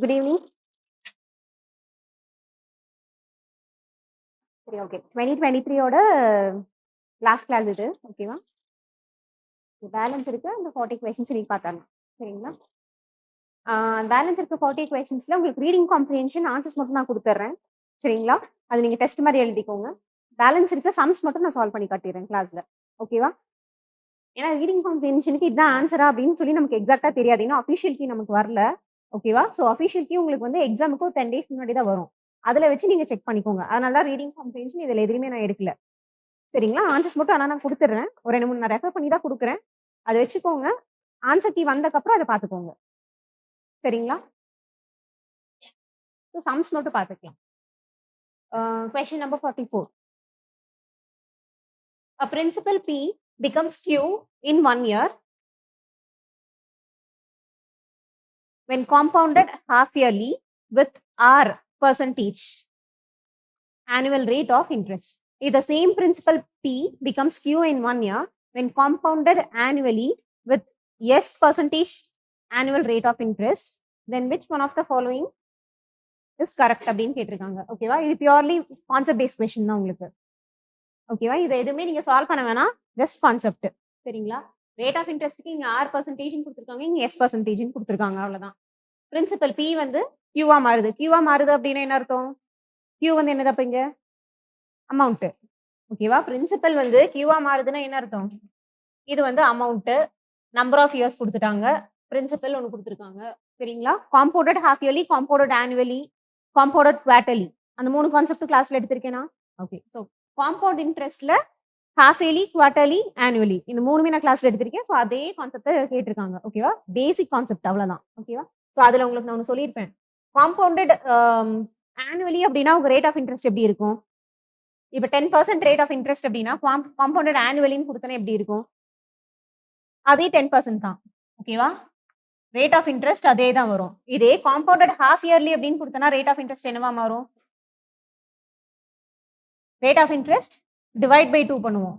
Good evening. சரி, okay. 2023யோட last class இது. ஓகேவா? பேலன்ஸ் இருக்கு. அந்த 40 கொஸ்டின்ஸ் நீங்க பார்த்தாங்க. சரிங்களா? பேலன்ஸ் இருக்க 40 கொஸ்டின்ஸ்ல உங்களுக்கு ரீடிங் காம்ப்ரிஹென்ஷன் ஆன்சர்ஸ் மட்டும் நான் குடுத்துர்றேன். சரிங்களா? அது நீங்க டெஸ்ட் மாரி எழுதிக்கோங்க. பேலன்ஸ் இருக்க சம்ஸ் மட்டும் நான் சால்வ் பண்ணி காட்டிடுறேன் கிளாஸ்ல. ஓகேவா? ஏன்னா ரீடிங் காம்ப்ரிஹென்ஷனுக்கு இதுதான் ஆன்சரா அப்படின்னு சொல்லி நமக்கு எக்ஸாக்ட்டா தெரியாது. ஏன்னா அஃபிஷியல் கீ நமக்கு வரல. ஓகேவா? ஸோ அஃபிஷியல் கீ உங்களுக்கு வந்து எக்ஸாமுக்கு ஒரு 10 டேஸ் முன்னாடி தான் வரும். அதுல வச்சு நீங்க செக் பண்ணிக்கோங்க. அதனால தான் ரீடிங் காம்ப்ரிஹென்ஷன் இதுல எதுலயுமே நான் எடுக்கல. சரிங்களா? ஆன்சர்ஸ் மட்டும் ஆனா நான் குடுத்துடுறேன். ஒரு 2, 3 நான் ரெஃபர் பண்ணி தான் குடுக்குறேன். அத வச்சுக்கோங்க. ஆன்சர் கீ வந்தக்கப்புறம் அத பார்த்துக்கோங்க. சரிங்களா? ஸோ சம்ஸ் மட்டும் பார்த்துக்கலாம். Question number 44. A principal P becomes Q in 1 year when compounded half yearly with R percentage annual rate of interest. If the same principal P becomes Q in 1 year when compounded annually with S percentage annual rate of interest, then which one of the following is correct அப்படின்னு கேட்டிருக்காங்க. ஓகேவா? இது purely concept based question தான் உங்களுக்கு. ஓகேவா? இதை எதுவுமே நீங்க சால்வ் பண்ண வேணாம். Just concept. சரிங்களா? ரேட் ஆஃப் இன்ட்ரெஸ்ட்க்கு இங்க R பர்சன்டேஜ் கொடுத்துருக்காங்க, இங்க S பர்சன்டேஜ் கொடுத்துருக்காங்க. அவ்வளவுதான். பிரின்சிபல் P வந்து Qவா மாறுது. Qவா மாறுது அப்படின்னா என்ன அர்த்தம்? Q வந்து என்னது அப்ப இங்க? அமௌண்ட். ஓகேவா? பிரின்சிபல் வந்து Qவா மாறுதுன்னா என்ன அர்த்தம்? இது வந்து அமௌண்ட், நம்பர் ஆஃப் இயர்ஸ் கொடுத்துட்டாங்க, பிரின்சிபல் ஒன்னு கொடுத்துருக்காங்க. சரிங்களா? Compounded half yearly, compounded annually, compounded quarterly, அந்த 3 கான்செப்ட் கிளாஸ்ல எடுத்திருக்கேனா? ஓகே. ஸோ காம்பவுண்ட் இன்ட்ரெஸ்ட்ல ஹாஃப் இயர்லி, குவார்டர்லி, ஆனுவலி இந்த 3மே நான் கிளாஸ்ல எடுத்திருக்கேன். ஸோ அதே கான்செப்ட் கேட்டிருக்காங்க. ஓகேவா? பேசிக் கான்செப்ட் அவ்வளவுதான். ஓகேவா? ஸோ அதுல உங்களுக்கு நான் ஒன்று சொல்லியிருப்பேன். காம்பவுண்டட் ஆனுவலி அப்படின்னா உங்க ரேட் ஆஃப் இன்ட்ரெஸ்ட் எப்படி இருக்கும்? இப்ப 10% ரேட் ஆஃப் இன்ட்ரெஸ்ட் அப்படின்னா காம்பவுண்டட் ஆனுவலின்னு கொடுத்தனா எப்படி இருக்கும்? அதே 10% தான். ஓகேவா? ரேட் ஆஃப் இன்ட்ரெஸ்ட் அதே தான் வரும். இதே காம்பவுண்டட் ஹாஃப் இயர்லி அப்படின்னு கொடுத்தனா ரேட் ஆஃப் இன்ட்ரெஸ்ட் என்னவா மாறும்? Rate of interest divide by 2 பண்ணுவோம்.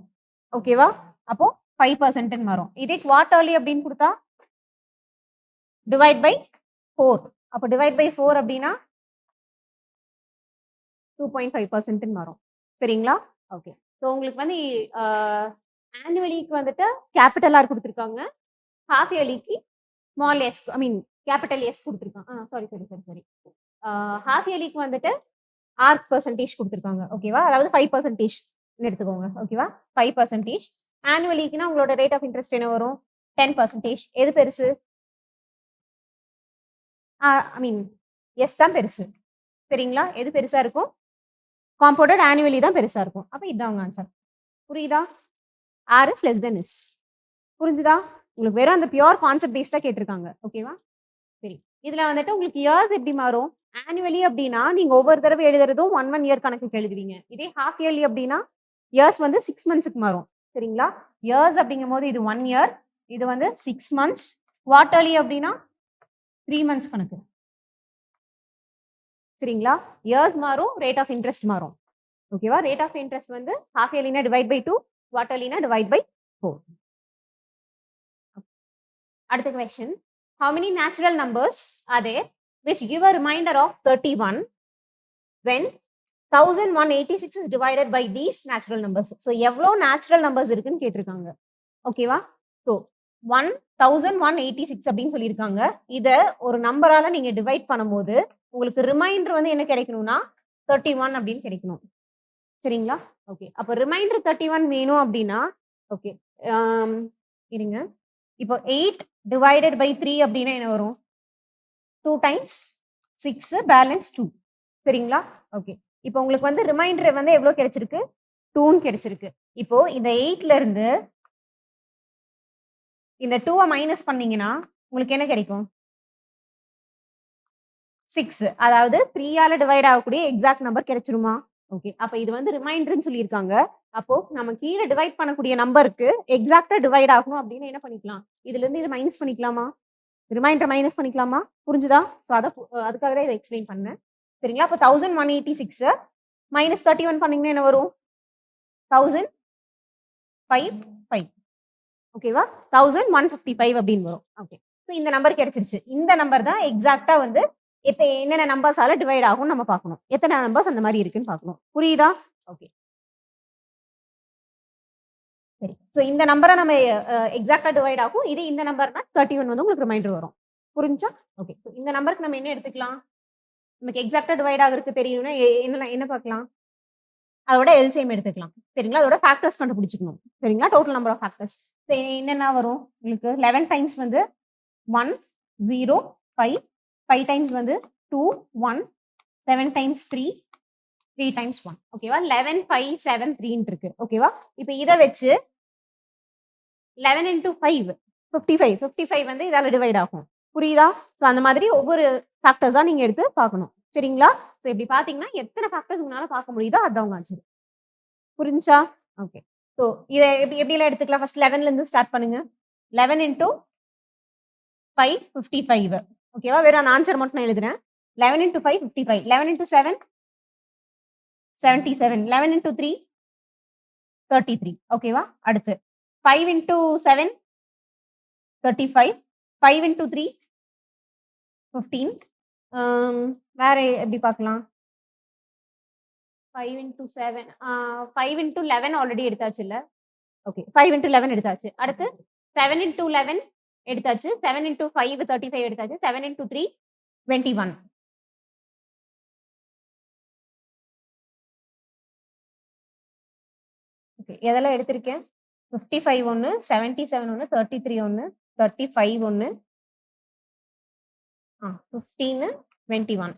ஓகேவா? அப்போ 5% மாறும். இதே குவார்டர்லி அப்படின்னு கொடுத்தா டிவைட் பை 4. அப்போ டிவைட் பை 4 அப்படின்னா 2.5% மாறும். சரிங்களா? ஓகே. ஸோ உங்களுக்கு வந்து ஆனுவலிக்கு வந்துட்டு கேபிட்டல் ஆர் கொடுத்துருக்காங்க, ஹாஃப் இயர்லிக்கு ஸ்மால் எஸ், ஐ மீன் கேபிட்டல் எஸ் கொடுத்துருக்காங்க. சாரி. ஹாஃப் இயர்லிக்கு வந்துட்டு ஆர் பர்சன்டேஜ் கொடுத்துருக்காங்க. ஓகேவா? அதாவது 5% எடுத்துக்கோங்க. ஓகேவா? 5%. ஆனுவலிக்குனா உங்களோட ரேட் ஆஃப் இன்ட்ரெஸ்ட் என்ன வரும்? 10%. எது பெருசு? ஐ மீன் எஸ் தான் பெருசு. சரிங்களா? எது பெருசா இருக்கும்? காம்பவுண்டட் ஆனுவலி தான் பெருசா இருக்கும். அப்ப இதுதான் உங்க ஆன்சர். புரியுதா? R is less than S. புரிஞ்சுதா? உங்களுக்கு வெறும் அந்த பியூர் கான்செப்ட் பேஸ்டா கேட்டிருக்காங்க. ஓகேவா? சரி. இதுல வந்துட்டு உங்களுக்கு இயர்ஸ் எப்படி மாறும்? ஆனுவலி அப்படின்னா நீங்க ஒவ்வொரு தடவை எழுதுறதும் 1 இயர் கணக்குக்கு எழுதுவீங்க. இதே ஹாஃப் இயர்லி அப்படின்னா இயர்ஸ் வந்து 6 மந்த்ஸ்க்கு மாறும். சரிங்களா? இயர்ஸ் அப்படிங்கும் போது இது 1 இயர், இது வந்து 6 மந்த்ஸ். குவார்டர்லி அப்படின்னா 3 மந்த்ஸ் கணக்கு. சரிங்களா? இயர்ஸ் மாறும், ரேட் ஆஃப் இன்ட்ரெஸ்ட் மாறும். ஓகேவா? ரேட் ஆஃப் இன்ட்ரெஸ்ட் வந்து ஹாஃப் இயர்லினா டிவைட் பை 2, குவார்டர்லினா டிவைட் பை 4. அடுத்த question. How many natural numbers are there which give a remainder of 31 when 1186 is divided by these natural numbers? So எவ்வளோ natural numbers இருக்குன்னு கேட்டிருக்காங்க. ஓகேவா? ஸோ 1186 அப்படின்னு சொல்லியிருக்காங்க. இத ஒரு நம்பரால நீங்க டிவைட் பண்ணும்போது உங்களுக்கு ரிமைண்டர் வந்து என்ன கிடைக்கணும்னா 31 அப்படின்னு கிடைக்கணும். சரிங்களா? ஓகே. அப்போ ரிமைண்டர் 31 வேணும் அப்படின்னா ஓகே இருங்க. இப்போ 8 டிவைடட் பை 3 அப்படின்னா என்ன வரும்? 2 டைம்ஸ் 6 பேலன்ஸ் 2. சரிங்களா? ஓகே. இப்போ உங்களுக்கு வந்து ரிமைண்டர் வந்து எவ்வளவு கிடைச்சிருக்கு? 2 கிடைச்சிருக்கு. இப்போ இந்த 8ல இருந்து இந்த 2 மைனஸ் பண்ணீங்கன்னா உங்களுக்கு என்ன கிடைக்கும்? 6. அதாவது 3 ஆல டிவைட் ஆகக்கூடிய எக்ஸாக்ட் நம்பர் கிடைச்சிருமா? ஓகே. அப்ப இது வந்து ரிமைண்டர்னு சொல்லியிருக்காங்க. அப்போ நம்ம கீழே டிவைட் பண்ணக்கூடிய நம்பருக்கு எக்ஸாக்டா டிவைட் ஆகணும் அப்படின்னு என்ன பண்ணிக்கலாம்? இதுல இருந்து இதை மைனஸ் பண்ணிக்கலாமா? ரிமைண்டர் மைனஸ் பண்ணிக்கலாமா? புரிஞ்சுதா? ஸோ அதுக்காக தான் இதை எக்ஸ்பிளைன் பண்ணேன். சரிங்களா? அப்போ 1186 மைனஸ் 31 பண்ணீங்கன்னா என்ன வரும்? 1055. ஓகேவா? 1155 அப்படின்னு வரும். ஓகே. ஸோ இந்த நம்பர் கிடைச்சிருச்சு. இந்த நம்பர் தான் எக்ஸாக்டா வந்து என்னென்ன நம்பர்ஸால டிவைட் ஆகும் நம்ம பார்க்கணும். எத்தனை நம்பர்ஸ் அந்த மாதிரி இருக்குன்னு பார்க்கணும். புரியுதா? ஓகே. சரி. ஸோ இந்த நம்பர நம்ம எக்ஸாக்ட்டா டிவைட் ஆகும். இது இந்த நம்பர்னா 31 வந்து உங்களுக்கு ரிமைண்டர் வரும். புரிஞ்சா? ஓகே. இந்த நம்பருக்கு நம்ம என்ன எடுத்துக்கலாம்? நமக்கு எக்ஸாக்ட்டா டிவைட் ஆகுறதுக்கு தெரியணும்னா என்ன பார்க்கலாம்? அதோட எல்சிஎம் எடுத்துக்கலாம். சரிங்களா? அதோட ஃபேக்டர்ஸ் கண்டுபிடிச்சுக்கணும். சரிங்களா? Total number of factors. என்னென்ன வரும்? உங்களுக்கு 11 டைம்ஸ் வந்து 1, 0, 5. 5 டைம்ஸ் வந்து 2, 1. 7 டைம்ஸ் 3, 3 டைம்ஸ் 1. ஓகேவா? 11, 5, 7, 3ன்னு இருக்கு. ஓகேவா? இப்ப இத வச்சு 11 இன்டூ 5 55. 55 வந்து இதால டிவைட் ஆகும். புரியுதா? ஸோ அந்த மாதிரி ஒவ்வொரு ஃபேக்டர்ஸா நீங்க எடுத்து பார்க்கணும். சரிங்களா? ஸோ இப்படி பார்த்தீங்கன்னா, எத்தனை ஃபேக்டர்ஸ் உங்களால பார்க்க முடியுதோ அதான் உங்க ஆன்சர். புரிஞ்சா? ஓகே. ஸோ இத எப்படிலாம் எடுத்துக்கலாம்? ஃபர்ஸ்ட் 11ல இருந்து ஸ்டார்ட் பண்ணுங்க. 11 இன்டூ 5 55. ஓகேவா? வெறும் அந்த ஆன்சர் மட்டும் நான் எழுதுறேன். 11 இன்டூ 5 55. 11 இன்டூ 7 77. 11 இன்டூ 3 33. ஓகேவா? அடுத்து 5 இன்டூ 7 35. 5 இன்டூ 3 15. வேற எப்படி பார்க்கலாம்? 5 இன்டூ 7 5 இன்டூ 11 ஆல்ரெடி எடுத்தாச்சு இல்ல? ஓகே. 5 இன்டூ 11 எடுத்தாச்சு. அடுத்து 7 இன்டூ 11 எடுத்தாச்சு. 7 இன்டூ 5 35 எடுத்தாச்சு. 7 இன்டூ 3 21. ஓகே. எதெல்லாம் எடுத்திருக்கேன்? 55 ஒண்ணு, 77 ஒண்ணு, 33 ஒண்ணு, 35 ஒண்ணு, 15, 21.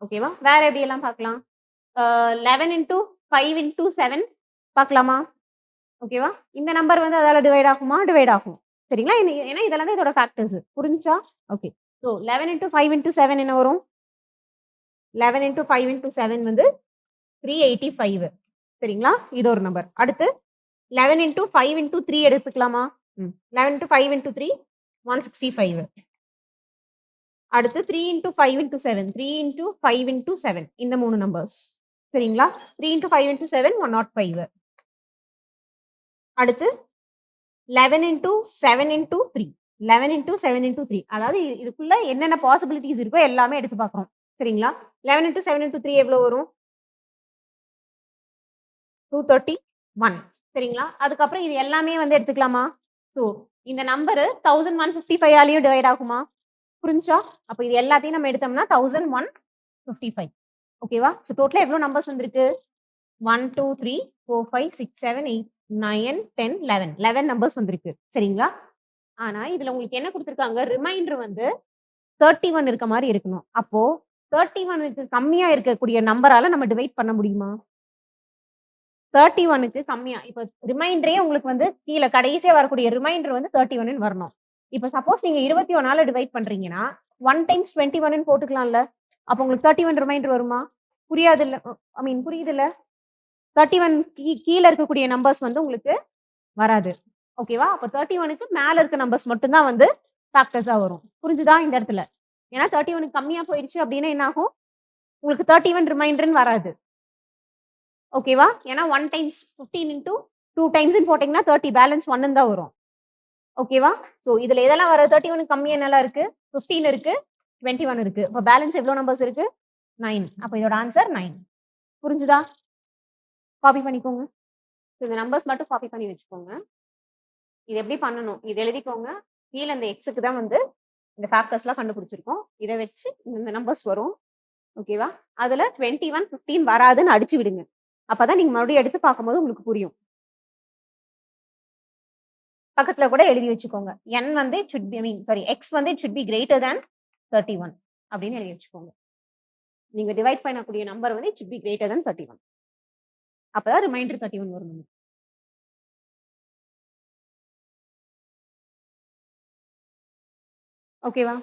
ஓகேவா? வேற எப்படி எல்லாம் பார்க்கலாம்? 11 இன்டூ 5 இன்டூ 7 பார்க்கலாமா? ஓகேவா? இந்த நம்பர் வந்து அதால டிவைட் ஆகுமா? டிவைட் ஆகும். சரிங்களா? ஏன்னா இதெல்லாம் தான் இதோட ஃபேக்டர்ஸ். புரிஞ்சா? ஓகே. ஸோ 11 இன்டூ 5 இன்டூ 7 என்ன வரும்? 11 இன்டூ 5 இன்டூ 7 வந்து 385. சரிங்களா? இது ஒரு நம்பர். அடுத்து 11 இன்டூ 5 இன்டூ 3 எடுத்துக்கலாமா? 11 இன்டூ 5 இன்டூ 3 165. அடுத்து 3 இன்டூ 5 இன்டூ 7 3 இன்டூ 5 இன்டூ 7 இந்த 3 நம்பர்ஸ். சரிங்களா? 3 இன்டூ 5 இன்டூ 7 105. அடுத்து 11 இன்டூ 7 இன்டூ 3 11 இன்டூ 7 இன்டூ 3 அதாவது இதுக்குள்ள என்னென்ன பாசிபிலிட்டிஸ் இருக்கோ எல்லாமே எடுத்து பார்க்குறோம். சரிங்களா? 11 இன்டூ 7 இன்டூ 3 எவ்வளவு வரும்? 231. சரிங்களா? அதுக்கப்புறம் இது எல்லாமே வந்து எடுத்துக்கலாமா? ஸோ இந்த நம்பர் 1155 ஆலயும் டிவைட் ஆகுமா? புரிஞ்சா? அப்ப இது எல்லாத்தையும் நம்ம எடுத்தோம்னா 1155. ஓகேவா? ஸோ டோட்டலா எவ்வளவு நம்பர்ஸ் வந்திருக்கு? 1, 2, 3, 4, 5, 6, 7, 8, 9, 10, 11. 11 நம்பர்ஸ் வந்திருக்கு. சரிங்களா? ஆனா இதுல உங்களுக்கு என்ன குடுத்திருக்காங்க? ரிமைண்டர் வந்து 31 இருக்க மாரி இருக்கணும். அப்போ 31க்கு கம்மியா இருக்கக்கூடிய நம்பரால நம்ம டிவைட் பண்ண முடியுமா? 31க்கு கம்மியா இப்ப ரிமைண்டரே உங்களுக்கு வந்து கீழ கடைசியா வரக்கூடிய ரிமைண்டர் வந்து 31ன்னு வரணும். இப்ப சப்போஸ் நீங்க 21ஆல டிவைட் பண்றீங்கன்னா, 1 டைம்ஸ் 21ன்னு போட்டுக்கலாம்ல. அப்ப உங்களுக்கு 31 ரிமைண்டர் வருமா? புரியாதுல்ல. புரியுதுல்ல? 31 கீழ இருக்கக்கூடிய நம்பர்ஸ் வந்து உங்களுக்கு வராது. ஓகேவா? அப்ப 31க்கு மேல இருக்க நம்பர்ஸ் மட்டும் தான் வந்து ஃபேக்டர்ஸா வரும். புரிஞ்சுதா இந்த இடத்துல? ஏன்னா 31க்கு கம்மியா போயிருச்சு அப்டின்னா என்ன ஆகும்? உங்களுக்கு 31 ரிமைண்டர்ன்னு வராது. ஓகேவா? ஏன்னா 1 டைம்ஸ் 15 இன்டூ 2 டைம்ஸ்ன்னு போட்டீங்கன்னா 30 பேலன்ஸ் 1ன்னு தான் வரும். ஓகேவா? சோ இதுல எதெல்லாம் வர 31க்கு கம்மி என்னலாம் இருக்கு? 15 இருக்கு, 21 இருக்கு. அப்ப பேலன்ஸ் எவ்வளவு நம்பர்ஸ் இருக்கு? 9. அப்ப இதோட ஆன்சர் 9. புரிஞ்சுதா? காப்பி பண்ணிக்கோங்க. இந்த நம்பர்ஸ் மட்டும் காப்பி பண்ணி வச்சுக்கோங்க. இது எப்படி பண்ணணும்? இது எழுதிக்கோங்க. கீழ இந்த எக்ஸ்க்கு தான் வந்து இந்த ஃபேக்டர்ஸ்லாம் கண்டுபிடிச்சிருக்கோம். இத வச்சு இந்த நம்பர்ஸ் வரும். ஓகேவா? அதுல 21, 15 வராதுன்னு அடிச்சு விடுங்க. அப்பதான் நீங்க மறுபடியும் எடுத்து பார்க்கும்போது உங்களுக்கு புரியும். பக்கத்துல கூட எழுதி வச்சுக்கோங்க. n வந்து இட் ஷுட் பி x வந்து it should be greater than 31 அப்படின்னு எழுதி வச்சுக்கோங்க. நீங்க டிவைட் பண்ணக்கூடிய நம்பர் வந்து it should be greater than 31. அப்பதான் ரிமைண்டர் 31 வரும் நமக்கு. ஓகேவா?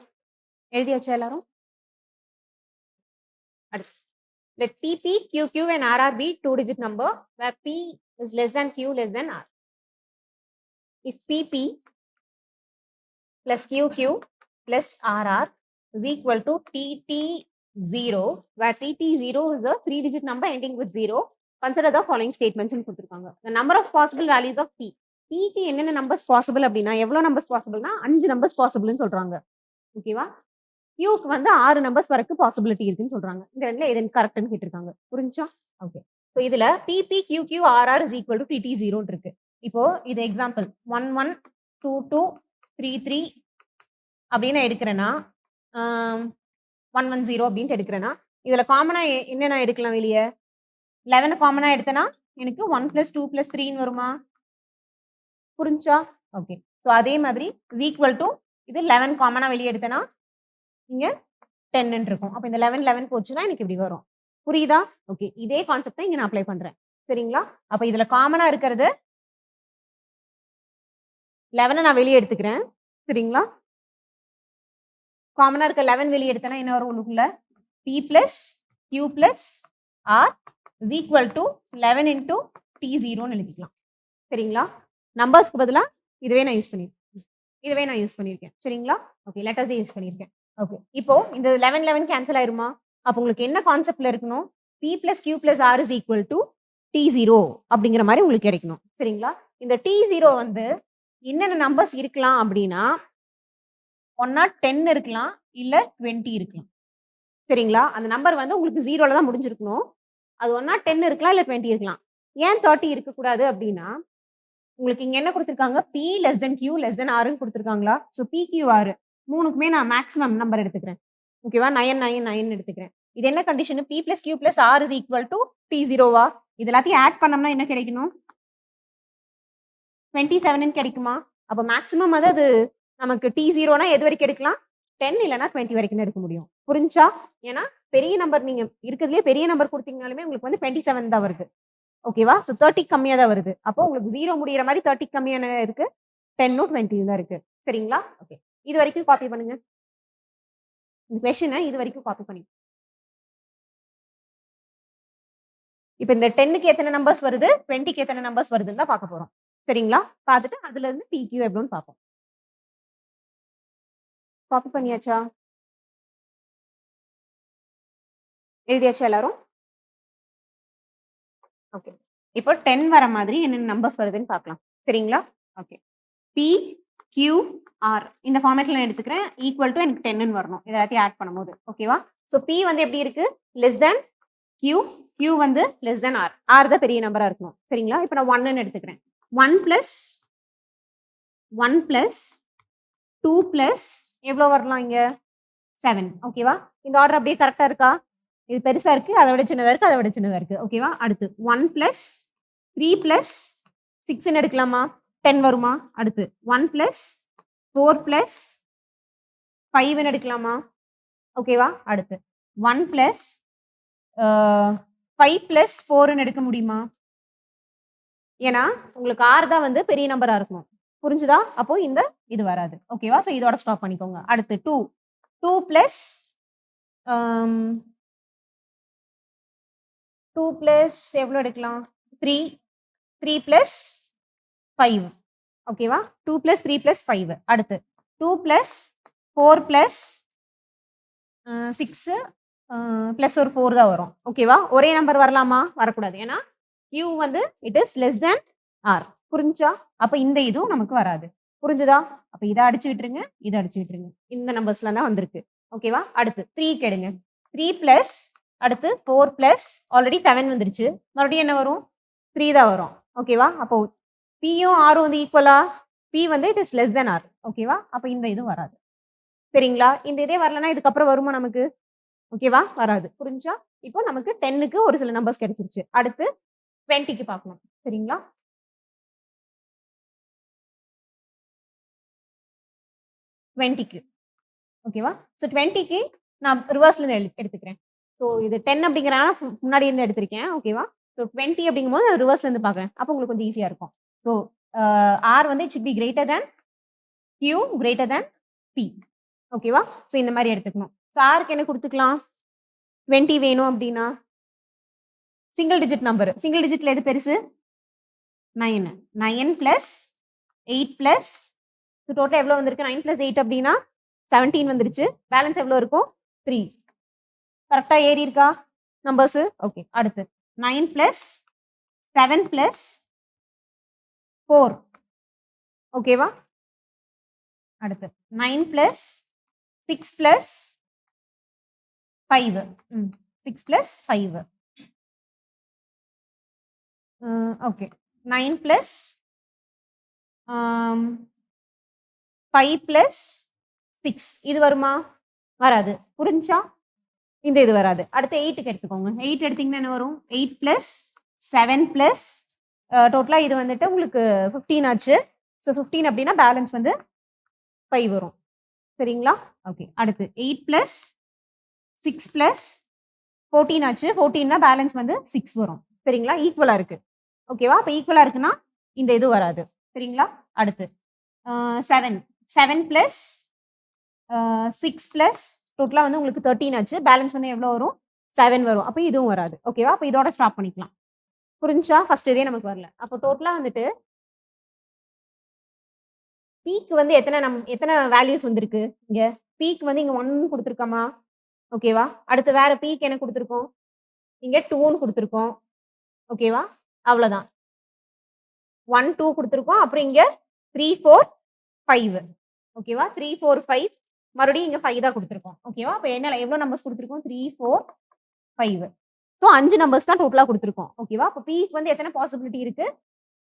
எழுதியாச்சா எல்லாரும்? அடுத்து let PP, QQ and RR be 2-digit number where P is less than Q less than R. If PP plus QQ plus RR is equal to TT0 where TT0 is a 3-digit number ending with 0, consider the following statements ன்னு கொடுத்திருக்காங்க. The number of possible values of P. P க்கு என்னென்ன numbers possible அப்படின்னா எவ்வளவு numbers பாசிபிள்னா 5 numbers பாசிபிள்னு சொல்றாங்க. ஓகேவா? கியூக்கு வந்து 6 numbers வரைக்கும் பாசிபிலிட்டி இருக்குன்னு சொல்றாங்க. இந்த ரெண்டுல எது கரெக்ட்னு கேட்டிருக்காங்க. புரிஞ்சா? ஓகே. ஸோ இதுல PP QQ RR is equal to PD 0 இருக்கு. இப்போ இது எக்ஸாம்பிள் 1 1 2 2 3 3 அப்படின்னு எடுக்கிறேன்னா 1 1 0 அப்படின்ட்டு எடுக்கிறேன்னா இதுல காமனா என்ன நான் எடுக்கலாம் வெளியே 11 காமனா எடுத்தேன்னா எனக்கு 1 + 2 + 3 வருமா? புரிஞ்சா? ஓகே. ஸோ அதே மாதிரி இஸ் ஈக்குவல் டு இது 11 காமனா வெளியே எடுத்தேன்னா இங்க 10 இருக்கும். அப்ப இந்த 11 11 போச்சுன்னா எனக்கு இப்படி வரும். புரியுதா? ஓகே. இதே கான்செப்ட் தான் இங்க நான் அப்ளை பண்றேன். சரிங்களா? அப்ப இதுல காமனா இருக்கிறது 11 நான் வெளியே எடுத்துக்கிறேன். சரிங்களா? காமனா இருக்க 11 வெளியே எடுத்தேன்னா என்ன வரும் உள்ளுக்குள்ள? P plus Q plus R is equal to 11 into T0 ன்னு எழுதிக்கலாம். சரிங்களா? நம்பர்ஸ்க்கு பதிலா இதுவே நான் யூஸ் பண்ணியிருக்கேன். சரிங்களா? ஓகே. லெட்டர்ஸே யூஸ் பண்ணியிருக்கேன். ஓகே. இப்போ இந்த 11 11 கேன்சல் ஆயிருமா? அப்போ உங்களுக்கு என்ன கான்செப்ட்ல இருக்கணும்? P plus Q plus R is equal to T0 அப்படிங்கிற மாதிரி உங்களுக்கு கிடைக்கணும். சரிங்களா? இந்த T0 வந்து என்னென்ன நம்பர்ஸ் இருக்கலாம் அப்படின்னா ஒன்னா 10 இருக்கலாம் இல்ல 20 இருக்கலாம். சரிங்களா? அந்த நம்பர் வந்து உங்களுக்கு 0ல தான் முடிஞ்சிருக்கணும். அது ஒன்னா 10 இருக்கலாம் இல்ல 20 இருக்கலாம். ஏன் 30 இருக்கக்கூடாது அப்படின்னா உங்களுக்கு இங்க என்ன கொடுத்துருக்காங்க? P less than Q less than Rன்னு கொடுத்துருக்காங்களா? ஸோ PQR மூணுக்குமே நான் மேக்ஸிமம் நம்பர் எடுத்துக்கிறேன். ஓகேவா? 9 9 9 எடுத்துக்கிறேன். இது என்ன condition? P plus Q plus R is equal to T0வா? இது எல்லாத்தையும் ஆட் பண்ணோம்னா என்ன கிடைக்கணும்? 27 கிடைக்குமா? அப்ப மேக்ஸிமம் அது நமக்கு T0னா எது வரைக்கும் எடுக்கலாம்? 10 இல்லனா 20 வரைக்கும் எடுக்க முடியும். புரிஞ்சா? ஏன்னா பெரிய நம்பர் நீங்க இருக்கிறதுலயே பெரிய நம்பர் கொடுத்தீங்கனாலுமே உங்களுக்கு வந்து 27 தான் வருது. ஓகேவா? சோ 30 கம்மியா தான் வருது. அப்போ உங்களுக்கு 0 முடியற மாதிரி 30 கம்மியான இருக்கு. 10 20 தான் இருக்கு. சரிங்களா? ஓகே. இது வரைக்கும் காப்பி பண்ணுங்க. இந்த क्वेश्चन இது வரைக்கும் காப்பி பண்ணி. இப்போ இந்த 10க்கு எத்தனை நம்பர்ஸ் வருது? 20க்கு எத்தனை நம்பர்ஸ் வருதுன்னு தான் பார்க்க போறோம். சரிங்களா? பார்த்துட்டு அதுல இருந்து PQ எவ்வளவுன்னு பார்ப்போம். காப்பி பண்ணியாச்சா? எழுதியாச்சா எல்லாரும்? ஓகே. இப்போ 10 வர மாதிரி என்னென்ன நம்பர்ஸ் வருதுன்னு பார்க்கலாம். சரிங்களா? ஓகே. P Q R இந்த ஃபார்மேட்ல நான் எடுத்துக்கிறேன். ஈக்குவல் டு எனக்கு 10ன்னு வரணும். இத எல்லாத்தையும் ஆட் பண்ணும்போது. ஓகேவா? சோ P வந்து எப்படி இருக்கு? லெஸ் தென் Q, Q வந்து லெஸ் தென் R. R தான் பெரிய நம்பரா இருக்கணும். சரிங்களா? இப்போ நான் 1ன்னு எடுத்துக்கிறேன். 1 plus 2 plus எவ்வளவு வரலாம் இங்க? 7. ஓகேவா? இந்த ஆர்டர் அப்படியே கரெக்ட்டா இருக்கா? இது பெருசா இருக்கு, அதை விட சின்னதா இருக்கு, அதை விட சின்னதா இருக்கு. ஓகேவா? அடுத்து 1 plus 3 plus 6ன்னு எடுக்கலாமா? 10 வருமா? அடுத்து 1 plus 4 plus 5ன்னு எடுக்கலாமா? ஓகேவா? அடுத்து 1 plus 5 plus 4ன்னு எடுக்க முடியுமா? ஏன்னா உங்களுக்கு R தான் வந்து பெரிய நம்பரா இருக்கணும். புரிஞ்சுதா? அப்போ இந்த இது வராது. ஓகேவா? சோ இதோட ஸ்டாப் பண்ணிக்கோங்க. அடுத்து 2 plus 2 plus எவ்வளவு எடுக்கலாம்? 3 plus 5. ஓகேவா? 2 plus 3 plus 5. அடுத்து 2 plus 4 plus 6 plus ஒரு 4 தான் வரும். ஓகேவா? ஒரே நம்பர் வரலாமா? வரக்கூடாது. ஏன்னா Q வந்து it is less then R. புரிஞ்சா? அப்ப இந்த இதுவும் நமக்கு வராது. புரிஞ்சுதா? அப்ப இதை அடிச்சு விட்டுருங்க, இதை அடிச்சு விட்டுருங்க. இந்த நம்பர்ஸ்ல தான் வந்திருக்கு. ஓகேவா? அடுத்து 3 கேடுங்க. 3 plus அடுத்து 4 plus ஆல்ரெடி 7 வந்துருச்சு. மறுபடியும் என்ன வரும்? 3 தான் வரும். ஓகேவா? அப்போ Pயும் Rயும் வந்து ஈக்குவலா? P வந்து it is less then R. ஓகேவா? அப்ப இந்த இது வராது. சரிங்களா? இந்த இதே வரலன்னா இதுக்கப்புறம் வருமா நமக்கு? ஓகேவா? வராது. புரிஞ்சா? இப்போ நமக்கு 10க்கு ஒரு சில நம்பர்ஸ் கிடைச்சிருச்சு. அடுத்து 20க்கு பார்க்கணும். சரிங்களா? 20க்கு. ஓகேவா? சோ 20க்கு நான் ரிவர்ஸ்ல இருந்து எடுத்துக்கிறேன். சோ இது 10 அப்படிங்கறனால முன்னாடி இருந்து எடுத்திருக்கேன். ஓகேவா? சோ 20 அப்படிங்கும்போது நான் ரிவர்ஸ்ல இருந்து பார்க்கறேன். அப்போ உங்களுக்கு கொஞ்சம் ஈஸியா இருக்கும். சோ R வந்து it should be greater than Q greater than P. ஓகேவா? சோ இந்த மாதிரி எடுத்துக்கணும். சோ Rக்கு என்ன கொடுத்துக்கலாம்? 20 வேணும் அப்படின்னா சிங்கிள் டிஜிட் நம்பர். சிங்கிள் டிஜிட்ல எது பெருசு? 9. 9 plus 8 plus டோட்டல் எவ்வளவு வந்திருக்கு? 9 plus 8 அப்படின்னா 17 வந்துருச்சு. பேலன்ஸ் எவ்வளவு இருக்கும்? 3. கரெக்டா ஏறி இருக்கா நம்பர்ஸ்? ஓகே. அடுத்து 9 plus 7 plus 4. ஓகேவா? அடுத்து 9 plus 6 plus 5. 6 plus 5. Okay. 9 plus 5 plus 6. இது வருமா? வராது. புரிஞ்சா? இந்த இது வராது. அடுத்து 8க்கு எடுத்துக்கோங்க. 8 எடுத்தீங்கன்னா என்ன வரும்? 8 plus 7 plus டோட்டலா இது வந்துட்டு உங்களுக்கு 15 ஆச்சு. ஸோ 15 அப்படின்னா பேலன்ஸ் வந்து 5 வரும். சரிங்களா? ஓகே. அடுத்து 8 plus 6 plus 14 ஆச்சு. 14னா பேலன்ஸ் வந்து 6 வரும். சரிங்களா? ஈக்குவலா இருக்கு. ஓகேவா? அப்ப ஈக்குவலா இருக்குன்னா இந்த இது வராது. சரிங்களா? அடுத்து 7. 7 plus 6 plus டோட்டலா வந்து உங்களுக்கு 13 ஆச்சு. பேலன்ஸ் வந்து எவ்வளோ வரும்? 7 வரும். அப்ப இதுவும் வராது. ஓகேவா? அப்ப இதோட ஸ்டாப் பண்ணிக்கலாம். புரிஞ்சா? ஃபர்ஸ்ட் இதே நமக்கு வரல. அப்போ டோட்டலா வந்துட்டு பீக் வந்து எத்தனை வேல்யூஸ் வந்திருக்கு இங்க? பீக் வந்து இங்க 1 குடுத்துருக்கோமா? ஓகேவா? அடுத்து வேற பீக் என்ன குடுத்துருக்கோம்? இங்க 2ன்னு குடுத்துருக்கோம். ஓகேவா? அவ்வளோதான். 1, 2 குடுத்துருக்கோம். அப்புறம் இங்க 3, 4, 5. ஓகேவா? 3, 4, 5 மறுபடியும் இங்க 5 தான் குடுத்துருக்கோம். ஓகேவா? அப்ப எவ்வளோ நம்பர்ஸ் குடுத்துருக்கோம்? 3, 4, 5. ஸோ 5 நம்பர்ஸ் தான் டோட்டலா குடுத்துருக்கோம். ஓகேவா? அப்ப பீக்கு வந்து எத்தனை பாசிபிலிட்டி இருக்கு?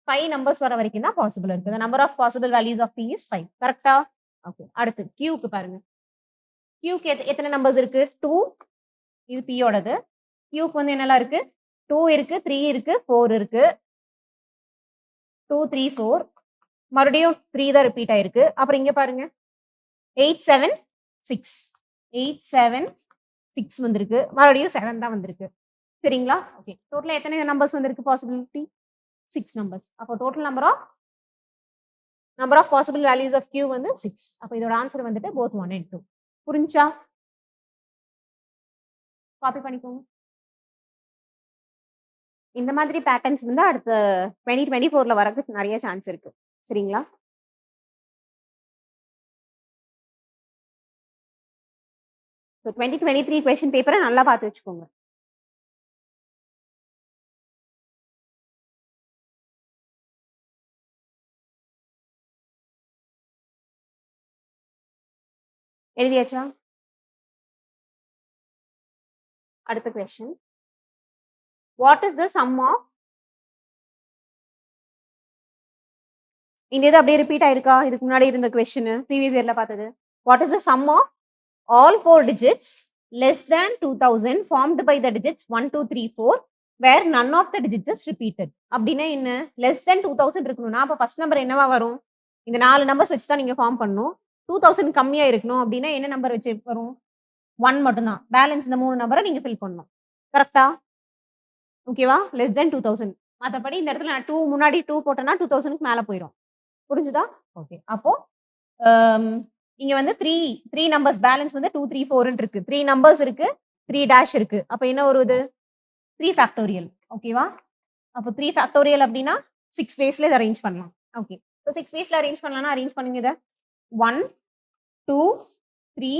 5 நம்பர்ஸ் வர வரைக்கும் தான் பாசிபிள் இருக்கு. The number of possible values of P is 5. கரெக்ட்டா? ஓகே. அடுத்து Qக்கு பாருங்க. Qக்கு எத்தனை நம்பர்ஸ் இருக்கு? 2. இது P யோடது. Qக்கு வந்து என்னலாம் இருக்கு? 2 இருக்கு, 3 இருக்கு, 4 இருக்கு. 2, 3, 4. மறுபடியும் 3 தான் ரிப்பீட் ஆயிருக்கு. அப்புறம் இங்க பாருங்க. 8, 7, 6. 8, 7, 6 வந்திருக்கு. மறுபடியும் 7 தான் வந்திருக்கு. சரிங்களா? ஓகே. டோட்டலா எத்தனை நம்பர்ஸ் வந்திருக்கு பாசிபிலிட்டி? 6 நம்பர்ஸ். அப்போ total number of possible values of Q வந்து 6. அப்போ இதோட ஆன்சர் வந்துட்டு both 1 and 2. புரிஞ்சா? காப்பி பண்ணிக்கோங்க. இந்த மாதிரி பேட்டர்ன்ஸ் வந்து அடுத்த 2024ல வரதுக்கு நிறைய சான்ஸ் இருக்கு. சரிங்களா? ஸோ 2023 கொஸ்டின் பேப்பரை நல்லா பார்த்து வச்சுக்கோங்க. எழுதியாச்சா? அடுத்த question. What is the sum of இந்த இது அப்படியே ரிப்பீட் ஆயிருக்கா? இதுக்கு முன்னாடி இருந்த கொஸ்டின் ப்ரீவியஸ் இயர்ல பார்த்தது. What is the sum of all 4 digits less than 2000 formed by the digits 1, 2, 3, 4 where none of the digits is repeated. அப்படின்னா என்ன? less than 2000 இருக்கணும்னா அப்ப ஃபர்ஸ்ட் நம்பர் என்னவா வரும்? இந்த 4 நம்பர்ஸ் வச்சு தான் நீங்க ஃபார்ம் பண்ணணும். 2000 கம்மியா இருக்கணும் அப்படின்னா என்ன நம்பர் வச்சு வரும்? 1 மட்டும் தான். பேலன்ஸ் இந்த 3 நம்பரை நீங்க ஃபில் பண்ணணும். கரெக்ட்டா? ஓகேவா? less than 2000. மத்தபடி இந்த இடத்துல நான் 2 முன்னாடி 2 போட்டேன்னா 2000க்கு மேல போயிடும். புரிஞ்சுதா? ஓகே. அப்போ இங்க வந்து 3 நம்பர்ஸ் பேலன்ஸ் வந்து 2, 3, 4 இருக்கு. 3 நம்பர்ஸ் இருக்கு. 3 டேஷ் இருக்கு. அப்ப என்ன வருது? 3 ஃபேக்டோரியல். ஓகேவா? அப்போ 3 ஃபேக்டோரியல் அப்படின்னா 6 வேஸ்ல இதை அரேஞ்ச் பண்ணலாம். ஓகே. ஸோ 6 வேஸ்ல அரேஞ்ச் பண்ணலாம்னா அரேஞ்ச் பண்ணுங்க இதை. 1, 2, 3,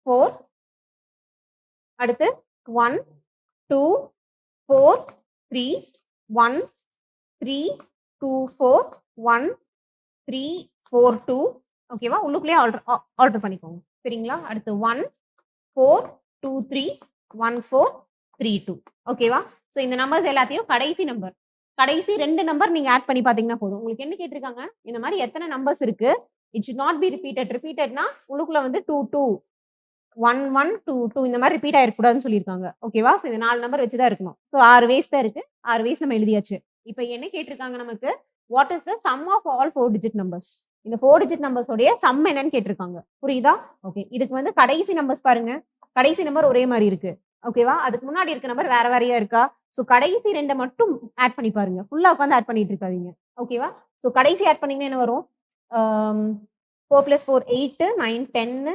4. அடுத்து 1, 2, 4, 3, 1, 3, 2, 4, 1, 3, 4, 2. ஓகேவா? உள்ளுக்குள்ளே ஆல்டர் பண்ணிக்கோங்க. சரிங்களா? அடுத்து 1, 4, 2, 3, 1, 4, 3, 2. ஓகேவா? ஸோ இந்த நம்பர்ஸ் எல்லாத்தையும் கடைசி 2 நம்பர் நீங்க ஆட் பண்ணி பார்த்தீங்கன்னா போதும். உங்களுக்கு என்ன கேட்டிருக்காங்க? இந்த மாதிரி எத்தனை நம்பர்ஸ் இருக்கு? இட் ஷுட் நாட் பி ரிப்பீட்டட்னா உள்ளுக்குள்ள வந்து 2, 2, 1, 1, 2, 2 இந்த மாதிரி ரிப்பீட் ஆயிருக்கூடாதுன்னு சொல்லியிருக்காங்க. ஓகேவா? ஸோ இந்த 4 நம்பர் வச்சு தான் இருக்கணும். ஸோ 6 வேஸ் தான் இருக்கு. 6 வேஸ் நம்ம எழுதியாச்சு. இப்போ என்ன கேட்டிருக்காங்க நமக்கு? What is the sum of all 4 digit numbers? இந்த 4 டிஜிட் நம்பர்ஸோடைய சம் என்னன்னு கேட்டிருக்காங்க. புரியுதா? ஓகே. இதுக்கு வந்து கடைசி நம்பர்ஸ் பாருங்க. கடைசி நம்பர் ஒரே மாதிரி இருக்கு. ஓகேவா? அதுக்கு முன்னாடி இருக்க நம்பர் வேற வேறையா இருக்கா? ஸோ கடைசி 2 மட்டும் ஆட் பண்ணி பாருங்க. ஃபுல்லா உட்காந்து ஆட் பண்ணிட்டு இருக்காதீங்க. ஓகேவா? ஸோ கடைசி ஆட் பண்ணீங்கன்னா என்ன வரும்? 4 + 4 8, 9, 10,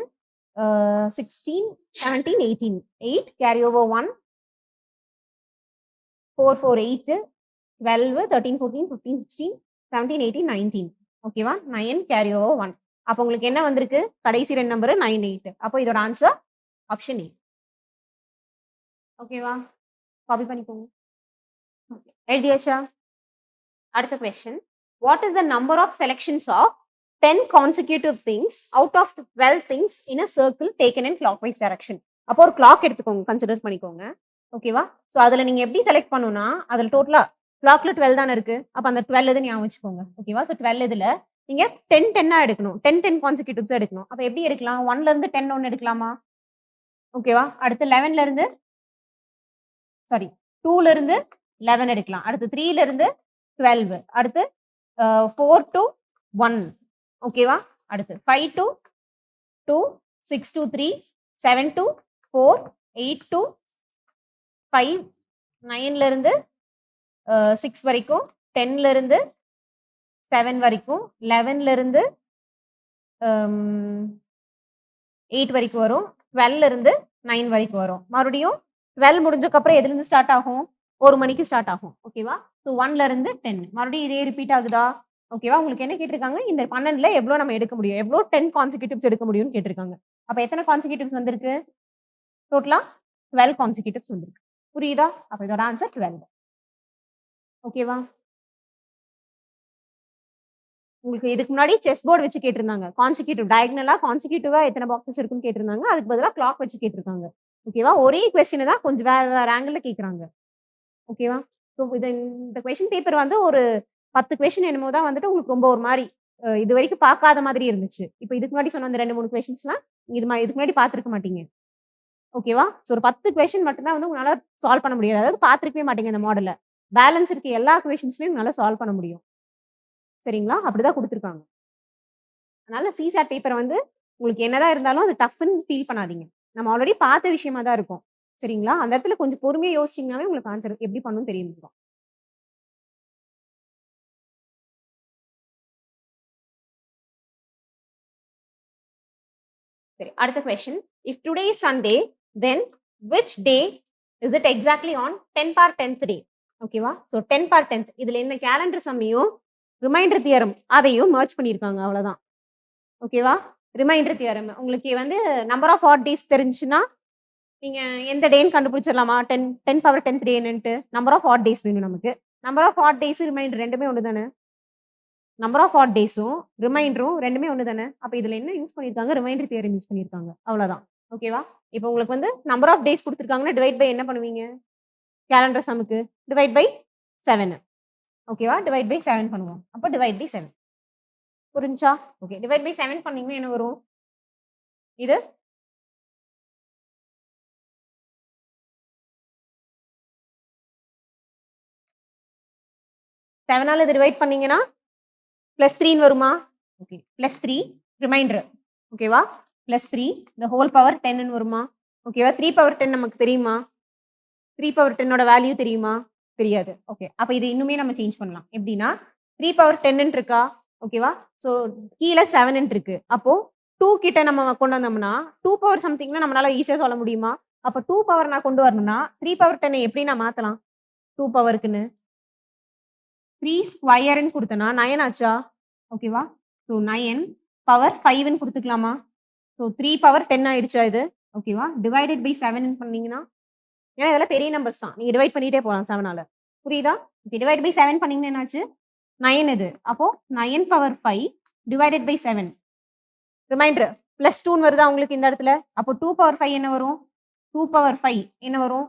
16, 17, 18. 8 carry over 1. 4, 4, 8, 12, 13, 14, 15, 16, 17, 18, 19. ஓகேவா? 9 கேரி ஓவர் 1. அப்போ உங்களுக்கு என்ன வந்திருக்கு? கடைசி 2 நம்பர் 9, 8. அப்போ இதோட ஆன்சர் ஆப்ஷன் ஏ. ஓகேவா? காப்பி பண்ணிக்கோங்க. எழுதியாச்சா? அடுத்த question. What is the number of selections of 10 consecutive things out of 12 things in a circle taken in clockwise direction? அப்போ ஒரு கிளாக் எடுத்துக்கோங்க, கன்சிடர் பண்ணிக்கோங்க. ஓகேவா? ஸோ அதுல நீங்க எப்படி செலக்ட் பண்ணணும்னா, அதுல டோட்டலா கிளாக்ல 12 தானே இருக்கு. அப்ப அந்த 12 இது ஞாபகம் வச்சுக்கோங்க. ஓகேவா? ஸோ 12 இதுல நீங்க 10, 10ஆ எடுக்கணும். 10, 10 கான்சிக்யூட்டிவ்ஸா எடுக்கணும். அப்ப எப்படி எடுக்கலாம்? 1ல இருந்து 10 ஒண்ணு எடுக்கலாமா? ஓகேவா? அடுத்து 11ல இருந்து சாரி 2ல இருந்து 11 எடுக்கலாம். அடுத்து 3ல இருந்து 12 அடுத்து 4 to 1 ஓகேவா? அடுத்து 5 to 2, 6 to 3, 7 to 4, 8 to 5, 9ல இருந்து 6 வரைக்கும், 10ல இருந்து 7 வரைக்கும், 11ல இருந்து 8 வரைக்கும் வரும். 12ல இருந்து 9 வரைக்கும் வரும். மறுபடியும் 12 முடிஞ்சதுக்கப்புறம் எதுலருந்து ஸ்டார்ட் ஆகும்? 1 மணிக்கு ஸ்டார்ட் ஆகும். ஓகேவா? ஸோ 1ல இருந்து 10 மறுபடியும் இதே ரிப்பீட் ஆகுதா? ஓகேவா? உங்களுக்கு என்ன கேட்டிருக்காங்க? இந்த 12ல எவ்வளோ நம்ம எடுக்க முடியும்? எவ்வளோ 10 கான்சிக்யூட்டிவ்ஸ் எடுக்க முடியும்னு கேட்டிருக்காங்க. அப்ப எத்தனை கான்சிக்யூட்டிவ்ஸ் வந்திருக்கு? டோட்டலா 12 கான்சிக்யூட்டிவ்ஸ் வந்திருக்கு. புரியுதா? அப்ப இதோட ஆன்சர் 12. ஓகேவா? உங்களுக்கு இதுக்கு முன்னாடி செஸ் போர்ட் வச்சு கேட்டிருந்தாங்க. டயகனலா கான்சிக்யூட்டிவா எத்தனை பாக்ஸஸ் இருக்குன்னு கேட்டிருந்தாங்க. அதுக்கு பதிலா கிளாக் வச்சு கேட்டிருக்காங்க. ஓகேவா? ஒரே கொஸ்டின தான் கொஞ்சம் வேற வேற ஆங்கிள்ல கேட்கறாங்க. ஓகேவா? ஸோ இந்த கொஸ்டின் பேப்பர் வந்து ஒரு 10 கொஸ்டின் என்னமோ தான் வந்துட்டு உங்களுக்கு ரொம்ப ஒரு மாரி இதுவரைக்கும் பார்க்காத மாதிரி இருந்துச்சு. இப்ப இதுக்கு முன்னாடி சொன்ன அந்த 2, 3 கொஸ்டின்ஸ்லாம் இதுக்கு முன்னாடி பார்த்திருக்க மாட்டீங்க. ஓகேவா? ஸோ ஒரு 10 கொஸ்டின் மட்டும் தான் வந்து உங்களால சால்வ் பண்ண முடியாது. அதாவது பார்த்திருக்கவே மாட்டீங்க இந்த மாடல. பேலன்ஸ் இருக்க எல்லா கொஸ்டின்ஸுமே உங்களால சால்வ் பண்ண முடியும். சரிங்களா? அப்படிதான் குடுத்துருக்காங்க. அதனால சிசாட் பேப்பர் வந்து உங்களுக்கு என்னதான் இருந்தாலும் அது டஃப்ன்னு ஃபீல் பண்ணாதீங்க. நம்ம ஆல்ரெடி பார்த்த விஷயமா தான் இருக்கும். சரிங்களா? அந்த இடத்துல கொஞ்சம் பொறுமையா யோசிச்சீங்கனாவே உங்களுக்கு ஆன்சர் எப்படி பண்ணணும்னு தெரிஞ்சிரும். சரி. அடுத்த question. If today is Sunday, then which day is it exactly on 10 bar 10th day? ஓகேவா? ஸோ 10 பார் 10th இதுல என்ன கேலண்டர் சம்மையும், ரிமைண்டர் தியரம் அதையும் மெர்ஜ் பண்ணியிருக்காங்க. அவ்வளோதான். ஓகேவா? ரிமைண்டர் தியரம் உங்களுக்கு வந்து நம்பர் ஆஃப் ஆட் டேஸ் தெரிஞ்சுச்சுன்னா, நீங்க எந்த டேன்னு கண்டுபிடிச்சிடலாமா? 10 பவர் 10th டே என்னன்ட்டு. நம்பர் ஆஃப் ஆட் டேஸ் வேணும் நமக்கு. Number of odd days, remainder 2மே ஒண்ணு தானே? நம்பர் ஆஃப் ஆட் டேஸும், ரிமைண்டரும் 2மே ஒண்ணு தானே? அப்ப இதுல என்ன யூஸ் பண்ணியிருக்காங்க? ரிமைண்டர் தியரம் யூஸ் பண்ணியிருக்காங்க. அவ்வளோதான். ஓகேவா? இப்ப உங்களுக்கு வந்து நம்பர் ஆஃப் டேஸ் குடுத்துருக்காங்கன்னா, டிவைட் பை என்ன பண்ணுவீங்க? கேலண்டர் சம்முக்கு டிவைட் பை 7. ஓகேவா? டிவைட் பை 7 பண்ணுவோம். அப்ப டிவைட் பை 7. புரிஞ்சா? ஓகே. டிவைட் பை 7 பண்ணீங்கன்னா என்ன வரும்? இது 7ஆல இத டிவைட் பண்ணீங்கன்னா, +3ன்னு வருமா? ஓகே. +3 ரிமைண்டர். ஓகேவா? +3 த ஹோல் பவர் 10ன்னு வருமா? ஓகேவா? 3 பவர் 10 நமக்கு தெரியுமா? 3 பவர் 10ஓட வேல்யூ தெரியுமா? தெரியாது. ஓகே. அப்ப இது இன்னுமே நம்ம சேஞ்ச் பண்ணலாம். எப்படின்னா, 3 பவர் 10ன்னு இருக்கா? ஓகேவா? ஸோ கீழ 7ன்னு இருக்கு. அப்போ 2 கிட்ட நம்ம கொண்டு வந்தோம்னா, 2 பவர் சம்திங்னா நம்மளால ஈஸியா சொல்ல முடியுமா? அப்ப 2 பவர் நான் கொண்டு வரணும்னா, 3 பவர் 10 எப்படி நான் மாத்தலாம்? 2 பவருக்குன்னு. 3 ஸ்கொயர்ன்னு குடுத்தேன்னா 9 ஆச்சா? ஓகேவா? ஸோ 9 பவர் 5ன்னு குடுத்துக்கலாமா? ஸோ 3 பவர் 10 ஆயிருச்சா இது? ஓகேவா? டிவைடட் பை 7ன்னு பண்ணீங்கன்னா, ஏன்னா இதெல்லாம் பெரிய நம்பர்ஸ் தான். நீங்க டிவைட் பண்ணிட்டே போலாம் 7ஆல. புரியுதா? ஓகே. டிவைட் பை 7 பண்ணீங்கன்னா என்னாச்சு? 9 இது. அப்போ 9 பவர் 5 டிவைடட் பை 7. ரிமைண்டர் +2ன்னு வருதா உங்களுக்கு இந்த இடத்துல? அப்போ 2 பவர் 5 என்ன வரும்? 2 பவர் 5 என்ன வரும்?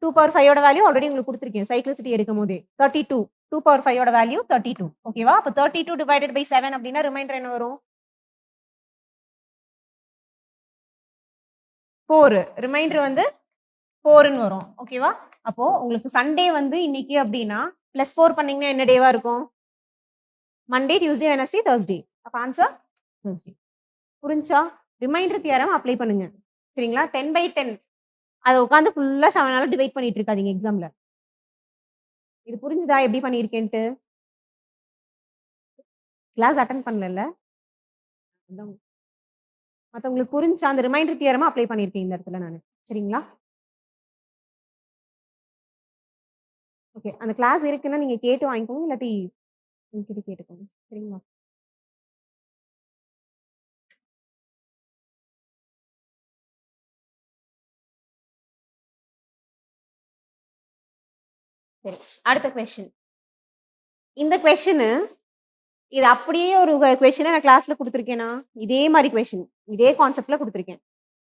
2 பவர் 5 வேல்யூ ஆல்ரெடி உங்களுக்கு குடுத்துருக்கேன். சைக்ளிசிட்டி எடுக்கும்போதே. 32. 2 பவர் 5 வேல்யூ 32. ஓகேவா? அப்ப 32 டிவைடட் பை 7 அப்படின்னா ரிமைண்டர் என்ன வரும்? 4. ரிமைண்டர் வந்து 4ன்னு வரும். ஓகேவா? அப்போ உங்களுக்கு சண்டே வந்து இன்னைக்கு அப்படின்னா, +4 பண்ணீங்கன்னா என்ன டேவா இருக்கும்? Monday, Tuesday, Wednesday, Thursday. அப்ப ஆன்சர் தர்ஸ்டே. புரிஞ்சா? ரிமைண்டர் தியரம் அப்ளை பண்ணுங்க. சரிங்களா? 10/10 அத உட்கார்ந்து ஃபுல்லா 7ஆல டிவைட் பண்ணிட்டு இருக்காதீங்க எக்ஸாம்ல. இது புரிஞ்சுதா எப்படி பண்ணியிருக்கேன்ட்டு? Class attend பண்ணலல்ல? அதான் மத்தவங்களுக்கு புரிஞ்சா? அந்த ரிமைண்டர் தியரமா அப்ளை பண்ணியிருக்கேன் இந்த இடத்துல நானு. சரிங்களா? ஓகே. அந்த கிளாஸ் இருக்குன்னா நீங்க கேட்டு வாங்கிக்கோங்க. இல்லாட்டி என்கிட்ட கேட்டுக்கோங்க. சரிங்களா? சரி. அடுத்த கொஸ்டின். இந்த கொஸ்டினு இது அப்படியே ஒரு கொஸ்டின நான் கிளாஸ்ல குடுத்துருக்கேனா? இதே மாரி கொஸ்டின். இதே கான்செப்ட்ல குடுத்துருக்கேன்.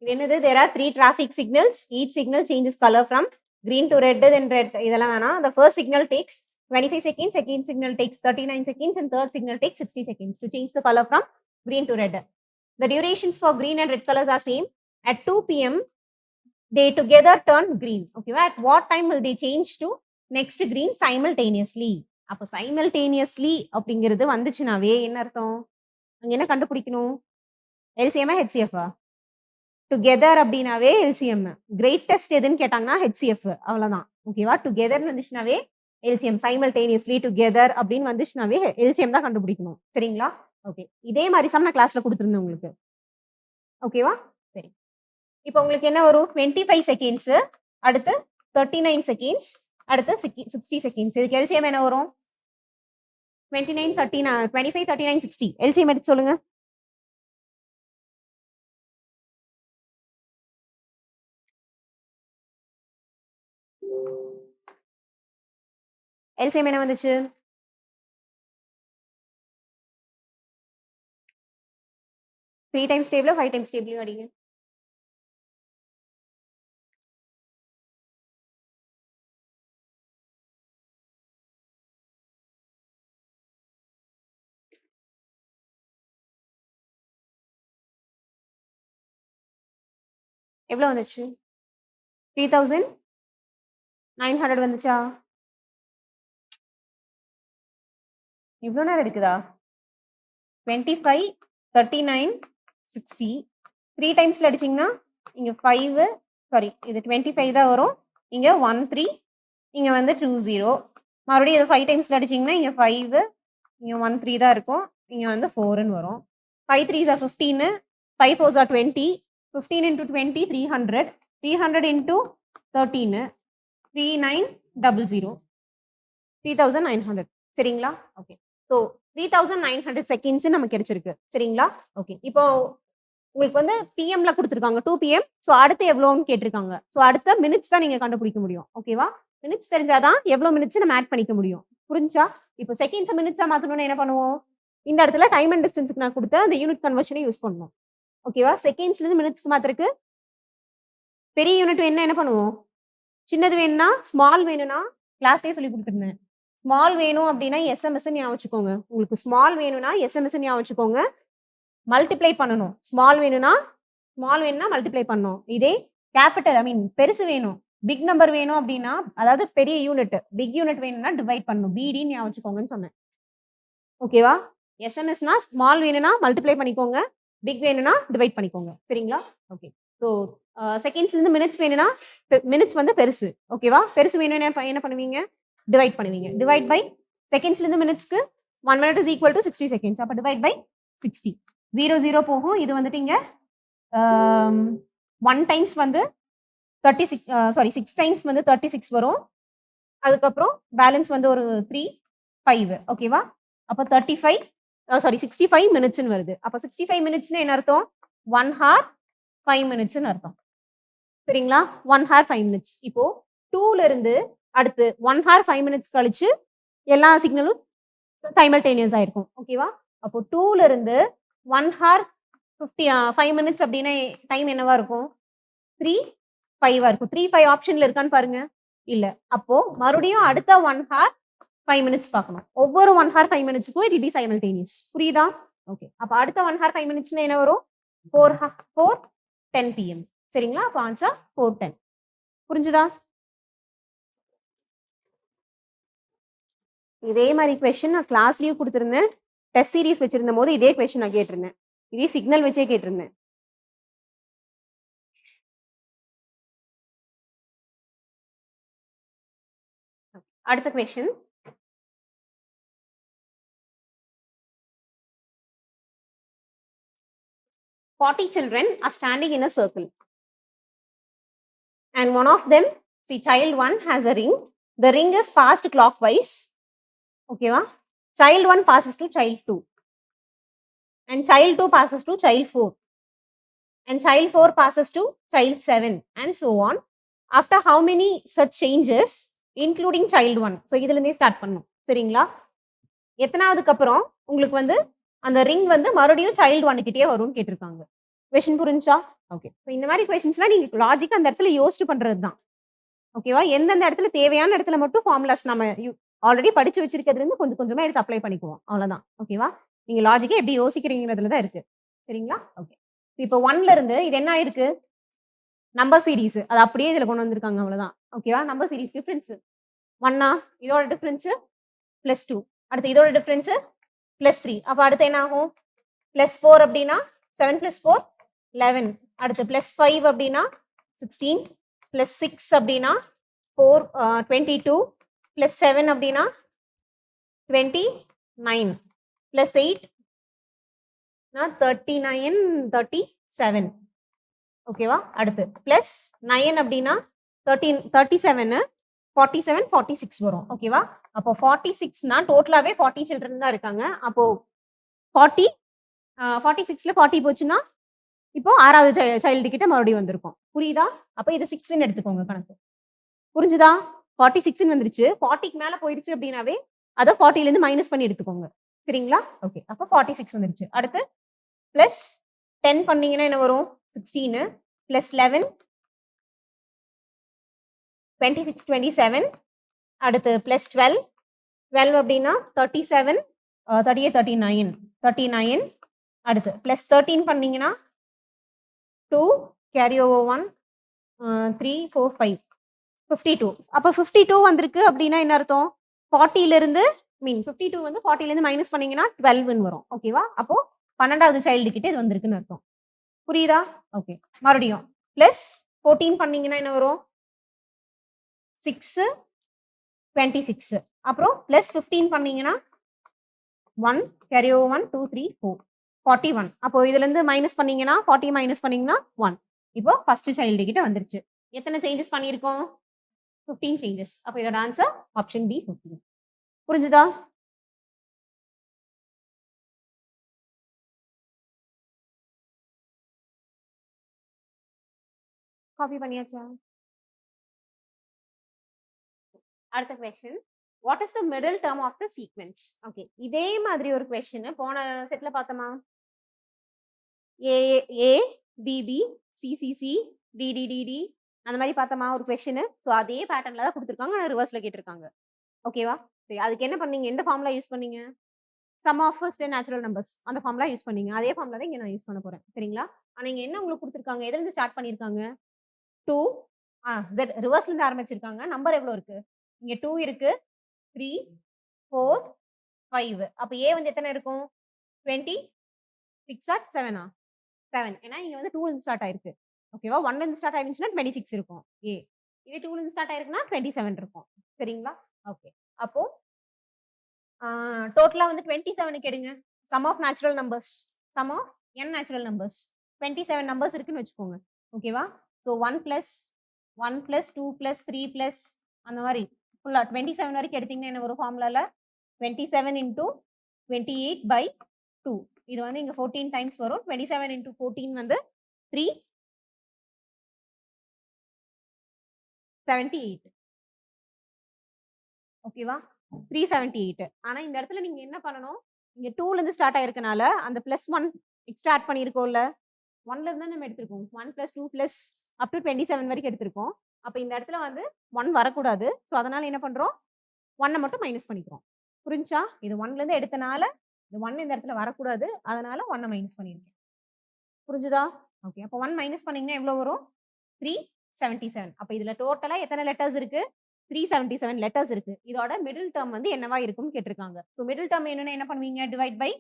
இது என்னது? There are 3 traffic signals. Each signal changes color from green to red, then red. இதெல்லாம் வேணாம். The first signal takes 25 seconds, second signal takes 39 seconds, and third signal takes 60 seconds to change the color from green to red. The durations for green and red colors are same. At 2 p.m., they together turn green. Okay, at what time will they change to next green simultaneously? அப்போ simultaneously அப்படிங்கிறது வந்துச்சுனாவே என்ன அர்த்தம்? அங்க என்ன கண்டுபிடிக்கணும்? LCM HCF together அப்படின்னாவே LCM. Greatest எதுன்னு கேட்டாங்கன்னா HCF அவ்வளோதான். ஓகேவா? டுகெதர்னு வந்துச்சுனாவே எல்சிஎம். சைமல்டேனியஸ்லி டுகெதர் அப்படின்னு வந்துச்சுனாவே எல்சிஎம் தான் கண்டுபிடிக்கணும். சரிங்களா? ஓகே. இதே மாதிரி சம் நான் கிளாஸ்ல கொடுத்துருந்தேன் உங்களுக்கு. ஓகேவா? சரி. இப்போ உங்களுக்கு என்ன வரும்? 25 செகண்ட்ஸ், அடுத்து 39 செகண்ட்ஸ், அடுத்து 60 செகண்ட்ஸ். இதுக்கு எல்சிஎம் என்ன வரும்? 29, 39, 25, 39, 60. எல்சிஎம் எடுத்து சொல்லுங்க. எல்சிஎம் என்ன வந்துச்சு? த்ரீ டைம்ஸ் டேபிள், 5 டைம்ஸ் டேபிளையும் அடிங்க. எவ்வளோ வந்துச்சு? 3900 வந்துச்சா? இவ்வளோ நேரம் எடுக்குதா? 25, 39, 60. 3 டைம்ஸ்ல அடிச்சிங்கன்னா இங்கே 5, சாரி இது 25 தான் வரும். இங்கே 1, 3, இங்கே வந்து 2, 0. மறுபடியும் இது 5 டைம்ஸ்ல அடிச்சிங்கன்னா இங்கே 5, இங்கே 1, 3 தான் இருக்கும். இங்கே வந்து 4ன்னு வரும். 5 3s are 15, 5 4s are 20, 15 into 20, 300, 300 into 13, 3900, 3900. சரிங்களா? ஓகே. ஸோ 3900 செகண்ட்ஸ் நமக்கு கிடைச்சிருக்கு. சரிங்களா? ஓகே. இப்போ உங்களுக்கு வந்து பிஎம்ல கொடுத்துருக்காங்க 2 PM. ஸோ அடுத்து எவ்வளோன்னு கேட்டிருக்காங்க. ஸோ அடுத்த மினிட்ஸ் தான் நீங்க கண்டுபிடிக்க முடியும். ஓகேவா? மினிட்ஸ் தெரிஞ்சாதான் எவ்வளோ மினிட்ஸ் நம்ம ஆட் பண்ணிக்க முடியும். புரிஞ்சா? இப்போ செகண்ட்ஸ் மினிட்ஸா மாத்தணும்னா என்ன பண்ணுவோம்? இந்த இடத்துல டைம் அண்ட் டிஸ்டன்ஸ்க்கு நான் கொடுத்த அந்த யூனிட் கன்வர்ஷனை யூஸ் பண்ணணும். ஓகேவா? செகண்ட்ஸ்ல இருந்து மினிட்ஸ்க்கு மாத்திருக்கு. பெரிய யூனிட் வேணும்னா என்ன பண்ணுவோம்? சின்னது வேணும்னா ஸ்மால் வேணும்னா கிளாஸ்லேயே சொல்லி கொடுத்துருந்தேன். ஸ்மால் வேணும் அப்படின்னா எஸ்எம்எஸ் ஞாபகம் வச்சுக்கோங்க. உங்களுக்கு ஸ்மால் வேணும்னா எஸ்எம்எஸ் ஞாபகம் வச்சுக்கோங்க. மல்டிப்ளை பண்ணணும். ஸ்மால் வேணும்னா மல்டிப்ளை பண்ணணும். இதே கேபிட்டல் பெருசு வேணும், பிக் நம்பர் வேணும் அப்படின்னா, அதாவது பெரிய யூனிட், பிக் யூனிட் வேணும்னா டிவைட் பண்ணணும். பிடின்னு ஞாபகம் வச்சுக்கோங்கன்னு சொன்னேன். ஓகேவா? எஸ்எம்எஸ்னா ஸ்மால் வேணும்னா மல்டிப்ளை பண்ணிக்கோங்க, பிக் வேணும்னா டிவைட் பண்ணிக்கோங்க. சரிங்களா? ஓகே. ஸோ செகண்ட்ஸ்ல இருந்து மினிட்ஸ் வேணும்னா மினிட்ஸ் வந்து பெருசு. ஓகேவா? பெருசு வேணும்னா என்ன பண்ணுவீங்க? டிவைட் பண்ணுவீங்க. டிவைட் பை செகண்ட்ஸ்ல இருந்து மினிட்ஸ்க்கு 1 minute is equal to 60 seconds. அப்போ டிவைட் பை 60. 0 0 போகும். இது வந்துட்டு இங்க 1 டைம்ஸ் வந்து 36, சாரி 6 டைம்ஸ் வந்து 36 வரும். அதுக்கப்புறம் பேலன்ஸ் வந்து ஒரு 3, 5. ஓகேவா? அப்போ 35, சாரி 65 மினிட்ஸ்னு வருது. அப்போ 65 மினிட்ஸ்னு என்ன அர்த்தம்? 1 hour 5 minutesன்னு அர்த்தம். சரிங்களா? 1 hour 5 minutes. இப்போ 2ல இருந்து அடுத்து 1 hour 5 minutes கழிச்சு எல்லா சிக்னலும் சைமல்டேனியஸ் ஆயிருக்கும். ஓகேவா? அப்போ 2ல இருந்து 1 hour 5 minutes அப்படின்னா டைம் என்னவா இருக்கும்? 3, 5 இருக்கும். 3, 5 ஆப்ஷன்ல இருக்கான்னு பாருங்க. இல்ல. அப்போ மறுபடியும் அடுத்த 1 hour 5 minutes பார்க்கணும். ஒவ்வொரு 1 hour 5 minutesக்கும் இட் பி சைமல்டேனியஸ். புரியுதா? ஓகே. அப்போ அடுத்த 1 hour 5 minutesனா என்ன வரும்? 4:10 PM. சரிங்களா? அப்போ ஆன்சர் 4:10. புரிஞ்சுதா? இதே மாதிரி கொஸ்டின் நான் கிளாஸ்லயும் கொடுத்துருந்தேன். டெஸ்ட் சீரிஸ் வச்சிருந்த போது இதே கொஸ்டின் நான் கேட்டிருந்தேன். இதே சிக்னல் வச்சே கேட்டிருந்தேன். அடுத்த question. Forty children are standing in a circle, and one of them, see, child 1 has a ring. The ring is passed clockwise. Okay, va? Child 1 passes to child 2, and child 2 passes to child 4, and child 4 passes to child 7, and so on. After how many such changes, including child 1? So இதுல இருந்தே start பண்ணணும். சரிங்களா? எத்தனாவதுக்கு அப்புறம் உங்களுக்கு வந்து அந்த ring வந்து மறுபடியும் child 1 கிட்டே வரும்னு கேட்டிருக்காங்க. கொஸ்டின் புரிஞ்சா? ஓகே. இந்த மாதிரி கொஸ்டின்ஸ்லாம் நீங்க லாஜிக்கா அந்த இடத்துல யோசிச்சு பண்றது தான். ஓகேவா? எந்தெந்த இடத்துல தேவையான இடத்துல மட்டும் ஃபார்முலாஸ் நம்ம ஆல்ரெடி படிச்சு வச்சிருக்கிறதுல இருந்து கொஞ்சம் கொஞ்சமா எடுத்து அப்ளை பண்ணிக்குவோம். அவ்வளவுதான். ஓகேவா? நீங்க லாஜிக்கா எப்படி யோசிக்கிறீங்கறதுல தான் இருக்கு. சரிங்களா? ஓகே. இப்போ 1ல இருந்து இது என்ன ஆயிருக்கு? Number series. அது அப்படியே இதுல கொண்டு வந்திருக்காங்க அவ்வளவுதான். ஓகேவா? நம்பர் சீரிஸ் டிஃபரன்ஸ் 1 இதோட டிஃபரன்ஸ் +2. அடுத்து இதோட டிஃபரன்ஸ் +3. அப்ப அடுத்து என்ன ஆகும்? +4 அப்படின்னா 7 + 4 11. அடுத்து +5 அப்படின்னா 16 +6 அப்படின்னா 22 +7 அப்படின்னா 29 +8 39 37. ஓகேவா? அடுத்து +9 அப்படின்னா 37 47 46 வரும். ஓகேவா? அப்போ 46னா டோட்டலாவே 40 சில்ட்ரன் தான் இருக்காங்க. அப்போ 40 46ல 40 போச்சுன்னா இப்போ 6வது சைல்டு கிட்ட மறுபடியும் வந்திருக்கும். புரியுதா? அப்ப இது 6ன்னு எடுத்துக்கோங்க கணக்கு. புரிஞ்சுதா? 46ன்னு வந்துருச்சு. 40க்கு மேல போயிடுச்சு அப்படின்னாவே அத 40ல இருந்து மைனஸ் பண்ணி எடுத்துக்கோங்க. சரிங்களா? ஓகே. அப்ப 46 வந்துருச்சு. அடுத்து +10 பண்ணீங்கன்னா என்ன வரும்? 16 +11 26 27. அடுத்து +12 12 அப்படின்னா 37 39 39. அடுத்து +13 பண்ணீங்கன்னா 2 கேரி ஓவர் 1 3 4 5 52. அப்ப 52 வந்திருக்கு அப்படின்னா என்ன அர்த்தம்? 40ல இருந்து 52 வந்து 40ல இருந்து மைனஸ் பண்ணீங்கன்னா 12ன்னு வரும். ஓகேவா? அப்போ 12வது சைல்டு கிட்ட இது வந்திருக்குன்னு அர்த்தம். புரியுதா? ஓகே. மறுபடியும் +14 பண்ணீங்கன்னா என்ன வரும்? 6 26. அப்புறம் +15 பண்ணீங்கன்னா 1 கேரி ஓவர் 1 2 3 4 41. அப்போ இதுல இருந்து மைனஸ் பண்ணீங்கன்னா 40 மைனஸ் பண்ணீங்கன்னா 1. இப்போ ஃபர்ஸ்ட் சைல்டு கிட்ட வந்துருச்சு. எத்தனை சேஞ்சஸ் பண்ணியிருக்கோம்? 15 சேஞ்சஸ். அப்போ இதோட ஆன்சர் ஆப்ஷன் டி 15. புரிஞ்சுதா? காப்பி பண்ணியாச்சா? அடுத்த question. What is the middle term of the sequence? Okay. இதே மாதிரி ஒரு கொஸ்டின் போன செட்ல பார்த்தோமா? ஏ ஏ பிபி சிசிசி டிடிடிடி அந்த மாதிரி பார்த்தோமா ஒரு கொஸ்டின். ஸோ அதே பேட்டர்ன்ல தான் கொடுத்துருக்காங்க. ஆனால் ரிவர்ஸ்ல கேட்டிருக்காங்க. ஓகேவா? சரி, அதுக்கு என்ன பண்ணீங்க? எந்த ஃபார்முலா யூஸ் பண்ணீங்க? Sum of first natural numbers அந்த ஃபார்முலா யூஸ் பண்ணீங்க. அதே ஃபார்முலா தான் இங்க நான் யூஸ் பண்ண போறேன். சரிங்களா? ஆனா இங்க என்ன உங்களுக்கு கொடுத்துருக்காங்க? எதுல இருந்து ஸ்டார்ட் பண்ணிருக்காங்க? 2 Z ரிவர்ஸ்ல இருந்து ஆரம்பிச்சிருக்காங்க. நம்பர் எவ்வளவு இருக்கு? இங்க 2 இருக்கு, 3 4 5. அப்ப A வந்து எத்தனை இருக்கும்? 26 7 7. ஏன்னா இங்க வந்து 2ல இருந்து ஸ்டார்ட் ஆயிருக்கு. ஓகேவா? 1ல இருந்து ஸ்டார்ட் ஆயிருந்துச்சுன்னா 26 இருக்கும் A. இதே 2ல இருந்து ஸ்டார்ட் ஆயிருக்குன்னா 27 இருக்கும். சரிங்களா? ஓகே. அப்போ டோட்டலா வந்து 27க்கு எடுங்க. Sum of natural numbers. Sum of n natural numbers. 27 numbers இருக்குன்னு வச்சுக்கோங்க. ஓகேவா? So 1 plus 1 plus 2 plus 3 plus அந்த மாதிரி ஃபுல்லா 27 வரைக்கும் எடுத்தீங்கன்னா என்ன வரும் ஃபார்முலால? 27 இன்டூ 28/2. இது வந்து இங்க 14 டைம்ஸ் வரும். 27 இன்டூ 14 வந்து 378. ஓகேவா? 378. ஆனா இந்த இடத்துல நீங்க என்ன பண்ணணும்? இங்க 2ல இருந்து ஸ்டார்ட் ஆயிருக்கனால அந்த +1 எக்ஸ்ட்ரா ஆட் பண்ணியிருக்கோம்ல. 1ல இருந்து நம்ம எடுத்திருக்கோம். 1 + 2 + அப் டு 27 வரைக்கும் எடுத்திருக்கோம். அப்ப இந்த இடத்துல வந்து 1 வரக்கூடாது. ஸோ அதனால என்ன பண்றோம்? 1 மட்டும் மைனஸ் பண்ணிக்கிறோம். புரிஞ்சா? இது 1ல இருந்து எடுத்தனால இந்த 1 இந்த இடத்துல வரக்கூடாது. அதனால 1 மைனஸ் பண்ணியிருக்கேன். புரிஞ்சுதா? ஓகே. அப்ப 1 மைனஸ் பண்ணீங்கன்னா எவ்வளவு வரும்? 377. அப்ப இதுல டோட்டலா எத்தனை லெட்டர்ஸ் இருக்கு? 377 லெட்டர்ஸ் இருக்கு. இதோட மிடில் டேர்ம் வந்து என்னவா இருக்கும்னு கேட்டிருக்காங்க. ஸோ மிடில் டேர்ம் என்னன்னா என்ன பண்ணுவீங்க? Divide by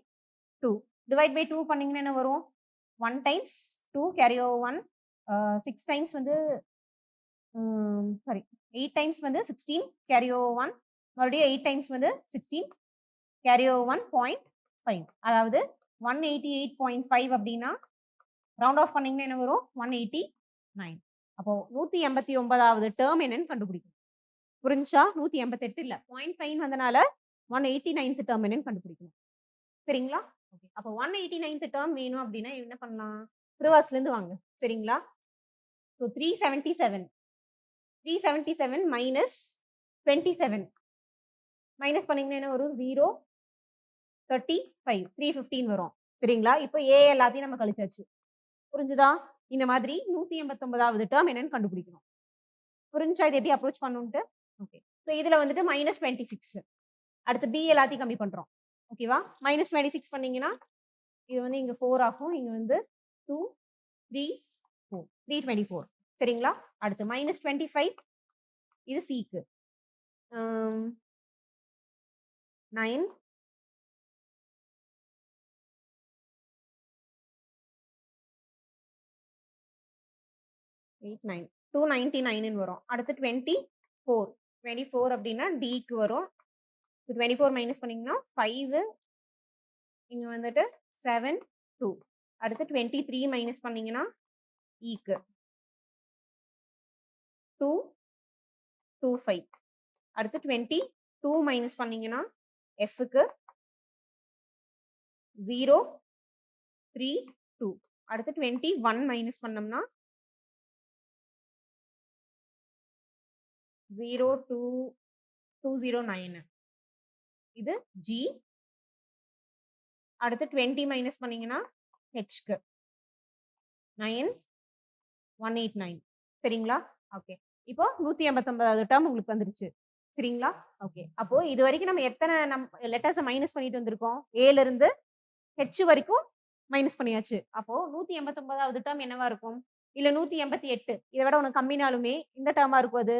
2. டிவைட் பை 2 பண்ணீங்கன்னா என்ன வரும்? 1 டைம்ஸ் 2 கேரி ஓவர் 1 6 டைம்ஸ் வந்து சாரி 8 டைம்ஸ் வந்து 16 கேரி ஓவர் 1 மறுபடியும் 8 டைம்ஸ் வந்து 16 கேரி ஓவர் 1.5. அதாவது 188.5 அப்படின்னா ரவுண்ட் ஆஃப் பண்ணீங்கன்னா என்ன வரும்? 189. அப்போ 189வது டேர்ம் என்னன்னு கண்டுபிடிக்கணும். புரிஞ்சா? 188 இல்ல 0.5 வந்தனால 189th டேர்ம் என்னன்னு கண்டுபிடிக்கணும். சரிங்களா? ஓகே. அப்போ 189th டேர்ம் வேணும் அப்படின்னா என்ன பண்ணலாம்? ரிவர்ஸ்ல இருந்து வாங்க. சரிங்களா? ஸோ 377 மைனஸ் 27 மைனஸ் பண்ணீங்கன்னா என்ன வரும்? 0 35 315 வரும். சரிங்களா? இப்போ ஏ எல்லாத்தையும் நம்ம கழிச்சாச்சு. புரிஞ்சுதா? இந்த மாதிரி 189வது டேர்ம் என்னன்னு கண்டுபிடிக்கணும். புரிஞ்சா இது எப்படி அப்ரோச் பண்ணணும்ட்டு? ஓகே. ஸோ இதுல வந்துட்டு -26. அடுத்து பி எல்லாத்தையும் கம்மி பண்றோம். ஓகேவா? -26 பண்ணீங்கன்னா, இது வந்து இங்க 4 ஆகும். இங்க வந்து 2, 3, 4. 324. சரிங்களா? அடுத்து -25 இது சிக்கு. 9 8, 9 299ன்னு வரும். அடுத்து 24. 24 அப்படின்னா டிக்கு வரும். 24 மைனஸ் பண்ணீங்கன்னா 5 இங்க வந்துட்டு 7, 2. அடுத்து 23 மைனஸ் பண்ணீங்கன்னா ஈக்கு 2, 2, 5. அடுத்து 22 மைனஸ் பண்ணீங்கன்னா எஃப்க்கு 0, 3, 2. அடுத்து 21 மைனஸ் பண்ணோம்னா 0, 2, 209. இது ஜி. அடுத்து 20 மைனஸ் பண்ணீங்கன்னா ஹெச்க்கு 9, 189. சரிங்களா? ஓகே. இப்போ 189வது டேர்ம் உங்களுக்கு வந்துருச்சு. சரிங்களா? ஓகே. அப்போ இது வரைக்கும் நம்ம எத்தனை லெட்டர்ஸ மைனஸ் பண்ணிட்டு வந்திருக்கோம்? ஏல இருந்து ஹெச் வரைக்கும் மைனஸ் பண்ணியாச்சு. அப்போ 189வது டேர்ம் என்னவா இருக்கும்? இல்ல 188. இத விட உனக்கு கம்மினாலுமே இந்த டேர்மா இருக்கும் அது.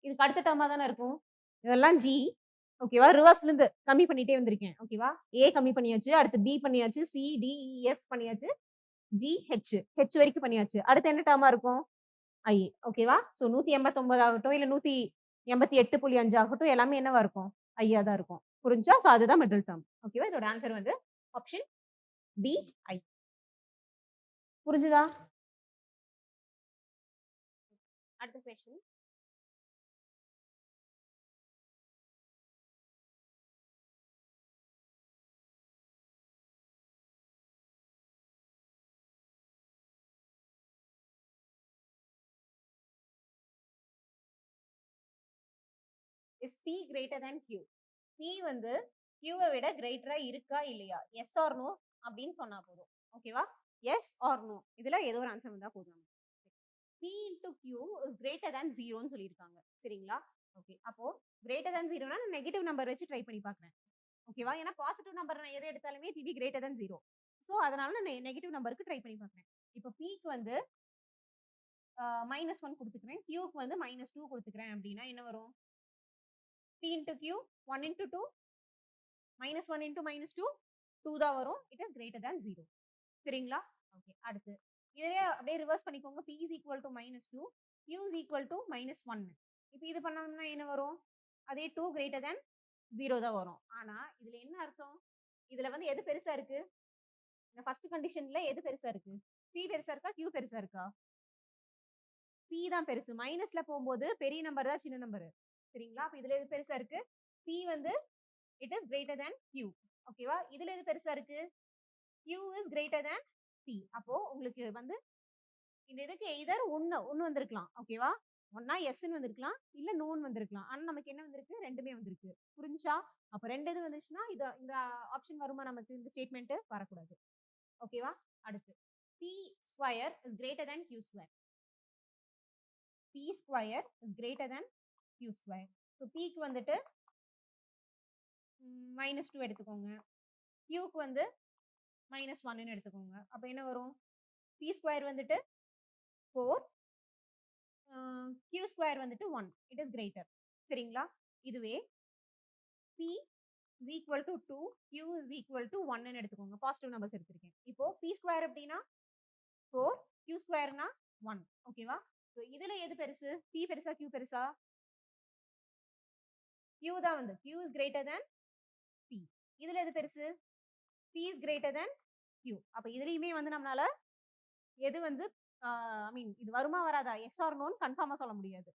இதுக்கு அடுத்த டேர்மா தானே இருக்கும். இதெல்லாம் ஜி. ஓகேவா? ரிவர்ஸ்ல இருந்து கம்மி பண்ணிட்டே வந்திருக்கேன். ஓகேவா? ஏ கம்மி பண்ணியாச்சு. அடுத்து பி பண்ணியாச்சு. சி, டி, இ, எஃப் பண்ணியாச்சு. G, H. ஹெச் வரைக்கும் பண்ணியாச்சு. அடுத்து என்ன டேர்மா இருக்கும்? ஐ. ஓகேவா? ஸோ 189 ஆகட்டும், இல்ல 188.5 ஆகட்டும், எல்லாமே என்னவா இருக்கும்? ஐயா தான் இருக்கும். புரிஞ்சா? ஸோ அதுதான் மிடில் டேர்ம். ஓகேவா? இதோட ஆன்சர் வந்து ஆப்ஷன் பி, ஐ. புரிஞ்சுதா? அடுத்த question. Is P greater than Q? P வந்து Q-வை விட கிரேட்டரா இருக்கா இல்லையா? எஸ் ஆர் நோ அப்படின்னு சொன்னா போதும். ஓகேவா? Yes or no. இதுல ஏதோ ஒரு ஆன்சர் வந்தா போதும். P into Q is greater than 0ன்னு சொல்லியிருக்காங்க. சரிங்களா? ஓகே. அப்போ greater than 0னா நான் நெகட்டிவ் நம்பர் வச்சு ட்ரை பண்ணி பார்க்குறேன். ஓகேவா? ஏன்னா பாசிட்டிவ் நம்பர் நான் எத எடுத்தாலுமே it will be greater than 0. So அதனால நான் நெகட்டிவ் நம்பருக்கு ட்ரை பண்ணி பார்க்குறேன். இப்போ Pக்கு வந்து -1 குடுத்துக்கிறேன். Qக்கு வந்து -2 குடுத்துக்கிறேன் அப்படின்னா என்ன வரும்? P into Q 1 into 2 -1 into -2 2 தான் வரும். It is greater than 0. சரிங்களா? ஓகே. அடுத்து இதுவே அப்படியே ரிவர்ஸ் பண்ணிக்கோங்க. P is equal to -2, Q is equal to -1. இப்போ இது பண்ணோம்னா என்ன வரும்? அதே 2 greater than 0 தான் வரும். ஆனா இதுல என்ன அர்த்தம்? இதுல வந்து எது பெருசா இருக்கு? இந்த ஃபர்ஸ்ட் கண்டிஷன்ல எது பெருசா இருக்கு? P பெருசா இருக்கா? Q பெருசா இருக்கா? P தான் பெருசு. மைனஸ்ல போகும்போது பெரிய நம்பர் தான் சின்ன நம்பர். சரிங்களா? அப்ப இதுல எது பெருசா இருக்கு? P வந்து it is greater than Q. ஓகேவா? இதுல எது பெருசா இருக்கு? Q is greater than P. அப்போ உங்களுக்கு வந்து இந்த இதுக்கு எய்தர் ஒண்ணு வந்திருக்கலாம். ஓகேவா? ஒண்ணா எஸ்ன்னு வந்திருக்கலாம். இல்ல நோன்னு வந்திருக்கலாம். ஆனா நமக்கு என்ன வந்திருக்கு? 2மே வந்திருக்கு. புரிஞ்சா? அப்ப 2 இது வந்துச்சுன்னா இந்த ஆப்ஷன் வருமா நமக்கு? இந்த ஸ்டேட்மெண்ட் வரக்கூடாது. ஓகேவா? அடுத்து P square is greater than Q square. P square is greater than Q square. So Pக்கு வந்துட்டு -2 எடுத்துக்கோங்க. Qக்கு வந்து -1ன்னு எடுத்துக்கோங்க. அப்ப என்ன வரும்? P ஸ்கொயர் வந்துட்டு 4, Q ஸ்கொயர் வந்துட்டு 1. It is greater. சரிங்களா? இதுவே P is equal to 2, Q is equal to 1ன்னு எடுத்துக்கோங்க. பாசிட்டிவ் நம்பர்ஸ் எடுத்திருக்கேன். இப்போ P ஸ்கொயர் அப்படின்னா 4, Q ஸ்கொயர்னா 1. ஓகேவா? ஸோ இதுல எது பெருசு? P பெருசா? Q பெருசா? Q தான் வந்து. Q is greater than P. இதுல எது பெருசு? P is greater than Q. அப்ப இதுலயுமே வந்து நம்மளால எது வந்து ஐ மீன் இது வருமா வராதா? எஸ் ஆர் நோன்னு கன்ஃபார்மா சொல்ல முடியாது.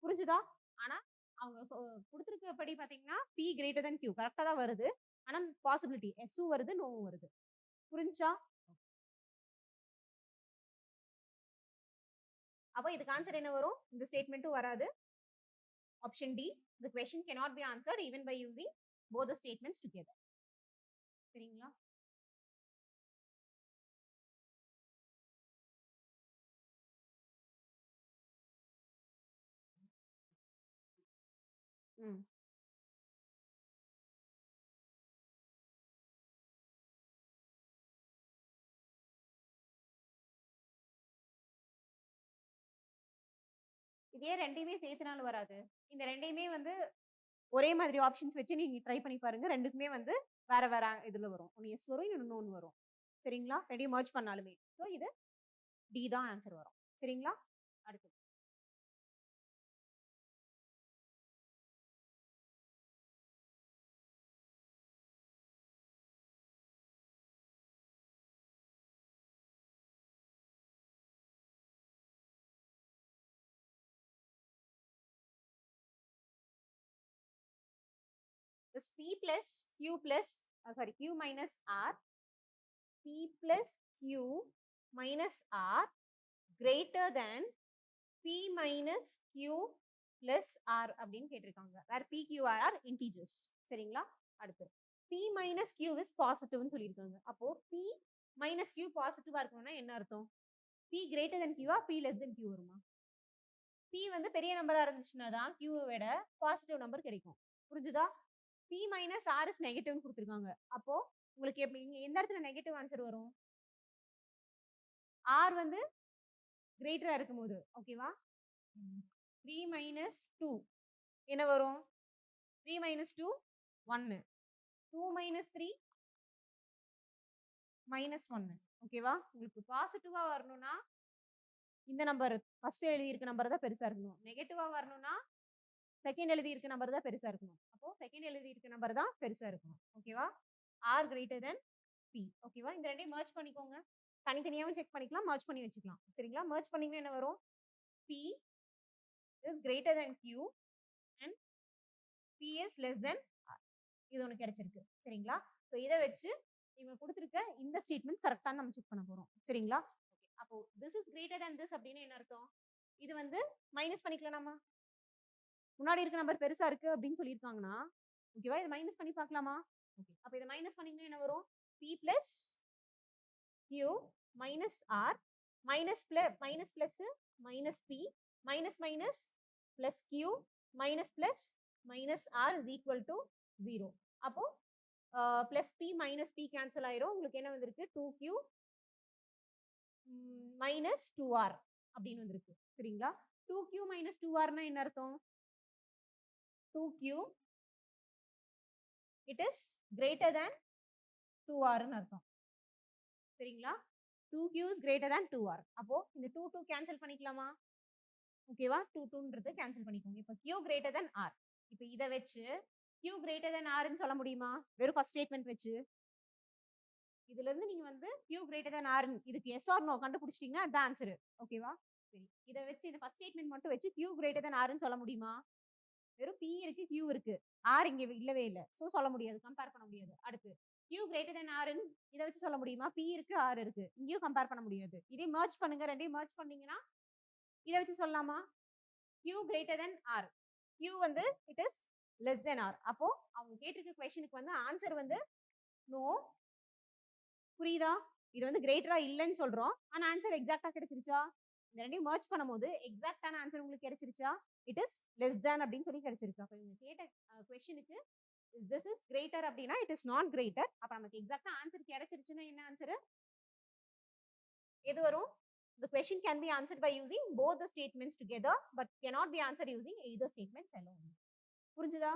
புரிஞ்சுதா? ஆனா அவங்க குடுத்திருக்கபடி பாத்தீங்கன்னா P greater than Q கரெக்ட்டா தான் வருது. ஆனா பாசிபிலிட்டி எஸ்ஸும் வருது, நோவும் வருது. புரிஞ்சா? அப்ப இதுக்கு ஆன்சர் என்ன வரும்? இந்த ஸ்டேட்மெண்ட்டும் வராது. Option D. The question cannot be answered even by using both the statements together. சரிங்களா? ம். இதே 2யுமே சேர்த்துனாலும் வராது. இந்த 2யுமே வந்து ஒரே மாதிரி ஆப்ஷன்ஸ் வச்சு நீங்க ட்ரை பண்ணி பாருங்க. 2க்குமே வந்து வேற வேற இதுல வரும். ஒண்ணு எஸ் வரும். இன்னொன்னு நோன்னு வரும். சரிங்களா? 2யும் மெர்ஜ் பண்ணாலுமே. ஸோ இது டி தான் ஆன்சர் வரும். சரிங்களா? அடுத்து. This P plus Q plus, sorry, Q minus R, P plus Q minus R greater than P minus Q plus R அப்படின்னு கேட்டிருக்காங்க. where P, Q, R are integers. சரிங்களா? அடுத்து. P minus Q is positive சொல்லியிருக்காங்க. அப்போ P minus Q பாசிட்டிவா இருக்கணும்னா என்ன அர்த்தம்? P greater than Q ஆ P less than Q வருமா? P வந்து பெரிய நம்பரா இருந்துச்சுன்னா தான் Q விட பாசிட்டிவ் நம்பர் கிடைக்கும். புரிஞ்சுதா? P மைனஸ் R இஸ் நெகட்டிவ்னு குடுத்துருக்காங்க. அப்போ உங்களுக்கு எப்படி இங்க எந்த இடத்துல நெகட்டிவ் ஆன்சர் வரும்? R வந்து கிரேட்டரா இருக்கும்போது. ஓகேவா? 3 மைனஸ் 2 என்ன வரும்? 3 மைனஸ் 2 1. 2 minus 3 minus 1. ஓகேவா? உங்களுக்கு பாசிட்டிவா வரணும்னா இந்த நம்பர் ஃபர்ஸ்ட் எழுதியிருக்க நம்பர் தான் பெருசா இருக்கணும். நெகட்டிவா வரணும்னா செகண்ட் எழுதியிருக்க நம்பர் தான் பெருசா இருக்கணும். அப்போ செகண்ட் எழுதியிருக்க நம்பர் தான் பெருசா இருக்கணும். ஓகேவா? R greater than P. ஓகேவா? இந்த ரெண்டையும் மெர்ஜ் பண்ணிக்கோங்க. தனித்தனியாவும் செக் பண்ணிக்கலாம். மெர்ஜ் பண்ணி வச்சுக்கலாம். சரிங்களா? மெர்ஜ் பண்ணீங்கன்னா என்ன வரும்? P is greater than Q and P is less than R. இது ஒண்ணு கிடைச்சிருக்கு. சரிங்களா? ஸோ இதை வச்சு இவங்க கொடுத்துருக்க இந்த ஸ்டேட்மெண்ட்ஸ் கரெக்டான நம்ம செக் பண்ண போறோம். சரிங்களா? ஓகே. அப்போ this is greater then this அப்படின்னு என்ன அர்த்தம்? இது வந்து மைனஸ் பண்ணிக்கலாமா? முன்னாடி இருக்க நம்பர் பெருசா இருக்கு அப்படின்னு சொல்லியிருக்காங்கன்னா ஓகேவா? இதை மைனஸ் பண்ணி பார்க்கலாமா? ஓகே. அப்ப இதை மைனஸ் பண்ணீங்கன்னா என்ன வரும்? P plus Q minus R minus plus minus P minus minus plus Q minus minus R is equal to 0. அப்போ plus P minus P cancel ஆயிரும். உங்களுக்கு என்ன வந்திருக்கு? 2Q மைனஸ் 2R அப்படின்னு வந்திருக்கு. சரிங்களா? 2Q மைனஸ் 2Rனா என்ன அர்த்தம்? 2Q it is greater than 2R ன்னு அர்த்தம். சரிங்களா? 2Q is greater than 2R. அப்போ இந்த 2 கேன்சல் பண்ணிக்கலாமா? ஓகேவா? 2ன்றது கேன்சல் பண்ணிக்கோங்க. இப்போ Q greater than R. இப்போ இதை வச்சு Q greater than R ன்னு சொல்ல முடியுமா? வெறும் ஃபர்ஸ்ட் ஸ்டேட்மெண்ட் வச்சு. இதுல இருந்து நீங்க வந்து Q greater than R இதுக்கு எஸ் ஆர் நோ கண்டுபிடிச்சிட்டீங்கன்னா அதான் ஆன்சர். ஓகேவா? சரி. இதை வச்சு இந்த ஃபர்ஸ்ட் ஸ்டேட்மெண்ட் மட்டும் வச்சு Q greater than R ன்னு சொல்ல முடியுமா? வெறும் P இருக்கு, Q இருக்கு. R இங்க இல்லவே இல்ல. சோ சொல்ல முடியாது. கம்பேர் பண்ண முடியாது. அடுத்து Q greater than R ன்னு இதை வச்சு சொல்ல முடியுமா? P இருக்கு, R இருக்கு. இங்கேயும் கம்பேர் பண்ண முடியாது. இதே மெர்ஜ் பண்ணுங்க. ரெண்டையும் மெர்ஜ் பண்ணீங்கன்னா இதை வச்சு சொல்லலாமா? Q greater than R. Q வந்து it is less then R. அப்போ அவங்க கேட்டிருக்க கொஸ்டினுக்கு வந்து ஆன்சர் வந்து நோ. புரியுதா? இது வந்து கிரேட்டரா இல்லைன்னு சொல்றோம். ஆனா ஆன்சர் எக்ஸாக்டா கிடைச்சிருச்சா? இந்த ரெண்டையும் மெர்ஜ் பண்ணும்போது எக்ஸாக்டான ஆன்சர் உங்களுக்கு கிடைச்சிருச்சா? இட் இஸ் லெஸ் தேன் அப்படின்னு சொல்லி கிடைச்சிருக்கு. அப்ப இவங்க கேட்ட கொஸ்டினுக்கு திஸ் இஸ் கிரேட்டர் அப்படின்னா இட் இஸ் நாட் கிரேட்டர். அப்ப நமக்கு எக்ஸாக்டா ஆன்சர் கிடைச்சிருச்சுன்னா என்ன ஆன்சர்? எது வரும்? The question can be answered by using both the statements together but cannot be answered using either statements alone. புரிஞ்சுதா?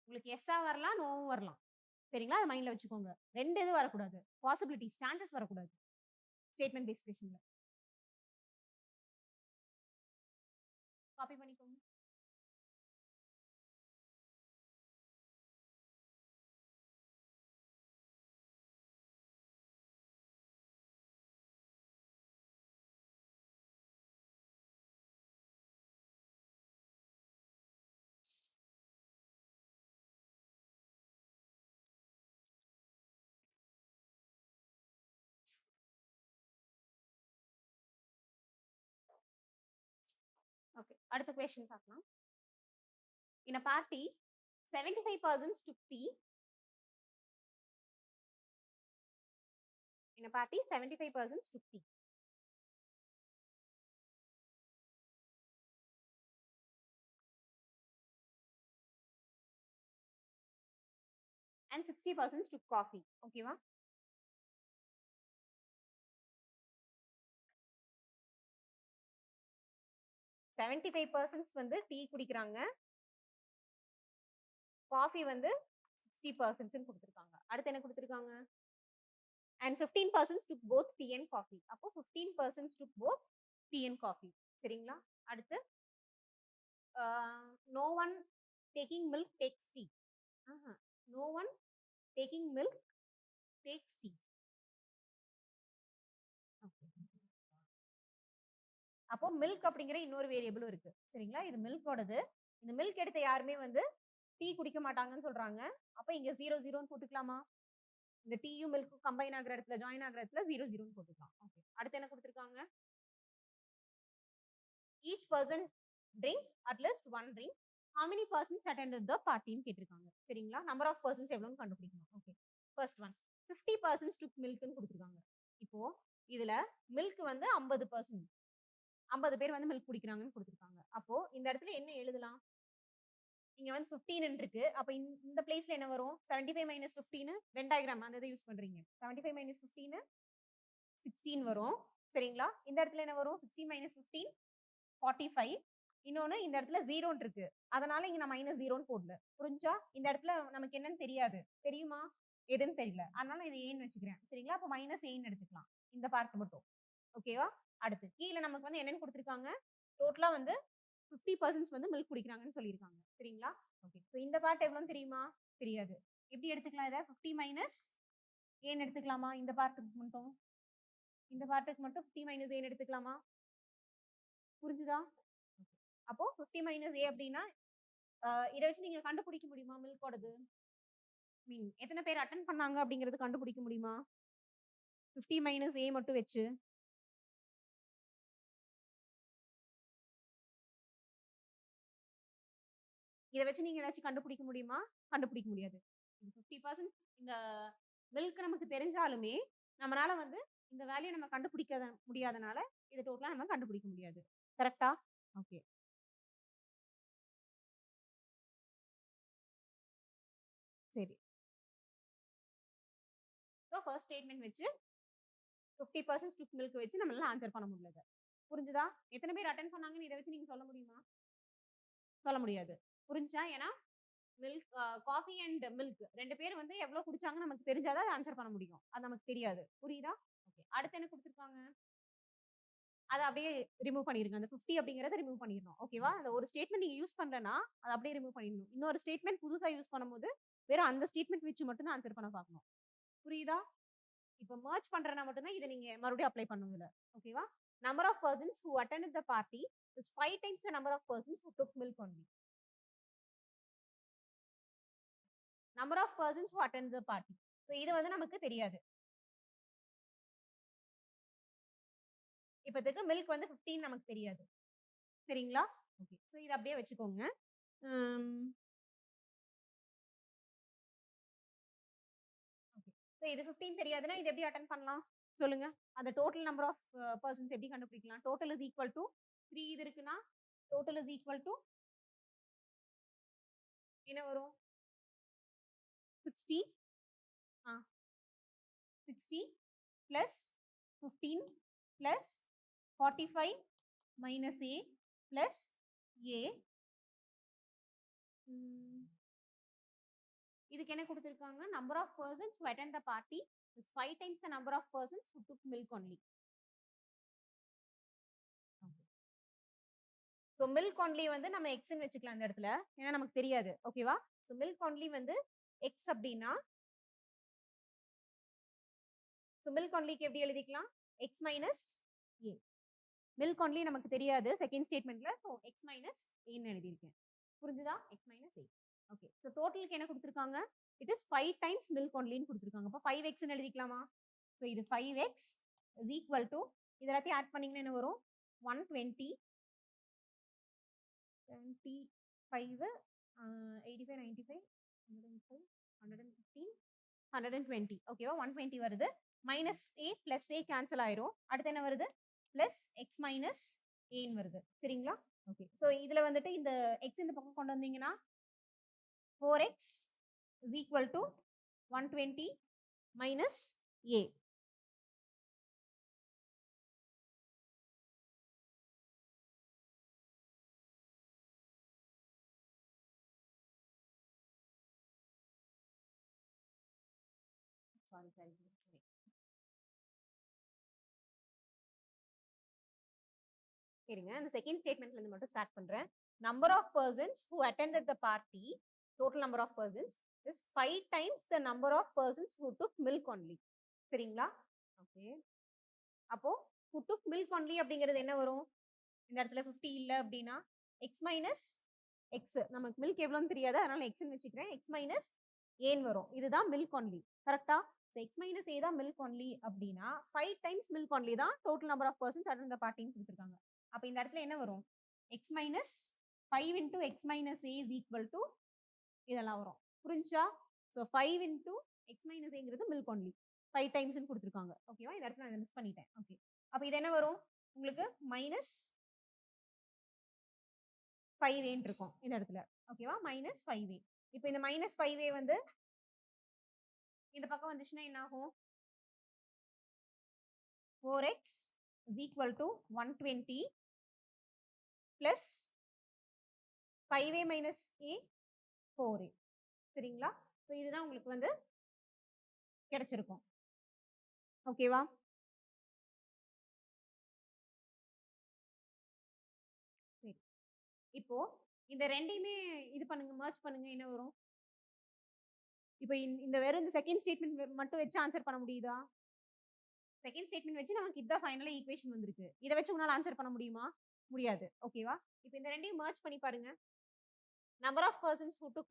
உங்களுக்கு எஸ்ஸா வரலாம், நோவும் வரலாம். சரிங்களா? அதை மைண்ட்ல வச்சுக்கோங்க. ரெண்டு இது வரக்கூடாது. பாசிபிலிட்டிஸ், சான்சஸ் வரக்கூடாது. ஸ்டேட்மெண்ட் பேஸ்ட் கொஸ்டின்ல. காப்பி பண்ணிக்கோங்க. ஓகே. அடுத்த கொஸ்டின் பார்க்கலாம். In a party, 75 persons took tea. In a party, 75 persons took tea. and 60% took coffee. ஓகேவா? $75 வந்து டீ குடிக்கிறாங்க. காஃபி வந்து 60% கொடுத்துருக்காங்க. அடுத்து என்ன கொடுத்துருக்காங்க? And 15% took both tea and coffee. அப்போ 15% took both tea and coffee. சரிங்களா? அடுத்து no one taking milk takes tea. No one taking milk takes tea. அப்போ மில்க் அப்படிங்கிற இன்னொரு வேரியபிளும் இருக்கு. சரிங்களா? இது மில்கோடது. இந்த மில்க் எடுத்த யாருமே வந்து டீ குடிக்க மாட்டாங்கன்னு சொல்றாங்க. அப்ப இங்க 0 போட்டுக்கலாமா? இந்த டீயும் மில்க்கும் கம்பைன் ஆகிற இடத்துல ஜாயின் ஆகிற இடத்துல 0 போட்டுக்கலாம். ஓகே. அடுத்து என்ன கொடுத்துருக்காங்க? Each person drink at least one drink. how many persons attended the partyன்னு கேட்டிருக்காங்க. சரிங்களா? நம்பர் ஆஃப் பர்சன்ஸ் எவ்வளோன்னு கண்டுபிடிக்கணும். ஓகே. ஃபர்ஸ்ட் ஒன் 50% took milkன்னு கொடுத்துருக்காங்க. இப்போ இதுல மில்க் வந்து 50%. 50 பேர் வந்து மில்க் குடிக்கிறாங்கன்னு கொடுத்துருக்காங்க. அப்போ இந்த இடத்துல என்ன எழுதலாம்? இங்க வந்து 15 இருக்கு. அப்ப இந்த பிளேஸ்ல என்ன வரும்? 75 minus 15 வென் டயகிராம் அந்த இதை யூஸ் பண்றீங்க. 75 minus 15 16 வரும். சரிங்களா? இந்த இடத்துல என்ன வரும்? 16 minus 15 45. இன்னொன்னு இந்த இடத்துல 0 இருக்கு. அதனால இங்க நான் மைனஸ் 0 போடல. புரிஞ்சா? இந்த இடத்துல நமக்கு என்னன்னு தெரியாது. தெரியுமா? எதுன்னு தெரியல. அதனால இதை ஏன்னு வச்சுக்கிறேன். சரிங்களா? அப்ப மைனஸ் ஏன்னு எடுத்துக்கலாம். இந்த பார்ட் மட்டும். ஓகேவா? அடுத்து கீழே நமக்கு வந்து என்னன்னு கொடுத்துருக்காங்க? டோட்டலா வந்து 50% வந்து மில்க் குடிக்கிறாங்கன்னு சொல்லியிருக்காங்க. சரிங்களா? ஓகே. ஸோ இந்த பார்ட் எவ்வளோன்னு தெரியுமா? தெரியாது. எப்படி எடுத்துக்கலாம் இதை? 50 மைனஸ் ஏன்னு எடுத்துக்கலாமா? இந்த பார்ட்டுக்கு மட்டும் இந்த பார்ட்டுக்கு மட்டும் 50 மைனஸ் ஏன்னு எடுத்துக்கலாமா? புரிஞ்சுதா? அப்போ 50 மைனஸ் ஏ அப்படின்னா இதை வச்சு நீங்க கண்டுபிடிக்க முடியுமா மில்கோடது? மீன் எத்தனை பேர் அட்டன் பண்ணாங்க அப்படிங்கறது கண்டுபிடிக்க முடியுமா? 50 மைனஸ் ஏ மட்டும் வச்சு இதை வச்சு நீங்க ஏதாச்சும் கண்டுபிடிக்க முடியுமா? கண்டுபிடிக்க முடியாது. 50% இந்த மில்க் நமக்கு தெரிஞ்சாலுமே நம்மளால வந்து இந்த வேல்யூ நம்ம கண்டுபிடிக்க முடியாதனால இதை டோட்டலா நம்ம கண்டுபிடிக்க முடியாது. கரெக்டா? ஓகே. சரி. ஸோ ஃபர்ஸ்ட் ஸ்டேட்மெண்ட் வச்சு 50% took milk வச்சு நம்மளால ஆன்சர் பண்ண முடியல. புரிஞ்சுதா? எத்தனை பேர் அட்டன் பண்ணாங்கன்னு இதை வச்சு நீங்க சொல்ல முடியுமா? சொல்ல முடியாது. புரிஞ்சா? ஏன்னா மில்க் காஃபி அண்ட் மில்க் ரெண்டு பேரும் வந்து எவ்வளவு குடிச்சாங்கன்னு நமக்கு தெரிஞ்சாதான் ஆன்சர் பண்ண முடியும். அது நமக்கு தெரியாது. புரியுதா? ஓகே. அடுத்து என்ன கொடுத்துருக்காங்க? அதை அப்படியே ரிமூவ் பண்ணிருங்க. அந்த 50 அப்படிங்கறத ரிமூவ் பண்ணிடணும். ஓகேவா? அந்த ஒரு ஸ்டேட்மெண்ட் நீங்க யூஸ் பண்ணலன்னா அதை அப்படியே ரிமூவ் பண்ணிடணும். இன்னொரு ஸ்டேட்மெண்ட் புதுசா யூஸ் பண்ணும்போது வெறும் அந்த ஸ்டேட்மெண்ட் வச்சு மட்டும் தான் ஆன்சர் பண்ண பார்க்கணும். புரியுதா? இப்போ மர்ஜ் பண்றனா மட்டும்தான் இதை நீங்க மறுபடியும் அப்ளை பண்ணுவீங்க. ஓகேவா? Number of persons who attended the party is 5 times the number of persons who took milk only. number of persons who attended the party. So இது வந்து நமக்கு தெரியாது. இப்போதைக்கு மில்க் வந்து 15 நமக்கு தெரியாது. சரிங்களா? ஓகே. ஸோ இது அப்படியே வச்சுக்கோங்க. ஓகே. ஸோ இது 15 தெரியாதுன்னா இது எப்படி அட்டன் பண்ணலாம்? சொல்லுங்க. அந்த டோட்டல் நம்பர் ஆஃப் பர்சன்ஸ் எப்படி கண்டுபிடிக்கலாம்? டோட்டல் இஸ் ஈக்குவல் டு 3 இது இருக்குன்னா டோட்டல் இஸ் ஈக்குவல் டு என்ன வரும்? 60 60 plus 15 plus 45 minus A plus A. இதுக்கு என்ன கொடுத்திருக்காங்க? number of persons who attend the party is 5 times the number of persons who took milk only. So milk only வந்து நம்ம x ன்னு வச்சுக்கலாம் இந்த இடத்துல. ஏன்னா நமக்கு தெரியாது. ஓகேவா? So milk only வந்து x அப்படின்னா so milk only க்கு எப்படி எழுதிக்கலாம்? x minus a. milk only நமக்கு தெரியாது second ஸ்டேட்மெண்ட்ல. so x minus a ன்னு எழுதியிருக்கேன். புரிஞ்சுதா? x minus a. Okay. so டோட்டலுக்கு என்ன கொடுத்திருக்காங்க? it is 5 times milk only ன்னு கொடுத்திருக்காங்க. அப்ப 5x ன்னு எழுதிக்கலாமா? so இது 5x is equal to இது எல்லாத்தையும் ஆட் பண்ணீங்கன்னா என்ன வரும்? 120 75 85 95 105 115 120. ஓகேவா? 120 வருது. Minus a plus a cancel ஆயிரும். அடுத்து என்ன வருது? பிளஸ் எக்ஸ் மைனஸ் ஏன்னு வருது. சரிங்களா? ஓகே. ஸோ இதுல வந்துட்டு இந்த எக்ஸ் இந்த பக்கம் கொண்டு வந்தீங்கன்னா 4x is equal to 120 minus A. Sorry. சரிங்க, அந்த செகண்ட் ஸ்டேட்மெண்ட்ல இருந்து மட்டும் ஸ்டார்ட் பண்றேன். Number of persons who attended the party, total number of persons is 5 times the number of persons who took milk only. சரிங்களா? ஓகே. அப்போ who took milk only அப்படிங்கிறது என்ன வரும்? இந்த இடத்துல 50 இல்ல அப்படின்னா x minus x, நமக்கு மில்க் எவ்வளோன்னு தெரியாது, அதனால x ன்னு வச்சுக்கிறேன். x minus a ன்னு வரும். இதுதான் milk only. கரெக்டா? x minus a தான் milk only அப்படின்னா 5 times milk only தான் total number of persons attended the party ன்னு கொடுத்துருக்காங்க. அப்ப இந்த இடத்துல என்ன வரும்? x minus 5 into x minus a is equal to இதெல்லாம் வரும். புரிஞ்சா? So 5 into x minus a milk only 5 times ன்னு கொடுத்துருக்காங்க. ஓகேவா? இந்த இடத்துல நான் மிஸ் பண்ணிட்டேன். ஓகே, அப்ப இது என்ன வரும் உங்களுக்கு? மைனஸ் 5a இருக்கும் இந்த இடத்துல. ஓகேவா? Minus 5a. இப்போ இந்த மைனஸ் 5a வந்து இந்த பக்கம் வந்துச்சுன்னா என்ன ஆகும்? 4x is equal to 120 plus 5a minus a 4a. சரிங்களா? ஸோ இதுதான் உங்களுக்கு வந்து கிடைச்சிருக்கும். ஓகேவா? சரி, இப்போ இந்த ரெண்டையுமே இது பண்ணுங்க, மர்ஜ் பண்ணுங்க, என்ன வரும்? இப்போ இந்த வெறும் இந்த செகண்ட் ஸ்டேட்மெண்ட் மட்டும் வச்சு ஆன்சர் பண்ண முடியுதா? செகண்ட் ஸ்டேட்மெண்ட் வச்சு நமக்கு இதுதான் ஃபைனலா ஈக்குவேஷன் வந்திருக்கு. இதை வச்சு உங்களால ஆன்சர் பண்ண முடியுமா? முடியாது. ஓகேவா? இப்போ இந்த ரெண்டையும் மர்ஜ் பண்ணி பாருங்க. number of persons who took,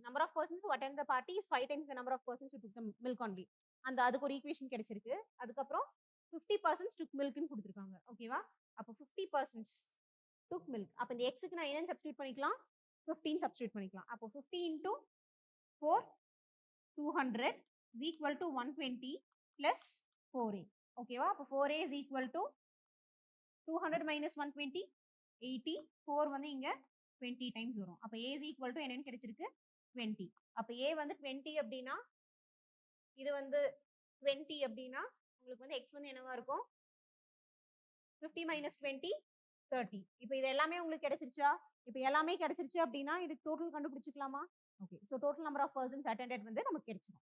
number of persons who attend the party is 5 times the number of persons who took the milk only. அந்த அதுக்கு ஒரு ஈக்குவேஷன் கிடைச்சிருக்கு. அதுக்கப்புறம் 50 persons took milk ன்னு கொடுத்துருக்காங்க. ஓகேவா? அப்போ 50 persons took milk. அப்போ இந்த x க்கு நான் என்னன்னு சப்ஸ்டியூட் பண்ணிக்கலாம்? 15 சப்ஸ்டியூட் பண்ணிக்கலாம். அப்போ 50 into 4 200 is equal to 120 plus 4a. ஓகேவா? அப்போ 4a is equal to 200 minus 120 80. 4 வந்து இங்க 20 டைம்ஸ் வரும். அப்போ a is equal to என்னன்னு கிடைச்சிருக்கு? 20. அப்போ a வந்து 20 அப்படின்னா இது வந்து 20 அப்படின்னா உங்களுக்கு வந்து x வந்து என்னவா இருக்கும்? 50 minus 20 30. இப்போ இது எல்லாமே உங்களுக்கு கிடைச்சிருச்சா? இப்போ எல்லாமே கிடைச்சிருச்சு அப்படின்னா இது டோட்டல் கண்டுபிடிச்சிக்கலாமா? Okay, so total number of persons attended வந்து நமக்கு கிடைச்சிடும்.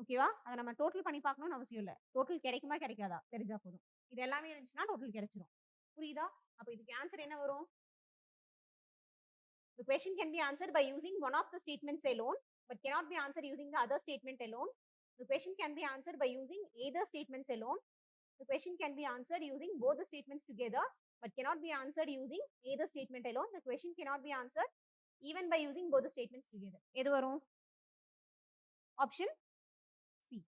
ஓகேவா? அதை நம்ம டோட்டல் பண்ணி பார்க்கணும்னு அவசியம் இல்லை. டோட்டல் கிடைக்குமா கிடைக்காதா தெரிஞ்சா போதும். இது எல்லாமே இருந்துச்சுன்னா டோட்டல் கிடைச்சிடும். புரியுதா? அப்போ இதுக்கு ஆன்சர் என்ன வரும்? The question can be answered by using one of the statements alone, but cannot be answered using the other statement alone. The question can be answered by using either statements alone. The question can be answered using both the statements together, but cannot be answered using either statement alone. The question cannot be answered even by using both the statements together. எது வரும்? Option C.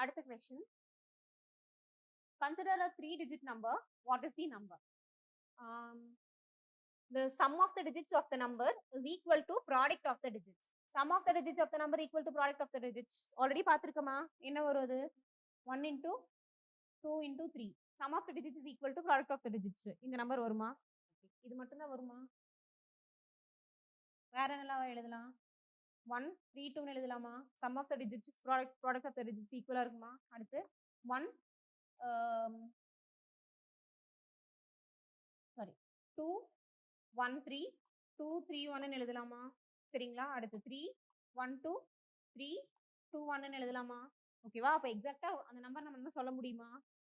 அடுத்த question. Consider a 3-digit number. What is the number? The sum of the digits of the number is equal to product of the digits. Sum of the digits of the number equal to product of the digits. Already பார்த்திருக்கமா? என்ன வரும் அது? 1 into 2 into 3. Sum of the digits is equal to product of the digits. இந்த number வருமா? இது மட்டும் தான் வருமா? வேற என்னலாம் எழுதலாம்? 1 3 2 ன்னு எழுதலாமா? Sum of the digits product of the digits ஈக்குவலா இருக்குமா? அடுத்து 1 சாரி 2 1 3 2 3 1 ன்னு எழுதலாமா? சரிங்களா? அடுத்து 3 1 2 3 2 1 ன்னு எழுதலாமா? ஓகேவா? அப்ப எக்ஸாக்ட்டா அந்த நம்பர் நம்ம என்ன சொல்ல முடியுமா?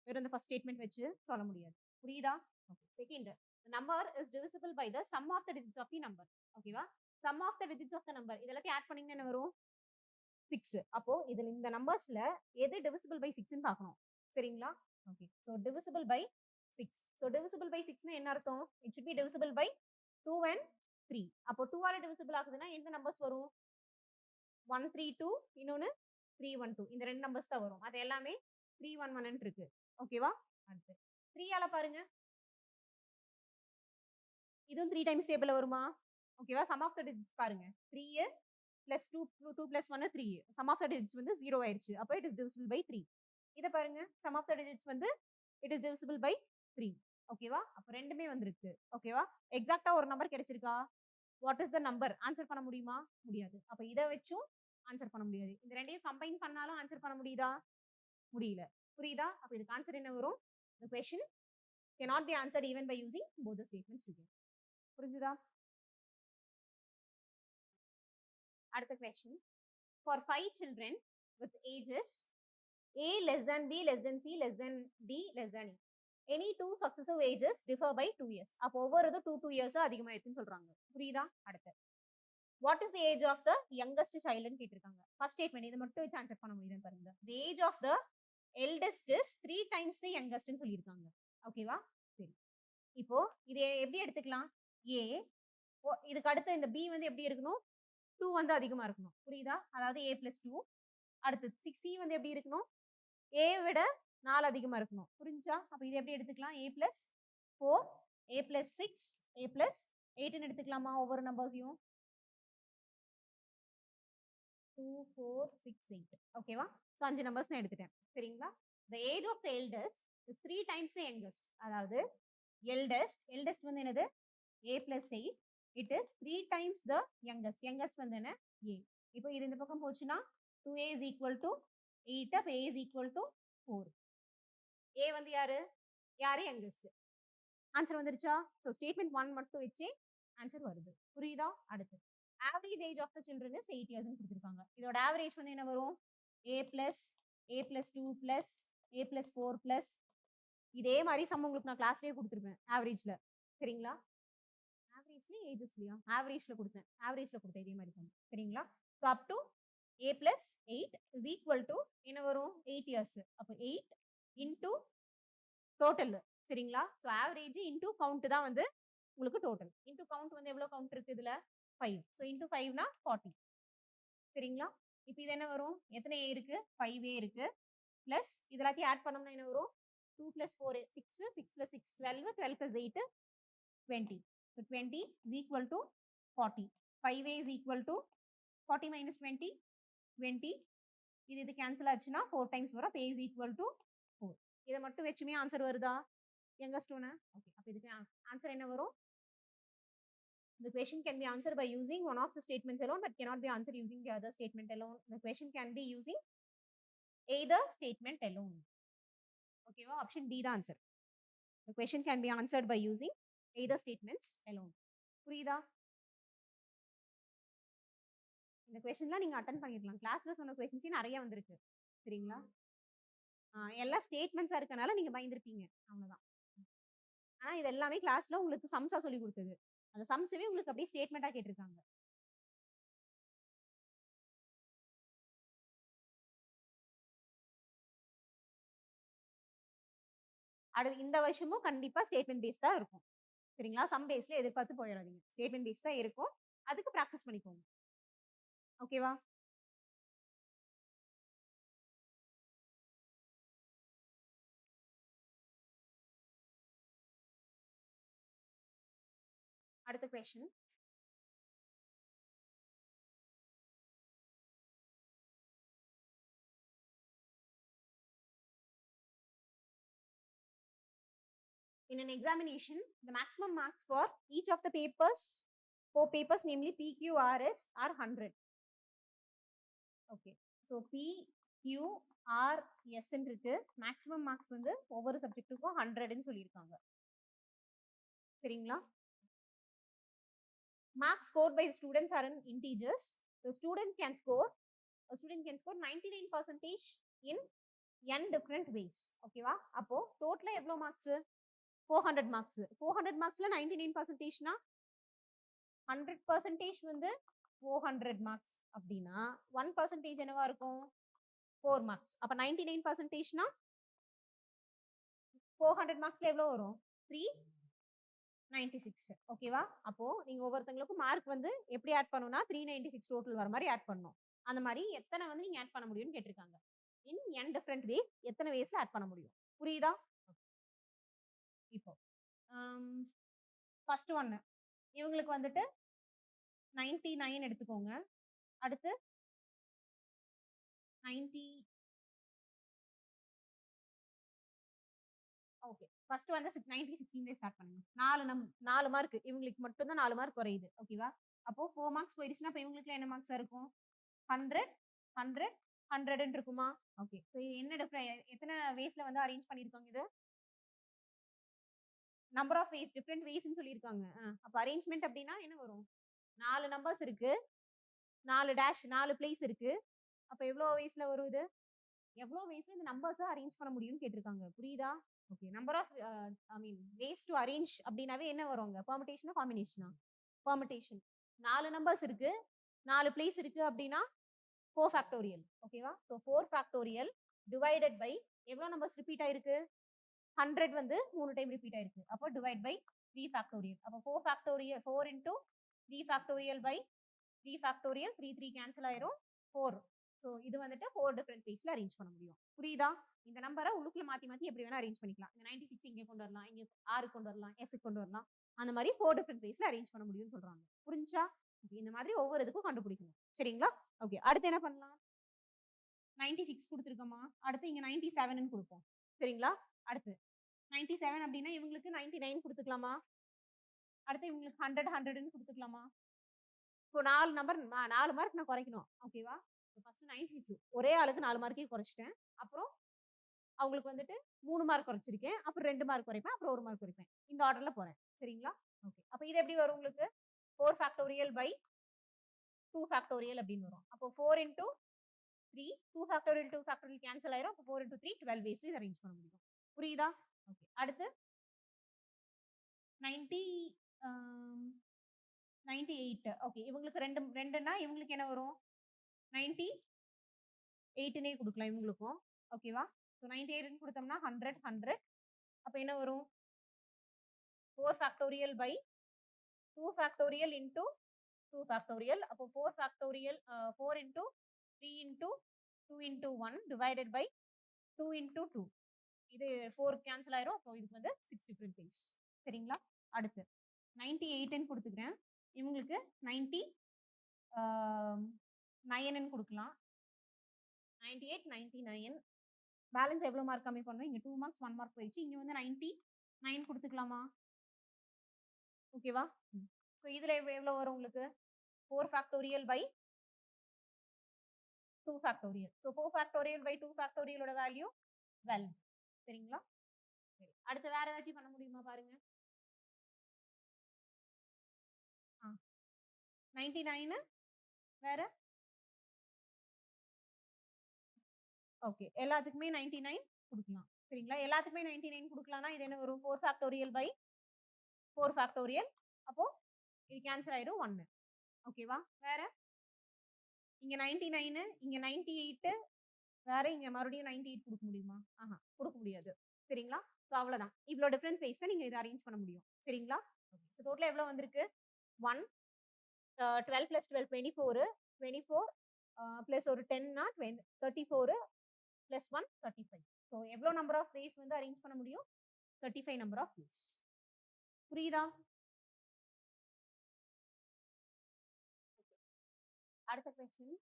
வெறும் இந்த ஃபர்ஸ்ட் ஸ்டேட்மெண்ட் வச்சு சொல்ல முடியாது. புரியுதா? Okay, second, the number is divisible by the sum of the digits of the number. ஓகேவா? sum of the digits of the number இதெல்லாம் ஆட் பண்ணீங்கன்னா என்ன வரும்? 6. அப்போ இதுல இந்த நம்பர்ஸ்ல எது divisible by 6 ன்னு பார்க்கணும். சரிங்களா? Okay, so divisible by 6. So divisible by 6 னா என்ன அர்த்தம்? It should be divisible by 2 and 3. அப்போ 2 ஆல divisible ஆகுதுன்னா எந்த நம்பர்ஸ் வரும்? 132 இன்னொன்னு 312. இந்த ரெண்டு நம்பர்ஸ் தான் வரும். அது எல்லாமே 311 ன்னு இருக்கு. ஓகேவா? அடுத்து 3 ஆல பாருங்க. இதுவும் 3 டைம்ஸ் டேபிள்ல வருமா? ஓகேவா? சம் ஆஃப் த டிஜிட்ஸ் பாருங்க. 3 plus 2 2 plus 1 3. Sum of the digits வந்து 0 ஆயிருச்சு. அப்போ இட் இஸ் divisible by 3. இதை பாருங்க, சம் ஆஃப் த டிஜிட்ஸ் வந்து இட் இஸ் divisible by 3. ஓகேவா? அப்ப ரெண்டுமே வந்திருக்கு. ஓகேவா? எக்ஸாக்ட்டா ஒரு நம்பர் கிடைச்சிருக்கா? What is the number? Answer பண்ண முடியுமா? முடியாது. அப்ப இத வச்சும் ஆன்சர் பண்ண முடியாது. இந்த ரெண்டையும் கம்பைன் பண்ணாலும் ஆன்சர் பண்ண முடியுதா? முடியல. புரியுதா? அப்ப இதுக்கு ஆன்சர் என்ன வரும்? The question cannot be answered even by using both the statements together. புரிஞ்சுதா? அடுத்த question. For 5 children with ages A less than B less than C less than D less than E. Any two successive ages differ by 2 years. அப்போ ஒவ்வொரு 2 years அதிகமாயிருக்குன்னு சொல்றாங்க. புரியுதா? அடுத்து. What is the age of the youngest child ன்னு கேட்டிருக்காங்க. First statement இதை மட்டும் வச்சு ஆன்சர் பண்ண முடியுதுன்னு பாருங்க. The age of the eldest is 3 times the youngest ன்னு சொல்லியிருக்காங்க. ஓகேவா? சரி. இப்போ இதை எப்படி எடுத்துக்கலாம்? A இதுக்கு அடுத்து இந்த B வந்து எப்படி இருக்கணும்? 2 வந்து அதிகமா இருக்கணும். புரியுதா? அதாவது A plus 2. அடுத்து 6C வந்து எப்படி இருக்கணும்? A விட 4 அதிகமா இருக்கணும். புரிஞ்சா? அப்ப இது எப்படி எடுத்துக்கலாம்? A plus 4, A plus 6, A plus 8 ன்னு எடுத்துக்கலாமா ஒவ்வொரு நம்பர்ஸையும்? 2, 4, 6, 8. ஓகேவா? ஸோ 5 நம்பர்ஸ் நான் எடுத்துட்டேன். சரிங்களா? The age of the eldest is 3 times the youngest. அதாவது eldest வந்து என்னது? A plus 8. It is 3 times the youngest. Youngest வந்து என்ன? A. இப்போ இது இந்த பக்கம் போச்சுன்னா 2A is equal to 8. அப்ப A is equal to 4. A வந்து யாரு? யங்கஸ்ட்? ஆன்சர் வந்துருச்சா? ஸோ ஸ்டேட்மெண்ட் 1 மட்டும் வச்சு ஆன்சர் வருது. புரியுதா? அடுத்து average age of the children is 8 years கொடுத்துருக்காங்க. இதோட ஆவரேஜ் வந்து என்ன வரும்? A plus 2 plus A plus 4 plus இதே மாதிரி சம் உங்களுக்கு நான் கிளாஸ்லேயே கொடுத்துருப்பேன் ஆவரேஜ்ல. சரிங்களா? ஆவரேஜ்ல ஏஜஸ்லயா? ஆவரேஜ்ல கொடுத்தேன் இதே மாதிரி சம். சரிங்களா? So up to A plus 8 is equal to என்ன வரும்? 8 இயர்ஸ். அப்போ 8 இன்டூ டோட்டல். சரிங்களா? ஸோ ஆவரேஜ் இன்டூ கவுண்ட் தான் வந்து உங்களுக்கு டோட்டல். இன்டூ கவுண்ட் வந்து எவ்வளவு கவுண்ட் இருக்கு இதுல? 5. ஸோ இன்டூ 5னா 40. சரிங்களா? இப்போ இது என்ன வரும்? எத்தனை A இருக்கு? 5A இருக்கு. பிளஸ் இது எல்லாத்தையும் ஆட் பண்ணோம்னா என்ன வரும்? 2 plus 4 6, 6 plus 6 12, 12 plus 8 20. So 20 is equal to 40. 5A is equal to 40 minus 20 20. இது கேன்சல் ஆச்சுன்னா 4 டைம்ஸ் வரும். A is equal to 4. இதை மட்டும் வச்சுமே ஆன்சர் வருதா? youngest one. Okay, அப்ப இதுக்கு ஆன்சர் என்ன வரும்? The question can be answered by using one of the statements alone, but cannot be answered using the other statement alone. The question can be using either statement alone. Okay, option D the answer. The question can be answered by using either statements alone. புரியுதா? இந்த கொஸ்டின்லாம் நீங்க attend பண்ணிடலாம். கிளாஸ்ல சொன்ன questions நிறைய வந்திருக்கு. சரிங்களா? எல்லா ஸ்டேட்மெண்ட்ஸா இருக்கனால நீங்க பயந்துருப்பீங்க. அவ்வளவுதான். ஆனா இது எல்லாமே கிளாஸ்ல உங்களுக்கு சம்ஸா சொல்லி கொடுத்தது. அந்த சம்ஸவே உங்களுக்கு அப்படியே ஸ்டேட்மெண்டா கேட்டிருக்காங்க. அடுத்து இந்த வருஷமும் கண்டிப்பா ஸ்டேட்மெண்ட் பேஸ் தான் இருக்கும். சரிங்களா? சம் பேஸ்ல எதிர்பார்த்து போயிடாதீங்க. ஸ்டேட்மெண்ட் பேஸ் தான் இருக்கும். அதுக்கு ப்ராக்டிஸ் பண்ணிக்கோங்க. ஓகேவா? அடுத்த question. In an examination, the maximum marks for each of the papers, 4 papers, namely P, Q, R, S, are 100. Okay. So P, Q, R, S இருக்கு. மேக்ஸிமம் மார்க்ஸ் வந்து ஒவ்வொரு சப்ஜெக்ட்டுக்கும் 100ன்னு சொல்லியிருக்காங்க. சரிங்களா? Marks scored by the students are in integers. The student can score 99% in n different ways. ஓகேவா? அப்போ டோட்டலா எவ்வளவு marks? 400 marks. 400 மார்க்ஸ்ல 99%னா 100% வந்து 400 மார்க்ஸ் அப்படின்னா 1% என்னவா இருக்கும்? 4 மார்க்ஸ். அப்ப 99%னா 400 மார்க்ஸ்ல எவ்வளவு வரும்? 396. ஓகேவா? அப்போ நீங்க ஒவ்வொருத்தங்களுக்கும் மார்க் வந்து எப்படி ஆட் பண்ணணும்னா 396 டோட்டல் வர மாதிரி ஆட் பண்ணணும். அந்த மாதிரி எத்தனை வந்து நீங்க ஆட் பண்ண முடியும்னு கேட்டிருக்காங்க. இன் n டிஃபரெண்ட் வேஸ் எத்தனை வேஸ்ல ஆட் பண்ண முடியும்? புரியுதா? இப்போ ஃபர்ஸ்ட் ஒன்னு இவங்களுக்கு வந்துட்டு 99 எடுத்துக்கோங்க. அடுத்து 90 ஃபர்ஸ்ட் வந்து 90 ஸ்டார்ட் பண்ணுங்க. 4 மார்க் இவங்களுக்கு மட்டும் தான் 4 மார்க் குறையுது. ஓகேவா? அப்போ 4 மார்க்ஸ் போயிடுச்சுன்னா அப்ப இவங்களுக்கு என்ன மார்க்ஸா இருக்கும்? 100, 100, 100ன்னு இருக்குமா? ஓகே. சோ இது என்ன எத்தன வேஸ்ல வந்து அரேஞ்ச் பண்ணிருக்காங்க இது? நம்பர் ஆஃப் வேஸ் டிஃபரெண்ட் வேஸ்ன்னு சொல்லியிருக்காங்க. அப்ப அரேஞ்ச்மென்ட் அப்டின்னா என்ன வரும்? 4 நம்பர்ஸ் இருக்கு. 4 டேஷ் 4 பிளேஸ் இருக்கு. அப்ப எவ்ளோ வேஸ்ல வரும் இது? எவ்ளோ வேஸ்ல இந்த நம்பர்ஸ அரேஞ்ச் பண்ண முடியும்னு கேட்டிருக்காங்க. புரியுதா? Okay. Number of I mean ways to arrange அப்டின்னாவே என்ன வருங்க? பெர்முடேஷனா? காம்பினேஷனா? பெர்முடேஷன். 4 நம்பர்ஸ் இருக்கு. 4 பிளேஸ் இருக்கு அப்டின்னா 4 ஃபேக்டோரியல். ஓகேவா? சோ 4 ஃபேக்டோரியல் டிவைடட் பை எவ்ளோ நம்பர்ஸ் ரிப்பீட் ஆயிருக்கு? 100 வந்து 3 டைம் ரிப்பீட் ஆயிருக்கு. அப்போ டிவைட் பை 3 ஃபேக்டோரியல். அப்போ 4 factorial 4 into 3 factorial by 3 factorial 3 3 cancel ஆயிரும் 4. ஸோ இது வந்துட்டு 4 டிஃபரெண்ட் பிளேஸ்ல அரேஞ்ச் பண்ண முடியும். புரியுதா? இந்த நம்பரை உள்ளுக்குள்ள மாத்தி மாத்தி எப்படி வேணா அரேஞ்ச் பண்ணிக்கலாம். இந்த 96 இங்க கொண்டு வரலாம், இங்க R கொண்டு வரலாம், S கொண்டு வரலாம். அந்த மாதிரி 4 டிஃபரெண்ட் பிளேஸ்ல அரேஞ்ச் பண்ண முடியும்னு சொல்றாங்க. புரிஞ்சா? இந்த மாதிரி ஒவ்வொரு இதுக்கும் கண்டுபிடிக்கணும். சரிங்களா? ஓகே. அடுத்து என்ன பண்ணலாம்? 96 கொடுத்துருக்கோமா? அடுத்து இங்க 97ன்னு கொடுப்போம். சரிங்களா? அடுத்து 97 அப்படின்னா இவங்களுக்கு 99 கொடுத்துக்கலாமா? அடுத்து இவங்களுக்கு 100 100ன்னு கொடுத்துக்கலாமா? இப்போ 4 நம்பர் 4 மார்க் நான் குறைக்கணும். ஓகேவா? ஃபர்ஸ்ட் 96 ஒரே ஆளுக்கு 4 மார்க்கையும் குறைச்சிட்டேன். அப்புறம் அவங்களுக்கு வந்துட்டு 3 மார்க் குறைச்சிருக்கேன். அப்புறம் 2 மார்க் குறைப்பேன். அப்புறம் 1 மார்க் குறைப்பேன். இந்த ஆர்டர்ல போறேன். சரிங்களா? ஓகே. அப்ப இது எப்படி வரும் உங்களுக்கு? 4 ஃபேக்டோரியல் பை 2 ஃபேக்டோரியல் அப்படின்னு வரும். அப்போ 4 இன்டூ 3 2 ஃபேக்டோரியல் கேன்சல் ஆயிரும். அப்போ 4 இன்டூ 3 12 வேஸ்ல இதை அரேஞ்ச் பண்ண முடியும். புரியுதா? ஓகே. அடுத்து 90 98 ஓகே. இவங்களுக்கு 2ன்னா இவங்களுக்கு என்ன வரும்? 98னே குடுக்கலாம் இவங்களுக்கும். ஓகேவா? சோ 98ன்னு குடுத்தோம்னா 100 100 அப்ப என்ன வரும்? 4 factorial by 2 factorial into 2 factorial. அப்போ 4 factorial 4 into 3 into 2 into 1 divided by 2 into 2. இது 4 கேன்சல் ஆயிரும். அப்போ இதுக்கு வந்து 6 டிஃபரெண்ட் திங்ஸ். சரிங்களா? அடுத்து 98ன்னு குடுத்துக்கிறேன். இவங்களுக்கு 99ன்னு குடுக்கலாம். 98 99 பேலன்ஸ் எவ்வளவு மார்க் கம்மி பண்ணணும்? இங்க 2 மார்க்ஸ் 1 மார்க் போயிடுச்சு. இங்க வந்து 99 குடுத்துக்கலாமா? ஓகேவா? சோ இதுல எவ்வளவு வரும் உங்களுக்கு? 4 factorial by 2 factorial. So 4 factorial by 2 ஃபேக்டோரியலோட வேல்யூ 12. சரிங்களா? சரி. அடுத்து வேற ஏதாச்சும் பண்ண முடியுமா பாருங்க. 99 வேற? ஓகே. எல்லாத்துக்குமே 99 குடுக்கலாம். சரிங்களா? எல்லாத்துக்குமே 99 குடுக்கலாம்னா இது என்ன வரும்? 4 ஃபேக்டோரியல் பை 4 ஃபேக்டோரியல். அப்போ இது கேன்சல் ஆயிரும் 1. ஓகேவா? வேற? இங்க 99 இங்க 98 வேற இங்க மறுபடியும் 98 குடுக்க முடியுமா? குடுக்க முடியாது. சரிங்களா? சோ அவ்வளவுதான். இவ்ளோ டிஃபரெண்ட் பிளேஸ்ல நீங்க இத அரேஞ்ச் பண்ண முடியும். சரிங்களா? ஓகே. சோ டோட்டலா எவ்வளவு வந்திருக்கு? 1 12 + 12 24 24 பிளஸ் ஒரு 10னா 34 + 1 35. சோ எவ்வளவு நம்பர் ஆஃப் வேஸ் வந்து அரேஞ்ச் பண்ண முடியும்? 35 நம்பர் ஆஃப் வேஸ். புரியுதா? அடுத்த question.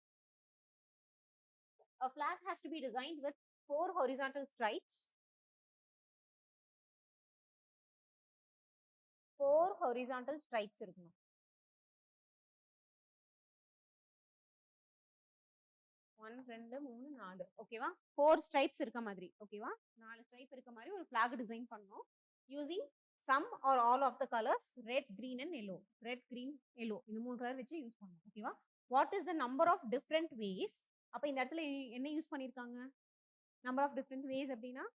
A flag has to be designed with 4 horizontal stripes. 4 horizontal stripes இருக்கணும். 1 2 3 4 ஓகேவா? 4 ஸ்ட்ரைப்ஸ் இருக்க மாதிரி. ஓகேவா? 4 ஸ்ட்ரைப் இருக்க மாதிரி ஒரு flag டிசைன் பண்ணனும். Using some or all of the colors red, green and yellow. Red, green, yellow. இந்த மூணு கலர் வச்சு யூஸ் பண்ணனும். ஓகேவா? What is the number of different ways? அப்ப இந்த இடத்துல என்ன யூஸ் பண்ணிருக்காங்க? Number of different ways அப்படின்னா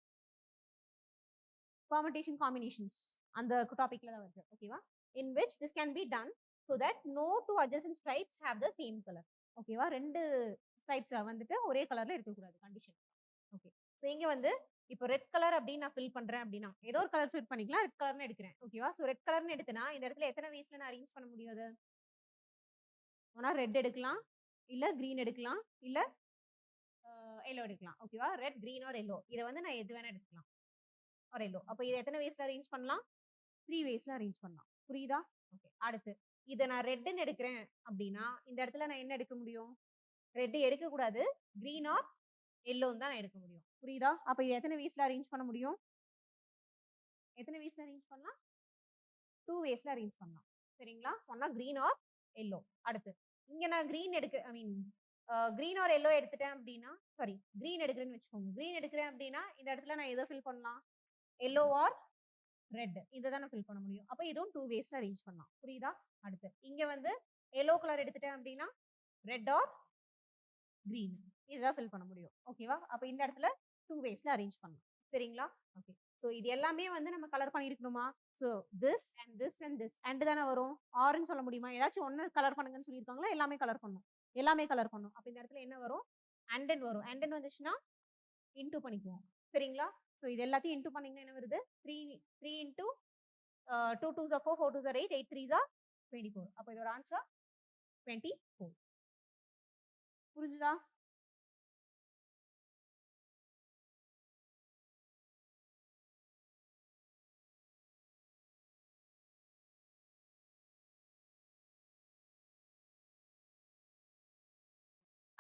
permutation combinations அந்த டாபிக்ல தான் வருது. ஓகேவா? In which this can be done so that no two adjacent stripes have the same color. ஓகேவா? ரெண்டு ஸ்ட்ரைப்ஸ் வந்துட்டு ஒரே கலர்ல இருக்கக்கூடாது கண்டிஷன். ஓகே. சோ இங்க வந்து இப்போ ரெட் கலர் அப்படின்னு நான் ஃபில் பண்றேன் அப்படின்னா ஏதோ ஒரு கலர் ஃபில் பண்ணிக்கலாம். ரெட் கலர்னு எடுக்கிறேன். ஓகேவா? சோ ரெட் கலர்னு எடுத்தனா இந்த இடத்துல எத்தனை வேஸ்ல நான் அரேஞ்ச் பண்ண முடியும் அது? ஒன்னா ரெட் எடுக்கலாம், இல்ல கிரீன் எடுக்கலாம், இல்ல எல்லோ எடுக்கலாம். ஓகேவா? Red, green R yellow. இதை வந்து நான் எது வேணா எடுக்கலாம். R yellow. அப்போ இது எத்தனை வேஸ்ல அரேஞ்ச் பண்ணலாம்? 3 வேஸ்ல அரேஞ்ச் பண்ணலாம். புரியுதா? ஓகே. அடுத்து இதை நான் ரெட்னு எடுக்கிறேன் அப்படின்னா இந்த இடத்துல நான் என்ன எடுக்க முடியும்? ரெட் எடுக்க கூடாது. கிரீன் ஆர் எல்லோன்னு தான் நான் எடுக்க முடியும். புரியுதா? அப்ப இது எத்தனை வேஸ்ல அரேஞ்ச் பண்ண முடியும்? எத்தனை வேஸ்ல அரேஞ்ச் பண்ணலாம்? 2 வேஸ்ல அரேஞ்ச் பண்ணலாம். சரிங்களா? ஒண்ணா கிரீன் ஆர் எல்லோ. அடுத்து இங்க நான் கிரீன் ஐ மீன் கிரீன் ஆர் எல்லோ எடுத்துட்டேன் அப்படின்னா, சாரி கிரீன் எடுக்கிறேன்னு வச்சுக்கோங்க. கிரீன் எடுக்கிறேன் அப்படின்னா இந்த இடத்துல நான் எதை ஃபில் பண்ணலாம்? எல்லோ ஆர் ரெட் இதை தான் ஃபில் பண்ண முடியும். அப்ப இதுவும் 2 வேஸ்ல அரேஞ்ச் பண்ணலாம். புரியுதா? அடுத்து இங்க வந்து எல்லோ கலர் எடுத்துட்டேன் அப்படின்னா ரெட் ஆர் கிரீன் இதுதான் ஃபில் பண்ண முடியும். ஓகேவா? அப்ப இந்த இடத்துல 2 வேஸ்ல அரேஞ்ச் பண்ணலாம். சரிங்களா? ஓகே. சோ இது எல்லாமே வந்து நம்ம கலர் பண்ணியிருக்கணுமா? So this and this and this and தானே வரும். ஆர்ன்னு சொல்ல முடியுமா? ஏதாச்சும் ஒண்ணு கலர் பண்ணுங்கன்னு சொல்லியிருக்காங்களா? எல்லாமே கலர் பண்ணணும். எல்லாமே கலர் பண்ணணும். அப்ப இந்த இடத்துல என்ன வரும்? அண்ட் வரும். அண்ட் வந்துச்சுன்னா இன்டூ பண்ணிக்குவோம். சரிங்களா? சோ இது எல்லாத்தையும் இன்டூ பண்ணீங்கன்னா என்ன வருது? 3 into 2 2s are 4, 4 2s are 8, 8 3s are 24. அப்ப இதோட ஆன்சர் 24. புரிஞ்சுதா?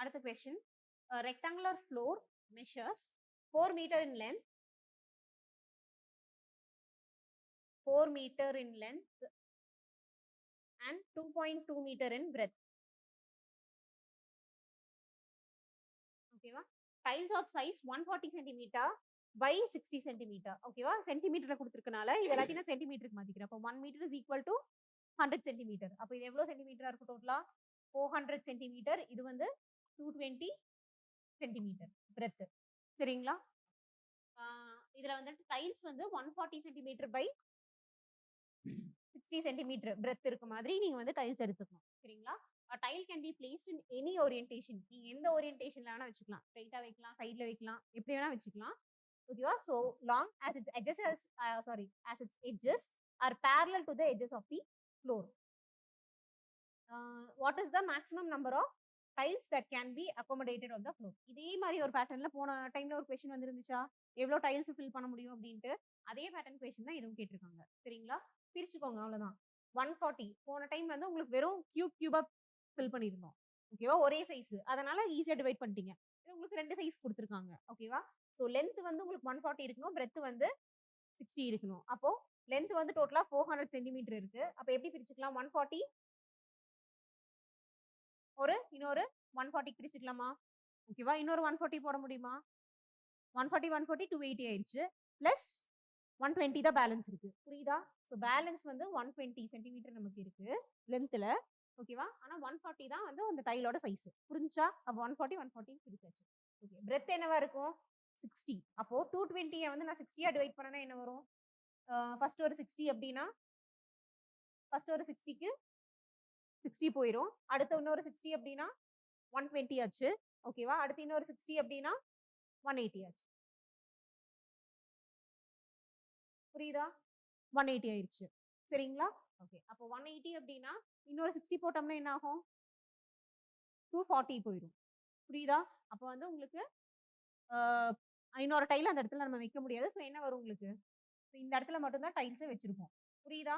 அடுத்த question. A rectangular floor measures 4 meter in length, 4 meter in length and 2.2 meter in breadth. ஓகேவா? Tiles of size 140 centimeter by 60 centimeter. ஓகேவா? சென்டிமீட்டர்ல கொடுத்திருக்கனால இது எல்லாத்தையும் நான் சென்டிமீட்டருக்கு மாத்திக்கிறேன். அப்போ 1 meter is equal to 100 centimetre. அப்போ இது எவ்வளவு சென்டிமீட்டரா இருக்கும் டோட்டலா? 400 சென்டிமீட்டர். இது வந்து 220 சென்டிமீட்டர் பிரெத். சரிங்களா? இதுல வந்துட்டு டைல்ஸ் வந்து 140 சென்டிமீட்டர் பை 60 சென்டிமீட்டர் பிரெத் இருக்க மாதிரி நீங்க வந்து டைல்ஸ் எடுத்துக்கணும். சரிங்களா? Tile can be placed in any orientation. நீங்க எந்த ஓரியன்டேஷன்ல வேணா வச்சுக்கலாம். ஸ்ட்ரைட்டா வைக்கலாம், சைடுல வைக்கலாம், எப்படி வேணா வச்சுக்கலாம். ஓகேவா? so long as its edges as its edges are parallel to the edges of the floor. What is the maximum number of tiles that can be accommodated on the floor? இதே மாதிரி ஒரு பேட்டர்ன்ல போன டைம்ல ஒரு கொஸ்டின் வந்துருந்துச்சா? எவ்வளவு tiles fill பண்ண முடியும் அப்படின்ட்டு அதே பேட்டர்ன் கொஸ்டின் தான் இதுவும் கேட்டிருக்காங்க. சரிங்களா? பிரிச்சுக்கோங்க அவ்வளவுதான். 140 போன டைம் வந்து உங்களுக்கு வெறும் கியூபா ஃபில் பண்ணியிருந்தோம். ஓகேவா? ஒரே சைஸ் அதனால ஈஸியா டிவைட் பண்ணிட்டீங்க. இது உங்களுக்கு ரெண்டு சைஸ் கொடுத்துருக்காங்க. ஓகேவா? ஸோ லென்த் வந்து உங்களுக்கு 140 இருக்கணும், பிரெத் வந்து 60 இருக்கணும். அப்போ லென்த் வந்து டோட்டலா 400 சென்டிமீட்டர் இருக்கு. அப்ப எப்படி பிரிச்சுக்கலாம்? 140 இன்னொரு 140 பிரிச்சுக்கலாமா? ஓகேவா? இன்னொரு 140 போட முடியுமா? 140 140 280 ஆயிடுச்சு. பிளஸ் 120 தான் பேலன்ஸ் இருக்கு. புரியுதா? ஸோ பேலன்ஸ் வந்து 120 சென்டிமீட்டர் நமக்கு இருக்கு லென்த்ல. ஓகேவா? ஆனா 140 தான் வந்து அந்த டைலோட சைஸ். புரிஞ்சா? அப்ப 140 140 பிரிச்சாச்சு. ஓகே. பிரெத் என்னவா இருக்கும்? 60. அப்போ 220 வந்து நான் 60 டிவைட் பண்ணனா என்ன வரும்? ஃபர்ஸ்ட் ஒரு 60 அப்படின்னா ஃபர்ஸ்ட் ஒரு 60க்கு 60 போயிடும். அடுத்து இன்னொரு 60 அப்படின்னா 120 ஆச்சு. ஓகேவா? அடுத்து இன்னொரு 60 அப்படின்னா 180 ஆச்சு. புரியுதா? 180 ஆயிருச்சு. சரிங்களா? ஓகே. அப்போ 180 அப்படின்னா இன்னொரு 60 போட்டோம்னா என்ன ஆகும்? 240 போயிடும். புரியுதா? அப்போ வந்து உங்களுக்கு இன்னொரு டைல் அந்த இடத்துல நம்ம வைக்க முடியாது. ஸோ என்ன வரும் உங்களுக்கு? இந்த இடத்துல மட்டும் தான் டைல்ஸே வச்சிருப்போம். புரியுதா?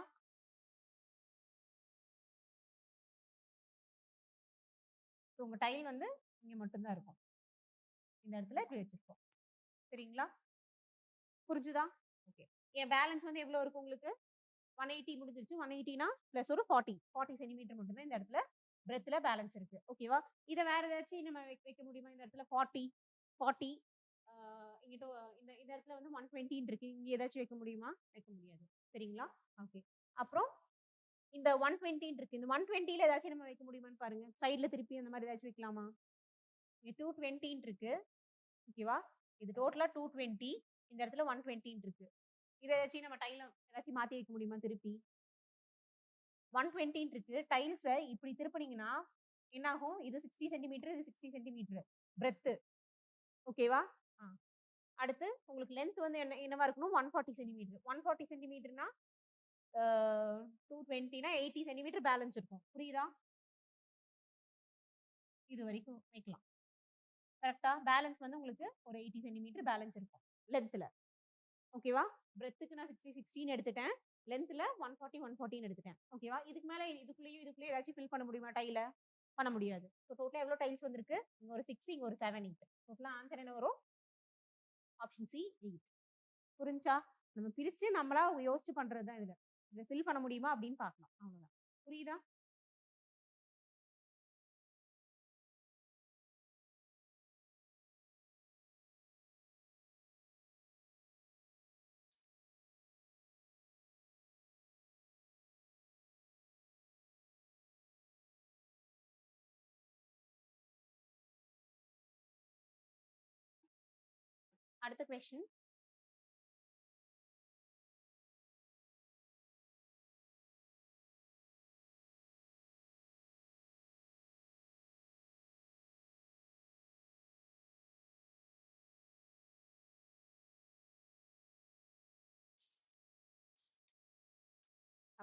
உங்க டைல் வந்து இங்க மட்டும் தான் இருக்கும். இந்த இடத்துல இப்படி வச்சிருக்கோம். சரிங்களா? புரிஞ்சுதா? ஓகே. என் பேலன்ஸ் வந்து எவ்வளவு இருக்கும் உங்களுக்கு? 180 முடிஞ்சிருச்சு. 180னா பிளஸ் ஒரு 40 சென்டிமீட்டர் மட்டும் தான் இந்த இடத்துல பிரெத்ல பேலன்ஸ் இருக்கு. ஓகேவா? இத வேற ஏதாச்சும் நம்ம வைக்க முடியுமா? இந்த இடத்துல 40 இங்கிட்ட இந்த இந்த இடத்துல வந்து 120 இருக்கு. இங்க ஏதாச்சும் வைக்க முடியுமா? வைக்க முடியாது. சரிங்களா? ஓகே. அப்புறம் இந்த 120 இருக்கு. இந்த 120ல ஏதாச்சும் நம்ம வைக்க முடியுமான்னு பாருங்க. சைடுல திருப்பி அந்த மாதிரி ஏதாச்சும் வைக்கலாமா? இங்க 220 இருக்கு. ஓகேவா? இது டோட்டலா 220. இந்த இடத்துல 120 இருக்கு. இத ஏதாச்சும் நம்ம டைல ஏதாச்சும் மாத்தி வைக்க முடியுமா திருப்பி? 120 இருக்கு. டைல்ஸ இப்படி திருப்புனீங்கன்னா என்ன ஆகும்? இது 60 சென்டிமீட்டர், இது 60 சென்டிமீட்டர் பிரெத். ஓகேவா? அடுத்து உங்களுக்கு லென்த் வந்து என்னவா இருக்கணும்? 140 சென்டிமீட்டர். 140 சென்டிமீட்டர்னா 220னா 80 சென்டிமீட்டர் பேலன்ஸ் இருக்கும். புரியுதா? இது வரைக்கும் வைக்கலாம். கரெக்ட்டா? பேலன்ஸ் வந்து உங்களுக்கு ஒரு 80 சென்டிமீட்டர் பேலன்ஸ் இருக்கும் லென்த்ல. ஓகேவா? பிரெத்துக்கு நான் 60 16 எடுத்துட்டேன். லென்த்ல 140 140 எடுத்துட்டேன். ஓகேவா? இதுக்கு மேல இதுக்குள்ளேயும் ஏதாச்சும் ஃபில் பண்ண முடியுமா டைல? பண்ண முடியாது. ஸோ டோட்டலா எவ்வளவு டைல்ஸ் வந்திருக்கு? இங்க ஒரு 6 இங்க ஒரு 7 8. டோட்டலா ஆன்சர் என்ன வரும்? Option C 8. புரிஞ்சா? நம்ம பிரிச்சு நம்மளா யோசிச்சு பண்றது தான் இதுல. இத ஃபில் பண்ண முடியுமா அப்படின்னு பார்க்கலாம். அவ்வளவுதான். புரியுதா? அடுத்த question.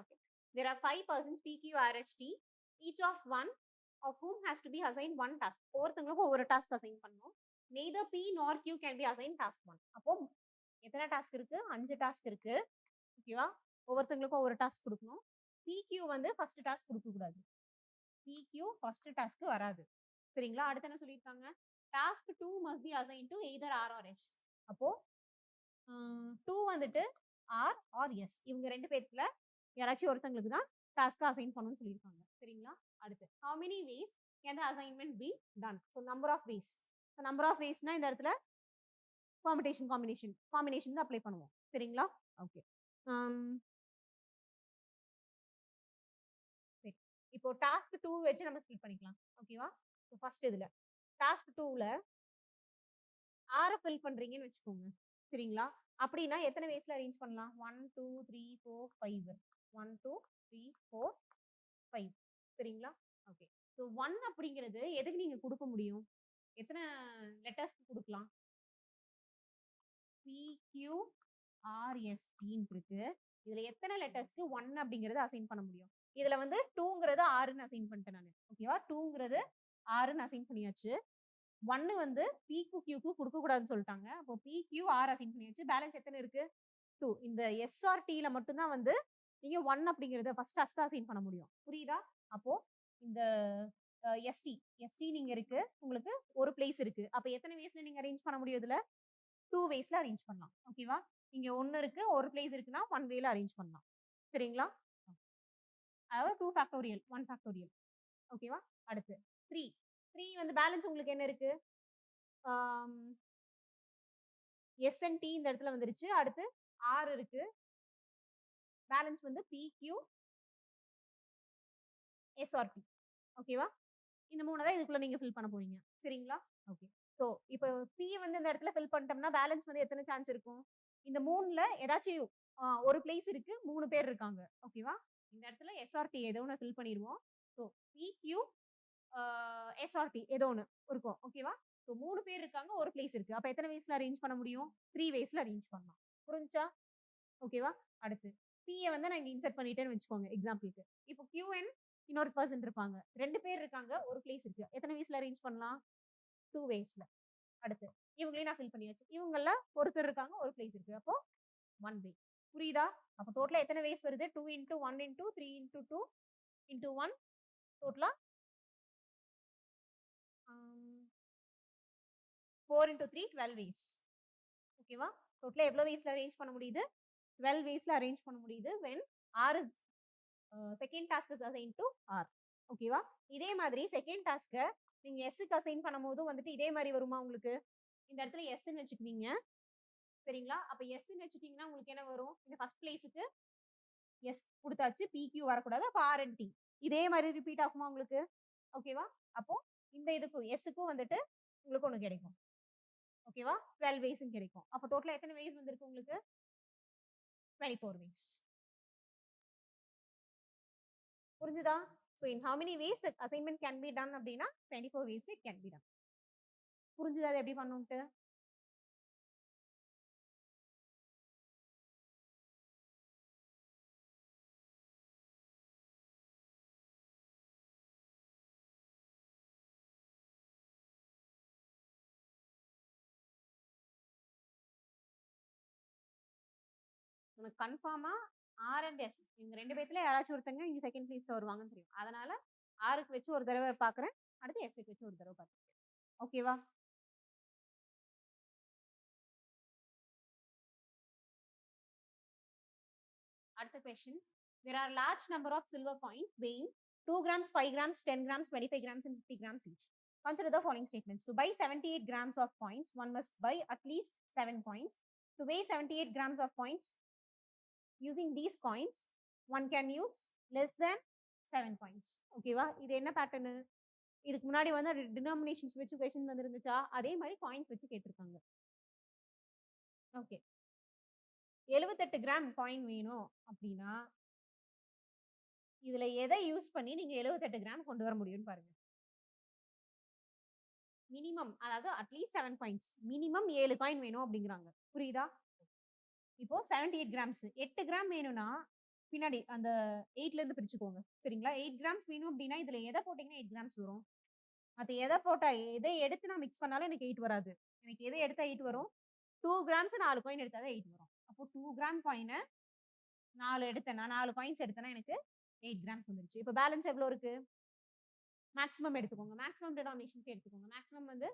Okay. There are 5 persons PQRST, each of one of whom has to be assigned one task. ஒவ்வொருத்தங்களுக்கும் ஒவ்வொரு டாஸ்க் அசைன் பண்ணணும். Neither P nor Q can be assigned task 1. அப்போ எத்தனை டாஸ்க் இருக்கு? 5 டாஸ்க் இருக்கு. ஓகேவா? ஒவ்வொருத்தங்களுக்கும் ஒவ்வொரு டாஸ்க் கொடுக்கணும். PQ வந்து ஃபர்ஸ்ட் டாஸ்க் கொடுக்க கூடாது. PQ ஃபர்ஸ்ட் டாஸ்க் வராது. சரிங்களா? அடுத்து என்ன சொல்லியிருக்காங்க? Task 2 must be assigned to either R or S. அப்போ 2 வந்துட்டு R or S. இவங்க ரெண்டு பேர்த்துல யாராச்சும் ஒருத்தங்களுக்கு தான் டாஸ்க் அசைன் பண்ணணும்னு சொல்லியிருக்காங்க. சரிங்களா? அடுத்து how many ways can the assignment be done? So number of ways. So number of waysனா இந்த இடத்துல காம்பினேஷன் தான் அப்ளை பண்ணுவோம். சரிங்களா? ஓகே. சரி. இப்போ டாஸ்க் 2 வச்சு நம்ம ஸ்ப்ளிட் பண்ணிக்கலாம். ஓகேவா? ஸோ ஃபர்ஸ்ட் இதுல டாஸ்க் 2ல ஆரை ஃபில் பண்றீங்கன்னு வச்சுக்கோங்க. சரிங்களா? அப்படின்னா எத்தனை வேஸ்ல அரேஞ்ச் பண்ணலாம்? 1 2 3 4 5. 1 2 3 4 5. சரிங்களா? ஓகே. ஸோ 1 அப்படிங்கிறது எதுக்கு நீங்க கொடுக்க முடியும்? எத்தனை லெட்டர்ஸ்க்கு கொடுக்கலாம்? PQRST இருக்கு. இதுல எத்தனை லெட்டர்ஸ்க்கு 1 அப்படிங்கறது அசைன் பண்ண முடியும்? இதுல வந்து 2ங்கிறது 6ன்னு அசைன் பண்ணிட்டேன் நானு. ஓகேவா? 2ங்கிறது 6ன்னு அசைன் பண்ணியாச்சு. 1 வந்து Pக்கு Qக்கு கொடுக்க கூடாதுன்னு சொல்லிட்டாங்க. அப்போ PQ R அசைன் பண்ணியாச்சு. பேலன்ஸ் எத்தனை இருக்கு? 2. இந்த SRTல மட்டும் தான் வந்து நீங்க 1 அப்படிங்கறத ஃபர்ஸ்ட் டாஸ்க் அசைன் பண்ண முடியும். புரியுதா? அப்போ இந்த ST நீங்க இருக்கு. உங்களுக்கு ஒரு பிளேஸ் இருக்கு. அப்ப எத்தனை வேஸ்ல நீங்க அரேஞ்ச் பண்ண முடியும் இதுல? 2 வேஸ்ல அரேஞ்ச் பண்ணலாம். ஓகேவா? இங்க 1 இருக்கு, ஒரு பிளேஸ் இருக்குன்னா 1 வேல அரேஞ்ச் பண்ணலாம். சரிங்களா? அதாவது 2 ஃபேக்டோரியல், 1 ஃபேக்டோரியல். ஓகேவா? அடுத்து 3. 3 வந்து பேலன்ஸ் உங்களுக்கு என்ன இருக்கு? எஸ் அண்ட் டி இந்த இடத்துல வந்துருச்சு. அடுத்து ஆர் இருக்கு. பேலன்ஸ் வந்து PQ SRT. ஓகேவா? இந்த 3 தான் இதுக்குள்ள நீங்க ஃபில் பண்ண போறீங்க. சரிங்களா? ஓகே. ஸோ இப்போ P வந்து இந்த இடத்துல ஃபில் பண்ணிட்டோம்னா பேலன்ஸ் வந்து எத்தனை சான்ஸ் இருக்கும்? இந்த 3ல ஏதாச்சும் ஒரு பிளேஸ் இருக்கு, 3 பேர் இருக்காங்க. ஓகேவா? இந்த இடத்துல SRT ஏதோ ஒன்று ஃபில் பண்ணிடுவோம். ஸோ PQ SRT ஏதோ ஒன்று இருக்கும். ஓகேவா? ஸோ 3 பேர் இருக்காங்க, ஒரு பிளேஸ் இருக்கு. அப்ப எத்தனை வேஸ்ல அரேஞ்ச் பண்ண முடியும்? 3 வேஸ்ல அரேஞ்ச் பண்ணலாம். புரிஞ்சா? ஓகேவா? அடுத்து P வந்து நான் இங்க இன்சர்ட் பண்ணிட்டேன்னு வச்சுக்கோங்க எக்ஸாம்பிளுக்கு. இப்போ QN இன்னொரு பர்சன் இருப்பாங்க. 2 பேர் இருக்காங்க, ஒரு பிளேஸ் இருக்கு. எத்தனை வேஸ்ல அரேஞ்ச் பண்ணலாம்? 2 வேஸ்ல. அடுத்து இவங்களையும் நான் ஃபில் பண்ணியாச்சு. இவங்கள ஒருத்தர் இருக்காங்க, ஒரு பிளேஸ் இருக்கு. அப்போ 1 வே. புரியுதா? அப்ப டோட்டலா எத்தனை வேஸ் வருது? 2 into 1 into 3 into 2 into 1 டோட்டலா 4 into 3 12 வேஸ். ஓகேவா? டோட்டலா எவ்வளவு வேஸ்ல அரேஞ்ச் பண்ண முடியுது? 12 வேஸ்ல அரேஞ்ச் பண்ண முடியுது when R is second task is assign to R. ஓகேவா? இதே மாதிரி செகண்ட் டாஸ்க்கை நீங்க எஸ்க்கு அசைன் பண்ணும்போது வந்துட்டு இதே மாதிரி வருமா உங்களுக்கு? இந்த இடத்துல எஸ்ன்னு வச்சுக்கிட்டீங்க. சரிங்களா? அப்ப எஸ்ன்னு வச்சுட்டீங்கன்னா உங்களுக்கு என்ன வரும்? இந்த ஃபர்ஸ்ட் பிளேஸுக்கு எஸ் கொடுத்தாச்சு, PQ வரக்கூடாது. அப்ப RNT இதே மாதிரி ரிப்பீட் ஆகுமா உங்களுக்கு? ஓகேவா? அப்போ இந்த இதுக்கும் எஸ்ஸுக்கும் வந்துட்டு உங்களுக்கு ஒன்று கிடைக்கும். ஓகேவா? 12 வேஸ் கிடைக்கும். அப்போ டோட்டலா எத்தனை வேஸ் வந்திருக்கு உங்களுக்கு? 24 வேஸ். புரிஞ்சுதா? So in how many ways the assignment can be done அப்படின்னா 24 ways it can be done. புரிஞ்சுதா அது எப்படி பண்ணுன்ட்டு? உனக்கு கன்ஃபார்மா ஆர் அண்ட் எஸ் இவங்க ரெண்டு பேத்துல யாராச்சும் ஒருத்தங்க இங்க செகண்ட் பிளேஸ்ல வருவாங்கன்னு தெரியும். அதனால ஆருக்கு வச்சு ஒரு தடவை பாக்குறேன், அடுத்து எஸ்க்கு வச்சு ஒரு தடவை பாக்குறேன். ஓகேவா? அடுத்த question. There are large number of silver coins weighing 2 grams, 5 grams, 10 grams, 25 grams, and 50 grams each. Consider the following statements. To buy 78 grams of coins, one must buy at least 7 coins. To weigh 78 grams of coins, using these coins, one can use less than 7 coins. ஓகேவா? இது என்ன pattern? இதுக்கு முன்னாடி வந்து denominations வச்சு question வந்துருந்துச்சா? அதே மாதிரி coins வச்சு கேட்டிருக்காங்க. ஓகே. 78 கிராம் காயின் வேணும் அப்படின்னா இதுல எதை யூஸ் பண்ணி நீங்க 78 கிராம் கொண்டு வர முடியும்னு பாருங்க. மினிமம், அதாவது அட்லீஸ்ட் 7 காயின்ஸ், மினிமம் 7 காயின் வேணும் அப்படிங்கிறாங்க. புரியுதா? இப்போ 78 கிராம்ஸ் 8 கிராம் வேணும்னா பின்னாடி அந்த 8ல இருந்து பிரிச்சுக்கோங்க. சரிங்களா? 8 கிராம்ஸ் வேணும் அப்படின்னா இதுல எதை போட்டீங்கன்னா 8 கிராம்ஸ் வரும். அது எதை போட்டா எதை எடுத்து நான் மிக்ஸ் பண்ணாலும் எனக்கு 8 வராது. எனக்கு எதை எடுத்தா 8 வரும்? 2 கிராம்ஸ் 4 காயின் எடுத்தாதான் 8 வரும். அப்போ 2 கிராம் காயினை 4 எடுத்தேன்னா 4 காயின்ஸ் எடுத்தேன்னா எனக்கு 8 கிராம்ஸ் வந்துருச்சு. இப்போ பேலன்ஸ் எவ்வளோ இருக்கு? மேக்ஸிமம் எடுத்துக்கோங்க. மேக்ஸிமம் டினாமினேஷன்ஸ் எடுத்துக்கோங்க. மேக்ஸிமம் வந்து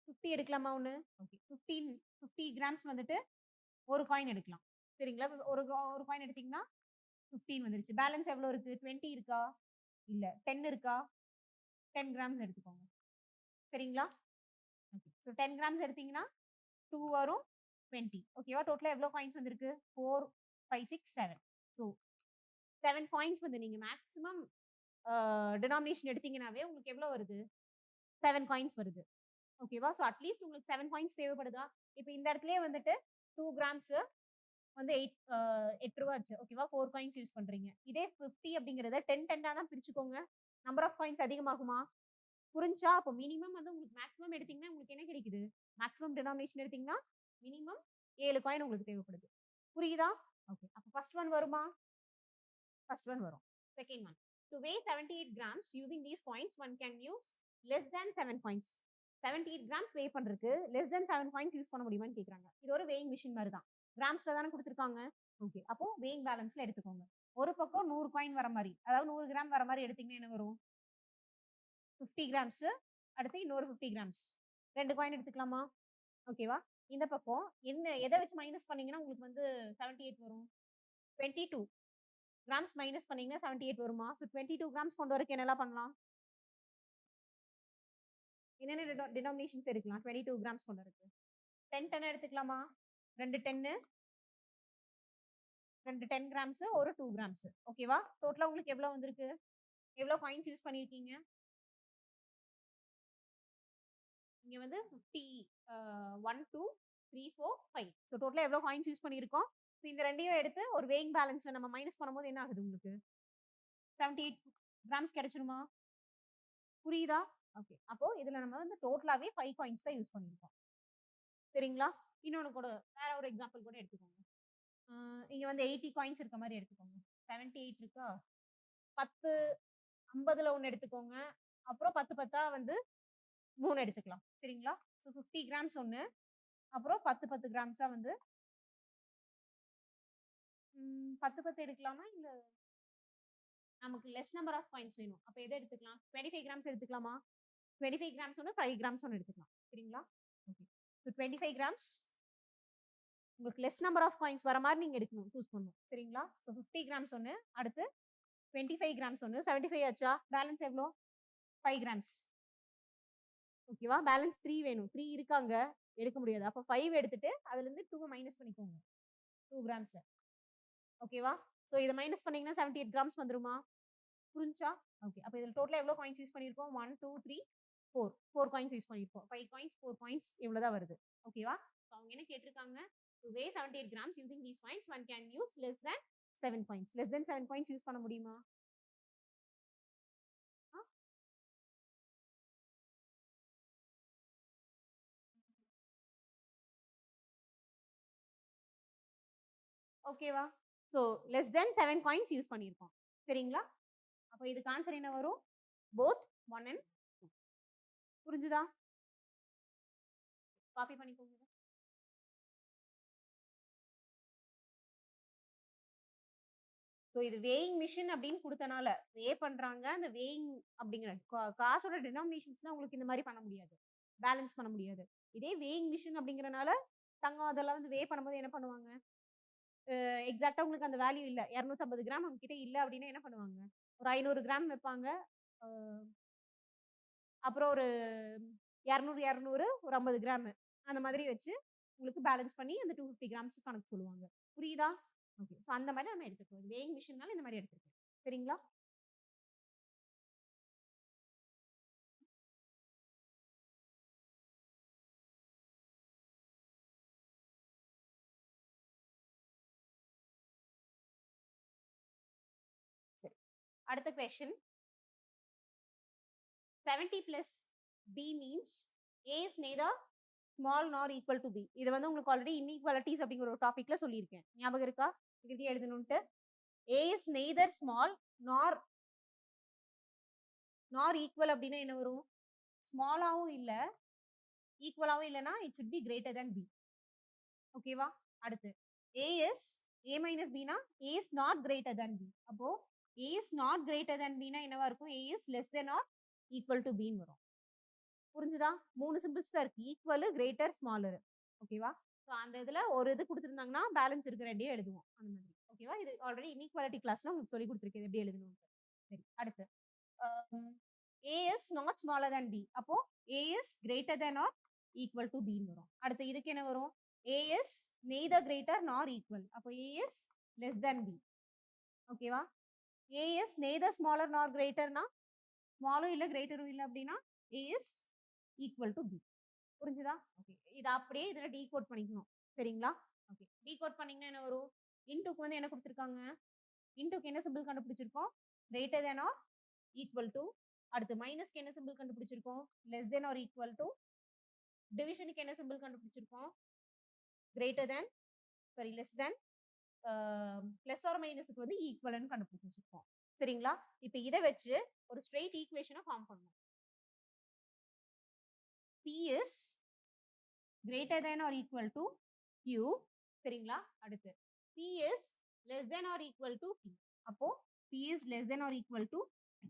50 எடுக்கலாமா ஒன்று? ஓகே. 50 கிராம்ஸ் வந்துட்டு ஒரு காயின் எடுக்கலாம். சரிங்களா? ஒரு ஒரு காயின் எடுத்தீங்கன்னா 15 வந்துருச்சு. பேலன்ஸ் எவ்வளோ இருக்கு? 20 இருக்கா? இல்ல. 10 இருக்கா? 10 கிராம்ஸ் எடுத்துக்கோங்க. சரிங்களா? ஓகே. ஸோ 10 கிராம்ஸ் எடுத்தீங்கன்னா 2 வரும், 20. ஓகேவா? டோட்டலா எவ்வளோ காயின்ஸ் வந்திருக்கு? 4, 5, 6, 7. ஸோ 7 காயின்ஸ் வந்து நீங்க மேக்ஸிமம் டினாமினேஷன் எடுத்தீங்கன்னாவே உங்களுக்கு எவ்வளோ வருது? 7 காயின்ஸ் வருது. ஓகேவா? ஸோ அட்லீஸ்ட் உங்களுக்கு 7 காயின்ஸ் தேவைப்படுதா? இப்போ இந்த இடத்துலயே வந்துட்டு 2 கிராம்ஸ் வந்து 8 ரூபா ஆச்சு. ஓகேவா? 4 காயின்ஸ் யூஸ் பண்றீங்க. இதே 50 அப்படிங்கிறத 10 10 பிரிச்சுக்கோங்க. நம்பர் ஆஃப் காயின்ஸ் அதிகமாகுமா? புரிஞ்சா? அப்போ மினிமம் வந்து உங்களுக்கு மேக்ஸிமம் எடுத்தீங்கன்னா உங்களுக்கு என்ன கிடைக்குது? மேக்ஸிமம் டினாமினேஷன் எடுத்தீங்கன்னா மினிமம் 7 காயின் உங்களுக்கு தேவைப்படுது. புரியுதா? ஓகே. அப்போ ஃபர்ஸ்ட் ஒன் வருமா? ஃபர்ஸ்ட் ஒன் வரும். Second one. To weigh 78 grams using these coins, one can use less than 7 coins. 78 grams weigh பண்றதுக்கு less than 7 coins யூஸ் பண்ண முடியுமான்னு கேக்குறாங்க. இது ஒரு weighing machine மாதிரி தான். கிராம்ஸ்ல தானே கொடுத்துருக்காங்க. ஓகே. அப்போ weighing பேலன்ஸ்ல எடுத்துக்கோங்க. ஒரு பக்கம் 100 காயின் வர மாதிரி, அதாவது 100 கிராம் வர மாதிரி எடுத்தீங்கன்னா என்ன வரும்? 50 கிராம்ஸ், அடுத்து இன்னொரு 50 கிராம்ஸ். 2 காயின் எடுத்துக்கலாமா? ஓகேவா? இந்த பக்கம் என்ன எதை வச்சு மைனஸ் பண்ணீங்கன்னா உங்களுக்கு வந்து 78 வரும்? 22 கிராம்ஸ் மைனஸ் பண்ணீங்கன்னா 78 வருமா? ஸோ 22 கிராம்ஸ் கொண்டு வரக்கு என்னெல்லாம் பண்ணலாம்? என்னென்ன டினாமினேஷன்ஸ் எடுக்கலாம் 22 கிராம்ஸ் கொண்டு வரக்கு? 10 10 எடுத்துக்கலாமா? 2 10, 2 10 கிராம்ஸ், ஒரு 2 கிராம்ஸ். ஓகேவா? டோட்டலா உங்களுக்கு எவ்வளோ வந்திருக்கு? எவ்வளோ காயின்ஸ் யூஸ் பண்ணியிருக்கீங்க? இங்க வந்து 50, 1, 2, 3, 4, 5. ஸோ டோட்டலா எவ்வளோ காயின்ஸ் யூஸ் பண்ணியிருக்கோம்? ஸோ இந்த ரெண்டையும் எடுத்து ஒரு weighing பேலன்ஸ்ல நம்ம மைனஸ் பண்ணும்போது என்ன ஆகுது உங்களுக்கு? 78 கிராம்ஸ் கிடைச்சிருமா? புரியுதா? ஓகே. அப்போ இதுல நம்ம வந்து டோட்டலாவே 5 காயின்ஸ் தான் யூஸ் பண்ணியிருக்கோம். சரிங்களா? இன்னொன்னு கூட வேற ஒரு எக்ஸாம்பிள் கூட எடுத்துக்கோங்க. இங்க வந்து 80 காயின்ஸ் இருக்க மாதிரி எடுத்துக்கோங்க. 78 இருக்கா? 10, 50ல 1 எடுத்துக்கோங்க. அப்புறம் 10 10 வந்து 3 எடுத்துக்கலாம். சரிங்களா? ஸோ 50 கிராம்ஸ் 1, அப்புறம் 10 10 கிராம்ஸா வந்து 10 10 எடுக்கலாமா? இல்ல நமக்கு லெஸ் நம்பர் ஆஃப் காயின்ஸ் வேணும். அப்ப எத எடுத்துக்கலாம்? 25 கிராம்ஸ் எடுத்துக்கலாமா? 25 கிராம்ஸ் 1, 5 கிராம்ஸ் 1 எடுத்துக்கலாம். சரிங்களா? ஓகே. ஸோ 25 கிராம்ஸ் உங்களுக்கு லெஸ் நம்பர் ஆஃப் காயின்ஸ் வர மாதிரி நீங்க எடுக்கணும், சூஸ் பண்ணணும். சரிங்களா? ஸோ 50 கிராம்ஸ் 1, அடுத்து 25 கிராம்ஸ் 1, 75 ஆச்சா? பேலன்ஸ் எவ்வளோ? 5 கிராம்ஸ். ஓகேவா? பேலன்ஸ் 3 வேணும். 3 இருக்காங்க, எடுக்க முடியாது. அப்போ 5 எடுத்துட்டு அதுல இருந்து 2 மைனஸ் பண்ணிக்கோங்க. 2 கிராம்ஸ். ஓகேவா? ஸோ இதை மைனஸ் பண்ணீங்கன்னா 78 கிராம்ஸ் வந்துருமா? புரிஞ்சா? ஓகே. அப்போ இதில் டோட்டலாக எவ்வளோ காயின்ஸ் யூஸ் பண்ணியிருக்கோம்? 1, 2, 3, 4. 4 காயின்ஸ் யூஸ் பண்ணியிருக்கோம். 5 காயின்ஸ், 4 காயின்ஸ் இவ்வளோ தான் வருது. ஓகேவா? ஸோ அவங்க என்ன கேட்டிருக்காங்க? To weigh 78 grams using these coins, one can use less than 7 coins. Less than 7 coins use பண்ண முடியுமா? ஓகேவா? So less than 7 coins use பண்ணியிருக்கோம். சரிங்களா? அப்போ இதுக்கு ஆன்சர் என்ன வரும்? Both 1 and 2. புரிஞ்சுதா? காப்பி பண்ணிக்கோங்க. ஸோ இது வேயிங் மிஷின் அப்படின்னு கொடுத்தனால வே பண்றாங்க. அந்த வேயிங் அப்படிங்கிற காசோட டினாமினேஷன்ஸ்லாம் உங்களுக்கு இந்த மாதிரி பண்ண முடியாது, பேலன்ஸ் பண்ண முடியாது. இதே வேயிங் மிஷின் அப்படிங்கறனால தங்கம் அதெல்லாம் வந்து வே பண்ணும்போது என்ன பண்ணுவாங்க? எக்ஸாக்ட்டா உங்களுக்கு அந்த வேல்யூ இல்ல. 250 கிராம் அவங்க கிட்ட இல்ல அப்டின்னா என்ன பண்ணுவாங்க? ஒரு 500 கிராம் வைப்பாங்க. அ அப்புறம் ஒரு 200, 200 ஒரு 50 கிராம் அந்த மாதிரி வச்சு உங்களுக்கு பேலன்ஸ் பண்ணி அந்த 250 கிராம்ஸ் கணக்கு சொல்லுவாங்க. புரியுதா? ஓகே. ஸோ அந்த மாரி நம்ம எடுத்துக்குவோம். வேயிங் மிஷின்னால இந்த மாரி எடுத்துருக்கேன். சரிங்களா? சரி. அடுத்த question 70 plus B means A is neither small nor equal to B. இது வந்து உங்களுக்கு ஆல்ரெடி இன்இக்வாலிட்டீஸ் அப்படிங்கிற ஒரு டாபிக்ல சொல்லியிருக்கேன். ஞாபகம் இருக்கா? இது எப்படி எழுதணும்ட்டு? A is neither small nor equal அப்படின்னா என்ன வரும்? ஸ்மாலாவும் இல்ல, ஈக்குவலாவும் இல்லன்னா it should be greater than B. ஓகேவா? அடுத்து A is A minus B னா A is not greater than B. அப்போ A is not greater than B னா என்னவா இருக்கும்? A is less than or equal to B ன்னு வரும். புரிஞ்சுதா? 3 சிம்பிள்ஸ் தான் இருக்கு. Equal, greater, smaller. ஓகேவா? ஸோ அந்த இதுல ஒரு இது குடுத்திருந்தாங்கன்னா, பேலன்ஸ் இருக்கிற ரெண்டையும் எழுதுவோம். அந்த மாதிரி. ஓகேவா? இது ஆல்ரெடி இன்இக்வாலிட்டி கிளாஸ்ல உங்களுக்கு சொல்லிக் குடுத்துருக்கேன். இது எப்படி எழுதணும்னு. சரி, அடுத்து. A is not smaller than B. அப்போ A is greater than or equal to B ன்னு வரும். அடுத்து இதுக்கு என்ன வரும்? A is neither greater nor equal. அப்போ A is less than B. ஓகேவா? A is neither smaller nor greater னா ஸ்மாலும் இல்ல கிரேட்டரும் இல்ல அப்படின்னா A is equal to B. புரிஞ்சுதா? ஓகே. இத அப்படியே இதுல டீகோட் பண்ணிக்கணும். சரிங்களா? ஓகே. டீகோட் பண்ணீங்கன்னா என்ன வரும்? இன்டுக்கு வந்து என்ன குடுத்துருக்காங்க? இன்டுக்கு என்ன சிம்பிள் கண்டுபிடிச்சிருக்கோம்? Greater than or equal to. அடுத்து மைனஸ்க்கு என்ன சிம்பிள் கண்டுபிடிச்சிருக்கோம்? Less than or equal to. டிவிஷனுக்கு என்ன சிம்பிள் கண்டுபிடிச்சிருக்கோம்? Greater than, sorry less than, plus or மைனஸ்க்கு வந்து ஈக்குவல்னு கண்டுபிடிச்சு வச்சிருக்கோம். சரிங்களா? இப்ப இத வச்சு ஒரு ஸ்ட்ரெயிட் ஈக்குவேஷனை ஃபார்ம் பண்ணணும். P is greater than or equal to Q. சரிங்களா? அடுத்து P is less than or equal to T. அப்போ P is less than or equal to T.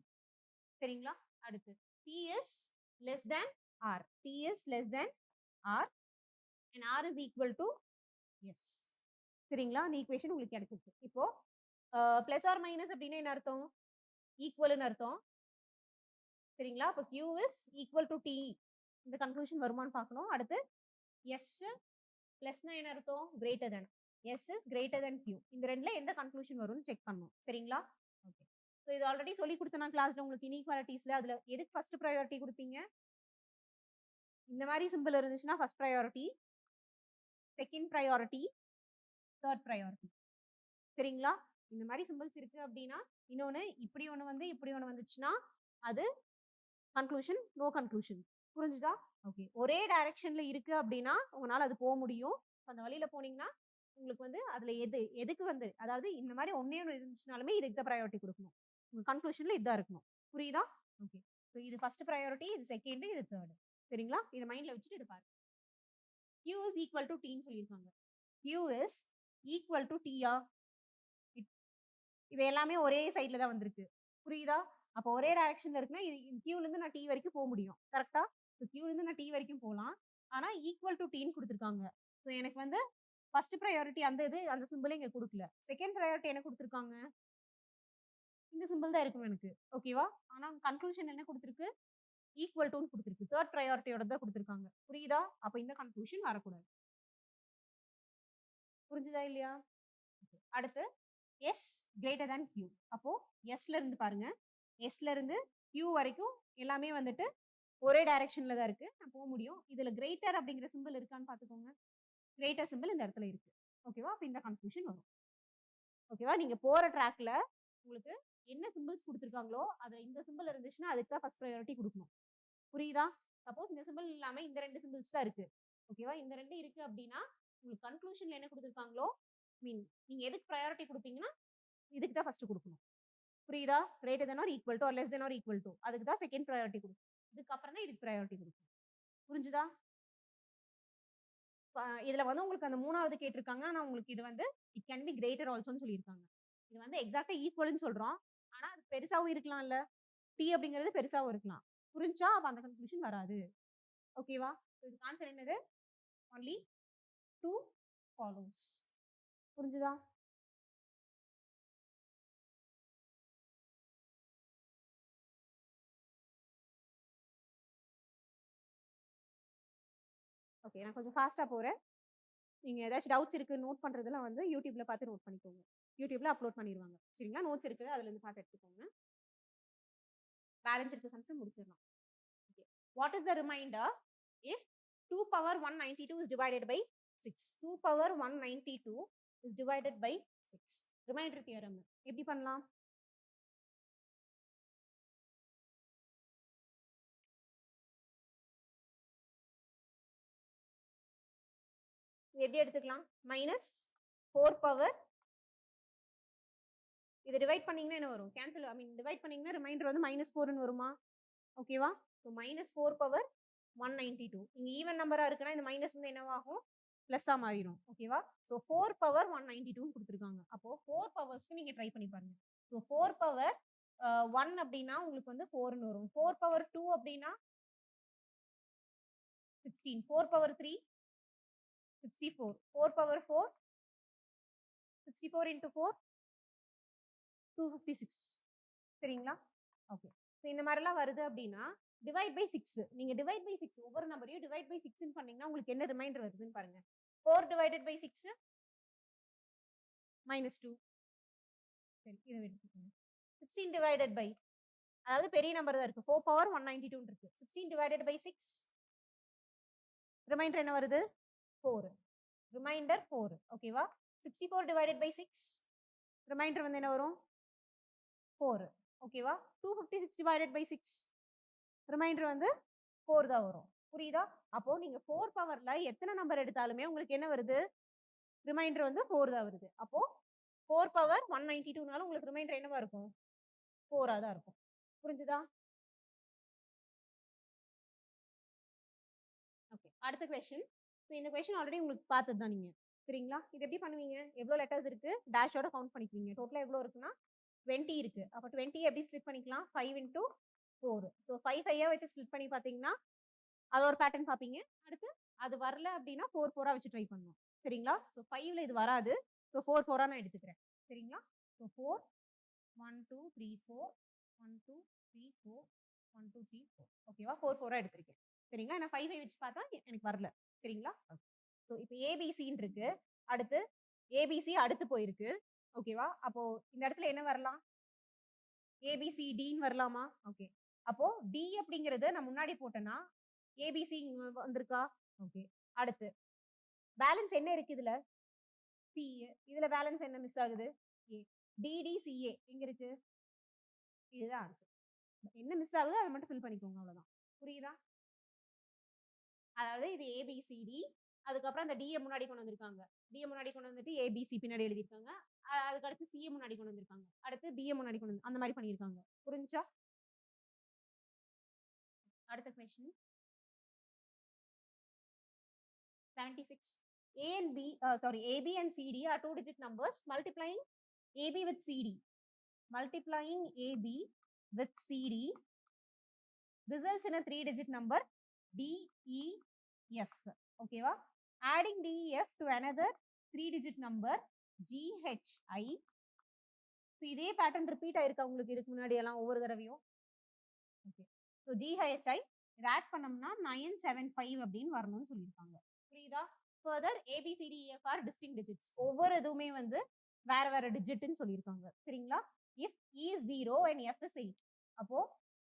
சரிங்களா? அடுத்து P is less than R. P is less than R and R is equal to S. சரிங்களா? இந்த equation உங்களுக்கு கிடைச்சிருக்கு. இப்போ plus R minus அப்படின்னா என்ன அர்த்தம்? ஈக்குவல்னு அர்த்தம். சரிங்களா? அப்போ Q is equal to T. இந்த கன்க்ளூஷன் வருமானு பார்க்கணும். அடுத்து S பிளஸ்னா என்ன அர்த்தம்? Greater than. S is greater than Q. இந்த ரெண்டுல எந்த கன்க்ளூஷன் வரும்னு செக் பண்ணணும். சரிங்களா? ஓகே. ஸோ இது ஆல்ரெடி சொல்லி கொடுத்தனா கிளாஸ்ல உங்களுக்கு இன்இக்வாலிட்டிஸ்ல அதுல எதுக்கு ஃபர்ஸ்ட் ப்ரையாரிட்டி கொடுப்பீங்க? இந்த மாதிரி சிம்பிள் இருந்துச்சுன்னா first priority, second priority, third priority. சரிங்களா? இந்த மாதிரி சிம்பிள்ஸ் இருக்கு அப்படின்னா இன்னொன்னு இப்படி ஒண்ணு வந்து இப்படி ஒண்ணு வந்துச்சுன்னா அது கன்க்ளூஷன், நோ கன்க்ளூஷன். புரிஞ்சுதா? ஓகே. ஒரே டைரக்ஷன்ல இருக்கு அப்படின்னா உங்களால அது போக முடியும். அந்த வழியில போனீங்கன்னா உங்களுக்கு வந்து அதுல எதுக்கு வந்து அதாவது இந்த மாதிரி ஒன்னே ஒன்று இருந்துச்சுனாலுமே இதுக்கு தான் ப்ரையாரிட்டி கொடுக்கணும். உங்க கன்க்ளூஷன்ல இதுதான் இருக்கணும். புரியுதா? ஓகே. ஸோ இது ஃபர்ஸ்ட் ப்ரையாரிட்டி, இது செகண்ட், இது தேர்ட். சரிங்களா? இதை மைண்ட்ல வச்சுட்டு இது பாருங்க. Q is equal to T ன்னு சொல்லியிருக்காங்க. Q is equal to T ஆ? இது எல்லாமே ஒரே சைட்ல தான் வந்திருக்கு. புரியுதா? அப்போ ஒரே டைரக்ஷன்ல இருக்குன்னா இது Qல இருந்து நான் T வரைக்கும் போக முடியும். கரெக்ட்டா? ஸோ Qல இருந்து நான் T வரைக்கும் போகலாம். ஆனா ஈக்குவல் டு Tன்னு கொடுத்துருக்காங்க. ஸோ எனக்கு வந்து ஃபர்ஸ்ட் ப்ரையாரிட்டி அந்த இது அந்த சிம்பிள் இங்க கொடுக்கல. செகண்ட் ப்ரையாரிட்டி என்ன கொடுத்துருக்காங்க? இந்த சிம்பிள் தான் இருக்கும் எனக்கு. ஓகேவா? ஆனா கன்க்ளூஷன் என்ன கொடுத்துருக்கு? ஈக்குவல் டுன்னு கொடுத்துருக்கு. தேர்ட் ப்ரையாரிட்டியோட தான் கொடுத்துருக்காங்க. புரியுதா? அப்ப இந்த கன்க்ளூஷன் வரக்கூடாது. புரிஞ்சுதா இல்லையா? அடுத்து எஸ் கிரேட்டர் தேன் Q. அப்போ எஸ்ல இருந்து பாருங்க. எஸ்ல இருந்து Q வரைக்கும் எல்லாமே வந்துட்டு ஒரே டைரக்ஷன்ல தான் இருக்கு. நான் போக முடியும். இதுல கிரேட்டர் அப்படிங்கிற சிம்பிள் இருக்கான்னு பாத்துக்கோங்க. கிரேட்டர் சிம்பிள் இந்த இடத்துல இருக்கு. ஓகேவா? அப்ப இந்த கன்க்ளூஷன் வரும். ஓகேவா? நீங்க போற ட்ராக்ல உங்களுக்கு என்ன சிம்பிள்ஸ் கொடுத்துருக்காங்களோ அது இந்த சிம்பிள் இருந்துச்சுன்னா அதுக்கு தான் ஃபர்ஸ்ட் ப்ரையாரிட்டி கொடுக்கணும். புரியுதா? சப்போஸ் இந்த சிம்பிள் இல்லாம இந்த ரெண்டு சிம்பிள்ஸ் தான் இருக்கு. ஓகேவா? இந்த ரெண்டு இருக்கு அப்படின்னா உங்களுக்கு கன்க்ளூஷன்ல என்ன கொடுத்துருக்காங்களோ மீன் நீங்க எதுக்கு ப்ரையாரிட்டி கொடுப்பீங்கன்னா இதுக்கு தான் ஃபர்ஸ்ட் கொடுக்கணும். புரியுதா? Greater than or equal to or less than or equal to அதுக்கு தான் செகண்ட் ப்ரையாரிட்டி கொடுக்கும். இதுக்கப்புறம் தான் இதுக்கு ப்ரையாரிட்டி கொடுக்கும். புரிஞ்சுதா? இதுல வந்து உங்களுக்கு அந்த மூணாவது கேட்டிருக்காங்க. ஆனா உங்களுக்கு இது வந்து இட் கேன் பி கிரேட்டர் ஆல்சோன்னு சொல்லியிருக்காங்க. இது வந்து எக்ஸாக்டா ஈக்குவல்னு சொல்றோம். ஆனா அது பெருசாவும் இருக்கலாம்ல. T அப்படிங்கிறது பெருசாவும் இருக்கலாம். புரிஞ்சா அப்ப அந்த கன்க்ளூஷன் வராது. ஓகேவா? இதுக்கு ஆன்சர் என்னது? Only 2 follows. புரிஞ்சுதா? ஓகே. நான் கொஞ்சம் ஃபாஸ்ட்டா போறேன். நீங்க ஏதாச்சும் டவுட்ஸ் இருக்கு நோட் பண்றதெல்லாம் வந்து YouTubeல பார்த்து நோட் பண்ணிக்கோங்க. YouTubeல அப்லோட் பண்ணிருவாங்க. சரிங்களா? நோட்ஸ் இருக்கு. அதுலருந்து பார்த்து எடுத்துக்கோங்க. பேலன்ஸ் இருக்க சம்ஸ் முடிச்சிடலாம். Okay. What is the remainder if 2 power 192 is divided by 6? 2 power 192 is divided by 6. Remainder theorem எப்படி பண்ணலாம்? எப்படி எடுத்துக்கலாம்? மைனஸ் 4 பவர் இதை டிவைட் பண்ணீங்கன்னா என்ன வரும்? கேன்சல் டிவைட் பண்ணீங்கன்னா ரிமைண்டர் வந்து -4ன்னு வருமா? ஓகேவா? So -4 power 192. இங்க ஈவன் நம்பரா இருக்குன்னா இந்த மைனஸ் வந்து என்னவாகும்? பிளஸ்ஸா மாறிடும். ஓகேவா? ஸோ 4 பவர் 192 கொடுத்துருக்காங்க. அப்போ 4 பவர்ஸ்க்கு நீங்க ட்ரை பண்ணி பாருங்க. ஸோ 4 பவர் 1 அப்படின்னா உங்களுக்கு வந்து 4ன்னு வரும். 4 பவர் 2 அப்படின்னா 16. 4 பவர் 3 64. 4 power 4 64 into 4 256. சரிங்களா? ஓகே. ஸோ இந்த மாதிரிலாம் வருது அப்படின்னா டிவைட் பை 6. நீங்க டிவைட் பை 6 ஒவ்வொரு நம்பரையும் டிவைட் பை 6 பண்ணீங்கன்னா உங்களுக்கு என்ன ரிமைண்டர் வருதுன்னு பாருங்க. 4 டிவைடட் பை 6 -2. சரி இதை எடுத்துக்கோங்க. 16 டிவைடட் பை, அதாவது பெரிய நம்பர் தான் இருக்கு. 4 பவர் 192 இருக்கு. 16 டிவைடட் பை 6 ரிமைண்டர் என்ன வருது? 4. ரிமைண்டர் 4. ஓகேவா? 64 டிவைடட் பை 6 ரிமைண்டர் வந்து என்ன வரும்? 4. ஓகேவா? 256 டிவைடட் பை 6 ரிமைண்டர் வந்து 4 தான் வரும். புரியுதா? அப்போ நீங்க 4 பவர்ல எத்தனை நம்பர் எடுத்தாலுமே உங்களுக்கு என்ன வருது? ரிமைண்டர் வந்து 4 தான் வருது. அப்போ 4 பவர் 192னால உங்களுக்கு ரிமைண்டர் என்னவா இருக்கும்? 4ஆ தான் இருக்கும். புரிஞ்சுதா? ஓகே. அடுத்த கொஸ்டின். ஸோ இந்த கொஸ்டின் ஆல்ரெடி உங்களுக்கு பார்த்தது தான் நீங்க. சரிங்களா? இது எப்படி பண்ணுவீங்க? எவ்வளோ லெட்டர்ஸ் இருக்கு? டேஷோட கவுண்ட் பண்ணிக்குவீங்க. டோட்டலா எவ்வளோ இருக்குன்னா 20 இருக்கு. அப்போ 20 எப்படி ஸ்ப்ளிட் பண்ணிக்கலாம்? 5 into 4. ஸோ 5 5 வச்சு ஸ்ப்ளிட் பண்ணி பார்த்தீங்கன்னா அது ஒரு பேட்டர்ன் பார்ப்பீங்க. அடுத்து அது வரல அப்படின்னா 4 4 வச்சு ட்ரை பண்ணணும். சரிங்களா? ஸோ 5ல இது வராது. ஸோ 4 4 நான் எடுத்துக்கிறேன். சரிங்களா? ஸோ 4 1 2 3 4 1 2 3 4 1 2 3 4. ஓகேவா? 4 4 எடுத்திருக்கேன். சரிங்களா? நான் 5 5 வச்சு பார்த்தா எனக்கு வரல. சரிங்களா? ஸோ இப்போ ஏபிசின்னு இருக்கு. அடுத்து ஏபிசி அடுத்து போயிருக்கு. ஓகேவா? அப்போ இந்த இடத்துல என்ன வரலாம்? ஏபிசிடின்னு வரலாமா? ஓகே. அப்போ டி அப்படிங்கறது நான் முன்னாடி போட்டேன்னா ஏபிசி வந்திருக்கா? ஓகே. அடுத்து பேலன்ஸ் என்ன இருக்கு இதுல? சி. இதுல பேலன்ஸ் என்ன மிஸ் ஆகுது? ஏ. டிடிசிஏ எங்க இருக்கு? இதுதான் ஆன்சர். என்ன மிஸ் ஆகுதோ அதை மட்டும் ஃபில் பண்ணிக்கோங்க. அவ்வளவுதான். புரியுதா? அதாவது இது ஏபிசிடி, அதுக்கப்புறம் அந்த டிஏ முன்னாடி கொண்டு வந்திருக்காங்க. டிஏ முன்னாடி கொண்டு வந்துட்டு ஏபிசி பின்னாடி எழுதியிருக்காங்க. அதுக்கு அடுத்து சிஏ முன்னாடி கொண்டு வந்திருக்காங்க. அடுத்து பிஏ முன்னாடி கொண்டு வந்து அந்த மாதிரி பண்ணியிருக்காங்க. புரிஞ்சா? அடுத்த question 76. A and B, AB and CD are two-digit numbers. Multiplying AB with CD. Multiplying AB with CD results in a three-digit number DEF. Okay, va? Adding DEF to another three-digit number GHI. So, இதே pattern repeat ஆயிருக்கா உங்களுக்கு இதுக்கு முன்னாடி எல்லாம் ஒவ்வொரு தடவையும்? Okay. So GHI இதை add பண்ணோம்னா 975 அப்படின்னு வரணும்னு சொல்லியிருக்காங்க. புரியுதா? Further ABCDEF distinct digits. ஒவ்வொரு இதுவுமே வந்து வேற வேற டிஜிட்னு சொல்லியிருக்காங்க. சரிங்களா? If E is 0 and F is 8. அப்போ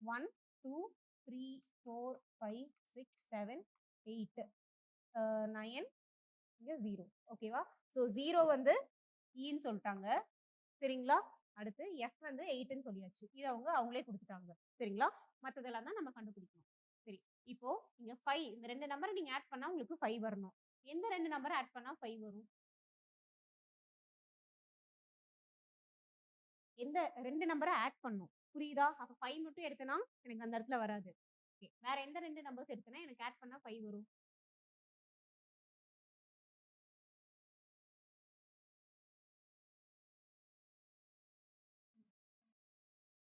1 2 3 4 5 6 7 8 9 இங்க 0. ஓகேவா? ஸோ 0 வந்து ஈன்னு சொல்லிட்டாங்க. சரிங்களா? அடுத்து F வந்து 8ன்னு சொல்லியாச்சு. இது அவங்களே கொடுத்துட்டாங்க. சரிங்களா? மற்றதெல்லாம் தான் நம்ம கண்டுபிடிக்கணும். சரி. இப்போ இங்க 5 இந்த ரெண்டு நம்பரை நீங்க ஆட் பண்ணா உங்களுக்கு 5 வரணும். எந்த ரெண்டு நம்பரை ஆட் பண்ணா 5 வரும்? எந்த ரெண்டு நம்பரை ஆட் பண்ணும்? புரியுதா? அப்ப 5 மட்டும் எடுத்தனா எனக்கு அந்த இடத்துல வராது. ஓகே. வேற எந்த ரெண்டு நம்பர்ஸ் எடுத்தனா எனக்கு ஆட் பண்ணா 5 வரும்?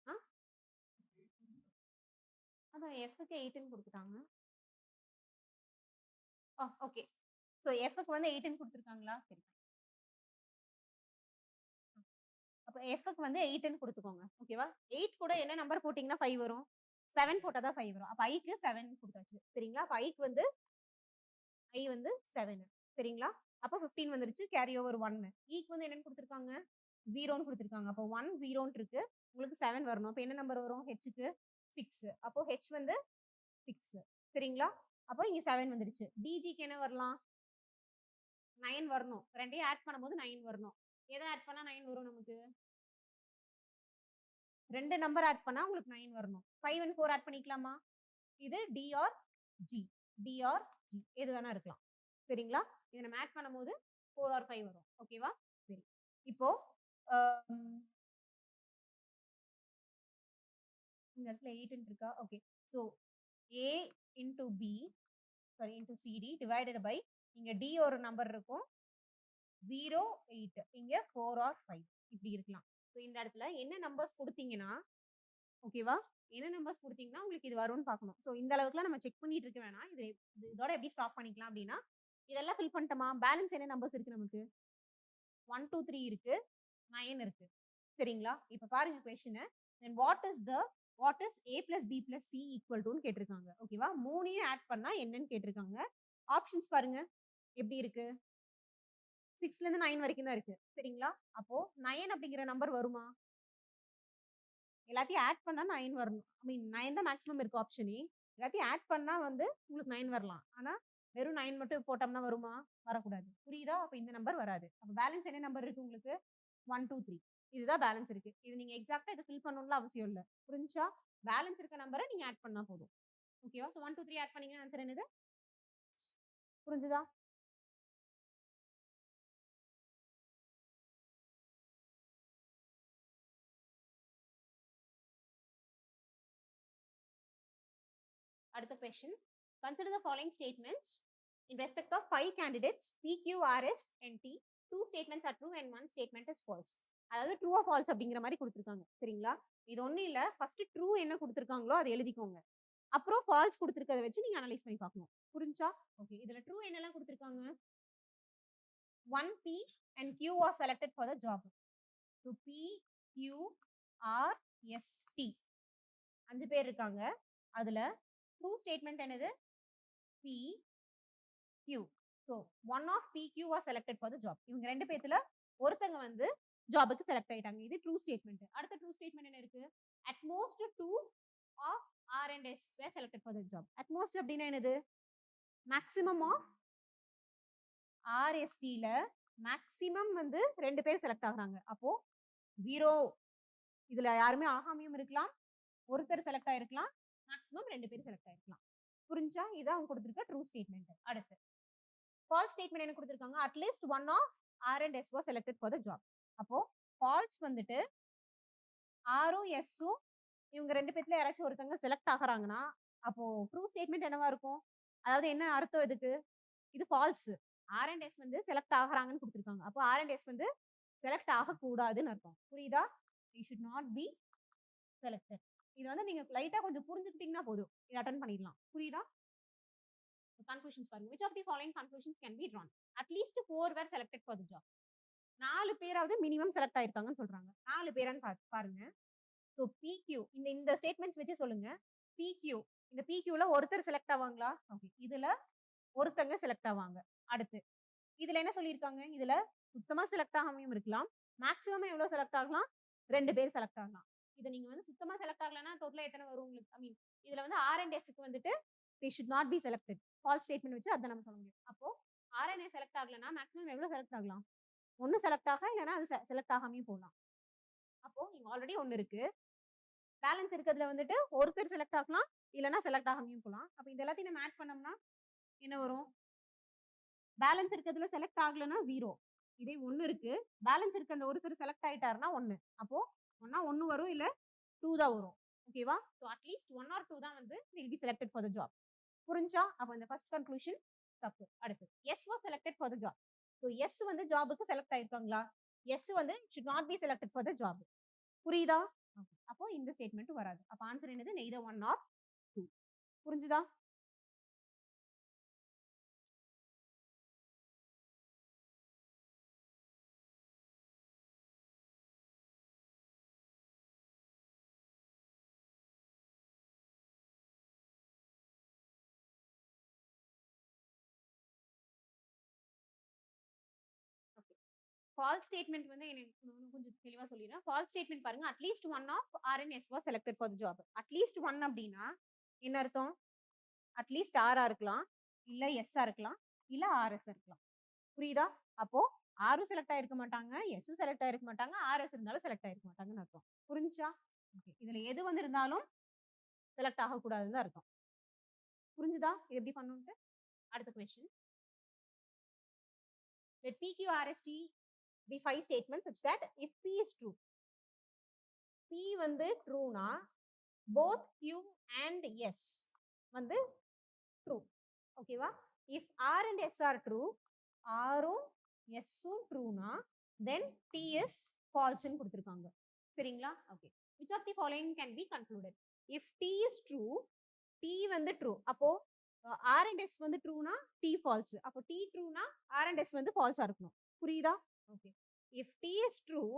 ஆ? அதான் Fக்கு 8ன்னு கொடுத்துட்டாங்க. ஓகே. ஸோ Fக்கு வந்து 8ன்னு கொடுத்துருக்காங்களா? சரி. அப்போ எஃப்க்கு வந்து 8ன்னு குடுத்துக்கோங்க. ஓகேவா? 8 கூட என்ன நம்பர் போட்டீங்கன்னா 5 வரும்? 7 போட்டா தான் 5 வரும். அப்ப ஐக்கு 7 குடுத்தாச்சு. சரிங்களா? அப்ப ஐக்கு வந்து ஐ வந்து 7 சரிங்களா? அப்ப 15 வந்துருச்சு. Carry over 1. ஈக்கு வந்து என்னன்னு குடுத்துருக்காங்க? 0ன்னு குடுத்துருக்காங்க. அப்போ 1, 0ன்னு இருக்கு. உங்களுக்கு 7 வரணும். அப்ப என்ன நம்பர் வரும்? ஹெச்க்கு 6. அப்போ ஹெச் வந்து 6 சரிங்களா? அப்போ இங்க 7 வந்துருச்சு. டிஜிக்கு என்ன வரலாம்? 9 வரணும். 2யும் ஆட் பண்ணும்போது 9 வரணும். எத ஆட் பண்ணா 9 வரும் நமக்கு? 2 நம்பர் ஆட் பண்ணா உங்களுக்கு 9 வரணும். 5 அண்ட் 4 ஆட் பண்ணிக்கலாமா? இது D or G. D or G. எது வேணா இருக்கலாம். சரிங்களா? இத நம்ம ஆட் பண்ணும்போது 4 ஆர் 5 வரும். ஓகேவா? சரி. இப்போ அ இந்த இடத்துல 8 இருக்கா? Okay. So A into B sorry into CD divided by இங்க D ஒரு நம்பர் இருக்கும். 0, 8 இங்க 4 ஆர் 5 இப்படி இருக்கலாம். சோ இந்த இடத்துல என்ன நம்பர்ஸ் குடுத்தீங்கன்னா ஓகேவா? என்ன நம்பர்ஸ் குடுத்தீங்கன்னா உங்களுக்கு இது வரும்னு பார்க்கணும். சோ இந்த அளவுக்குலாம் நம்ம செக் பண்ணிட்டு இருக்க வேணாம். இதோட எப்படி ஸ்டாப் பண்ணிக்கலாம் அப்படின்னா, இதெல்லாம் ஃபில் பண்ணிட்டோமா? பேலன்ஸ் என்ன நம்பர்ஸ் இருக்கு நமக்கு? 1, 2, 3 இருக்கு. 9 இருக்கு. சரிங்களா? இப்ப பாருங்க கொஸ்டின. Then what is A plus B plus C equal டூன்னு கேட்டிருக்காங்க. ஓகேவா? 3யும் ஆட் பண்ணா என்னன்னு கேட்டிருக்காங்க. ஆப்ஷன்ஸ் பாருங்க. எப்படி இருக்கு? 6ல இருந்து 9 வரைக்கும் தான் இருக்கு. சரிங்களா? அப்போ 9 அப்படிங்கிற நம்பர் வருமா? எல்லாத்தையும் ஆட் பண்ணா 9 வரணும். ஐ மீன் 9 தான் மேக்ஸிமம் இருக்கு ஆப்ஷனே. எல்லாத்தையும் ஆட் பண்ணா வந்து உங்களுக்கு 9 வரலாம். ஆனா வெறும் 9 மட்டும் போட்டோம்னா வருமா? வரக்கூடாது. புரியுதா? அப்ப இந்த நம்பர் வராது. அப்ப பேலன்ஸ் என்ன நம்பர் இருக்கு உங்களுக்கு? 1, 2, 3. இதுதான் பேலன்ஸ் இருக்கு. இது நீங்க எக்ஸாக்ட்டா இத ஃபில் பண்ணணும்னு அவசியம் இல்ல. புரிஞ்சுச்சா? பேலன்ஸ் இருக்க நம்பர நீங்க ஆட் பண்ணா போதும். ஓகேவா? சோ 1, 2, 3 ஆட் பண்ணீங்கன்னா ஆன்சர் என்னது? புரிஞ்சுதா? அடுத்த question. Consider the following statements in respect of 5 candidates P, Q, R, S and T. 2 statements are true and 1 statement is false. அதாவது ட்ரூ ஆர் ஃபால்ஸ் அப்படிங்கிற மாதிரி கொடுத்துருக்காங்க. சரிங்களா? இது ஒண்ணும் இல்ல. ஃபர்ஸ்ட் ட்ரூ என்ன கொடுத்துருக்காங்களோ அதை எழுதிக்கோங்க. அப்புறம் ஃபால்ஸ் குடுத்துருக்கத வச்சு நீங்க அனலைஸ் பண்ணி பார்க்கணும். புரிஞ்சா? ஓகே. இதுல ட்ரூ என்னலாம் குடுத்துருக்காங்க? 1 P and Q was selected for the job. So P, Q, R, S, T. 5 பேர் இருக்காங்க. அதுல ட்ரூ ஸ்டேட்மெண்ட் என்னது? P, Q. So one of P, Q was selected for the job. இவங்க ரெண்டு பேத்துல ஒருத்தங்க வந்து ஜாபுக்கு செலக்ட் ஆயிட்டாங்க. இது ட்ரூ ஸ்டேட்மெண்ட். அடுத்த ட்ரூ ஸ்டேட்மெண்ட் என்ன இருக்கு? At most 2 of R and S were selected for the job. At most அப்படின்னா என்னது? மேக்ஸிமம் ஆஃப் ஆர்எஸ்டில மேக்ஸிமம் வந்து 2 பேர் செலக்ட் ஆகுறாங்க. அப்போ 0 இதுல யாருமே ஆகாமையும் இருக்கலாம். ஒருத்தர் செலக்ட் ஆயிருக்கலாம். மேக்ஸிமம் 2 பேர் செலக்ட் ஆயிருக்கலாம். புரிஞ்சா? இதான் அவங்க கொடுத்திருக்க ட்ரூ ஸ்டேட்மெண்ட். அடுத்து ஃபால்ஸ் ஸ்டேட்மெண்ட் என்ன கொடுத்திருக்காங்க? At least one of R and S was selected for the job. அப்போ ஃபால்ஸ் வந்துட்டு ஆரும் எஸ்ஸும் இவங்க 2 பேத்துல யாராச்சும் ஒருத்தங்க செலக்ட் ஆகுறாங்கன்னா அப்போ ட்ரூ ஸ்டேட்மெண்ட் என்னவா இருக்கும்? அதாவது என்ன அர்த்தம் இதுக்கு? இது ஃபால்ஸ். ஆர் அண்ட் எஸ் வந்து செலக்ட் ஆகுறாங்கன்னு கொடுத்திருக்காங்க. அப்போ ஆர் அண்ட் எஸ் வந்து செலக்ட் ஆகக்கூடாதுன்னு அர்த்தம். புரியுதா? You should not be selected. இது வந்து நீங்க லைட்டா கொஞ்சம் புரிஞ்சுக்கிட்டீங்கன்னா போதும். இதை அட்டன் பண்ணிடலாம். புரியுதா? கன்க்ளூஷன்ஸ் பாருங்க. which of the following conclusions can be drawn? At least 4 were selected for the job. 4 பேராவது மினிமம் செலக்ட் ஆயிருக்காங்கன்னு சொல்றாங்க. 4 பேரான்னு பாருங்க. ஸோ PQ இந்த ஸ்டேட்மெண்ட்ஸ் வச்சு சொல்லுங்க. PQ இந்த PQல ஒருத்தர் செலக்ட் ஆவாங்களா? ஓகே. இதுல ஒருத்தங்க செலக்ட் ஆவாங்க. அடுத்து இதுல என்ன சொல்லியிருக்காங்க? இதுல சுத்தமா செலக்ட் ஆகாமையும் இருக்கலாம். மேக்ஸிமம் எவ்வளவு செலக்ட் ஆகலாம்? 2 பேர் செலக்ட் ஆகலாம். இதை நீங்க வந்து சுத்தமா செலக்ட் ஆகலன்னா டோட்டலா எத்தனை வரும் உங்களுக்கு? ஐ மீன் இதுல வந்து ஆர் அண்ட் எஸ்க்கு வந்துட்டு they should not be selected. False statement வச்சு அதை நம்ம சொல்ல முடியும். அப்போ ஆர் அண்ட் எஸ் செலக்ட் ஆகலன்னா மேக்ஸிமம் எவ்வளவு செலக்ட் ஆகலாம்? ஒன்னு செலக்ட் ஆக இல்லைன்னா அது செலக்ட் ஆகாமையும் போகலாம். அப்போ நீங்க ஆல்ரெடி ஒன்னு இருக்கு. பேலன்ஸ் இருக்கிறதுல வந்துட்டு ஒருத்தர் செலக்ட் ஆகலாம் இல்லைன்னா செலக்ட் ஆகாமையும் போகலாம். அப்ப இது எல்லாத்தையும் நம்ம ஆட் பண்ணோம்னா என்ன வரும்? பேலன்ஸ் இருக்கிறதுல செலக்ட் ஆகலன்னா 0. இதே 1 இருக்கு. பேலன்ஸ் இருக்க அந்த ஒருத்தர் செலக்ட் ஆயிட்டாருன்னா 1. அப்போ ஒன்னா 1 வரும் இல்ல 2 தான் வரும். ஓகேவா? சோ அட்லீஸ்ட் 1 ஆர் 2 தான் வந்து will be selected for the job. புரிஞ்சா? அப்ப இந்த ஃபர்ஸ்ட் கன்க்ளூஷன் தப்பு. அடுத்து S was selected for the job. So S வந்து ஜாபுக்கு செலக்ட் ஆயிருக்காங்களா? எஸ் வந்து should not be selected for the job. புரியுதா? அப்போ இந்த ஸ்டேட்மெண்ட் வராது. அப்ப ஆன்சர் என்னது? neither 1 or 2. புரிஞ்சுதா? ஃபால்ஸ் ஸ்டேட்மெண்ட் வந்து எனக்கு இன்னும் கொஞ்சம் தெளிவா சொல்லிடுறேன். ஃபால்ஸ் ஸ்டேட்மெண்ட் பாருங்க. At least one of R and S was selected for the job. At least one அப்படின்னா என்ன அர்த்தம்? அட்லீஸ்ட் ஆரா இருக்கலாம், இல்ல எஸ்ஸா இருக்கலாம், இல்ல ஆர்எஸ் இருக்கலாம். புரியுதா? அப்போ ஆரும் செலக்ட் ஆயிருக்க மாட்டாங்க, எஸ்ஸும் செலக்ட் ஆயிருக்க மாட்டாங்க, ஆர்எஸ் இருந்தாலும் செலக்ட் ஆயிருக்க மாட்டாங்கன்னு அர்த்தம். புரிஞ்சா? ஓகே. இதுல எது வந்து இருந்தாலும் செலக்ட் ஆகக்கூடாதுன்னு அர்த்தம். புரிஞ்சுதா? இது எப்படி பண்ணணும்ட்டு? அடுத்த question. Let PQRST be 5 statements such that if P is true, P வந்து ட்ரூனா both Q and S வந்து true. ஓகேவா? If R and S are true, ஆரும் எஸ்ஸும் ட்ரூனா then T is falseன்னு கொடுத்துருக்காங்க. சரிங்களா? Okay. Which of the following can be concluded? If T is true, T வந்து true. அப்போ R and S வந்து ட்ரூனா T false. அப்போ T ட்ரூனா R and S வந்து false-ஆ இருக்கணும். புரியுதா? Okay. If T is true,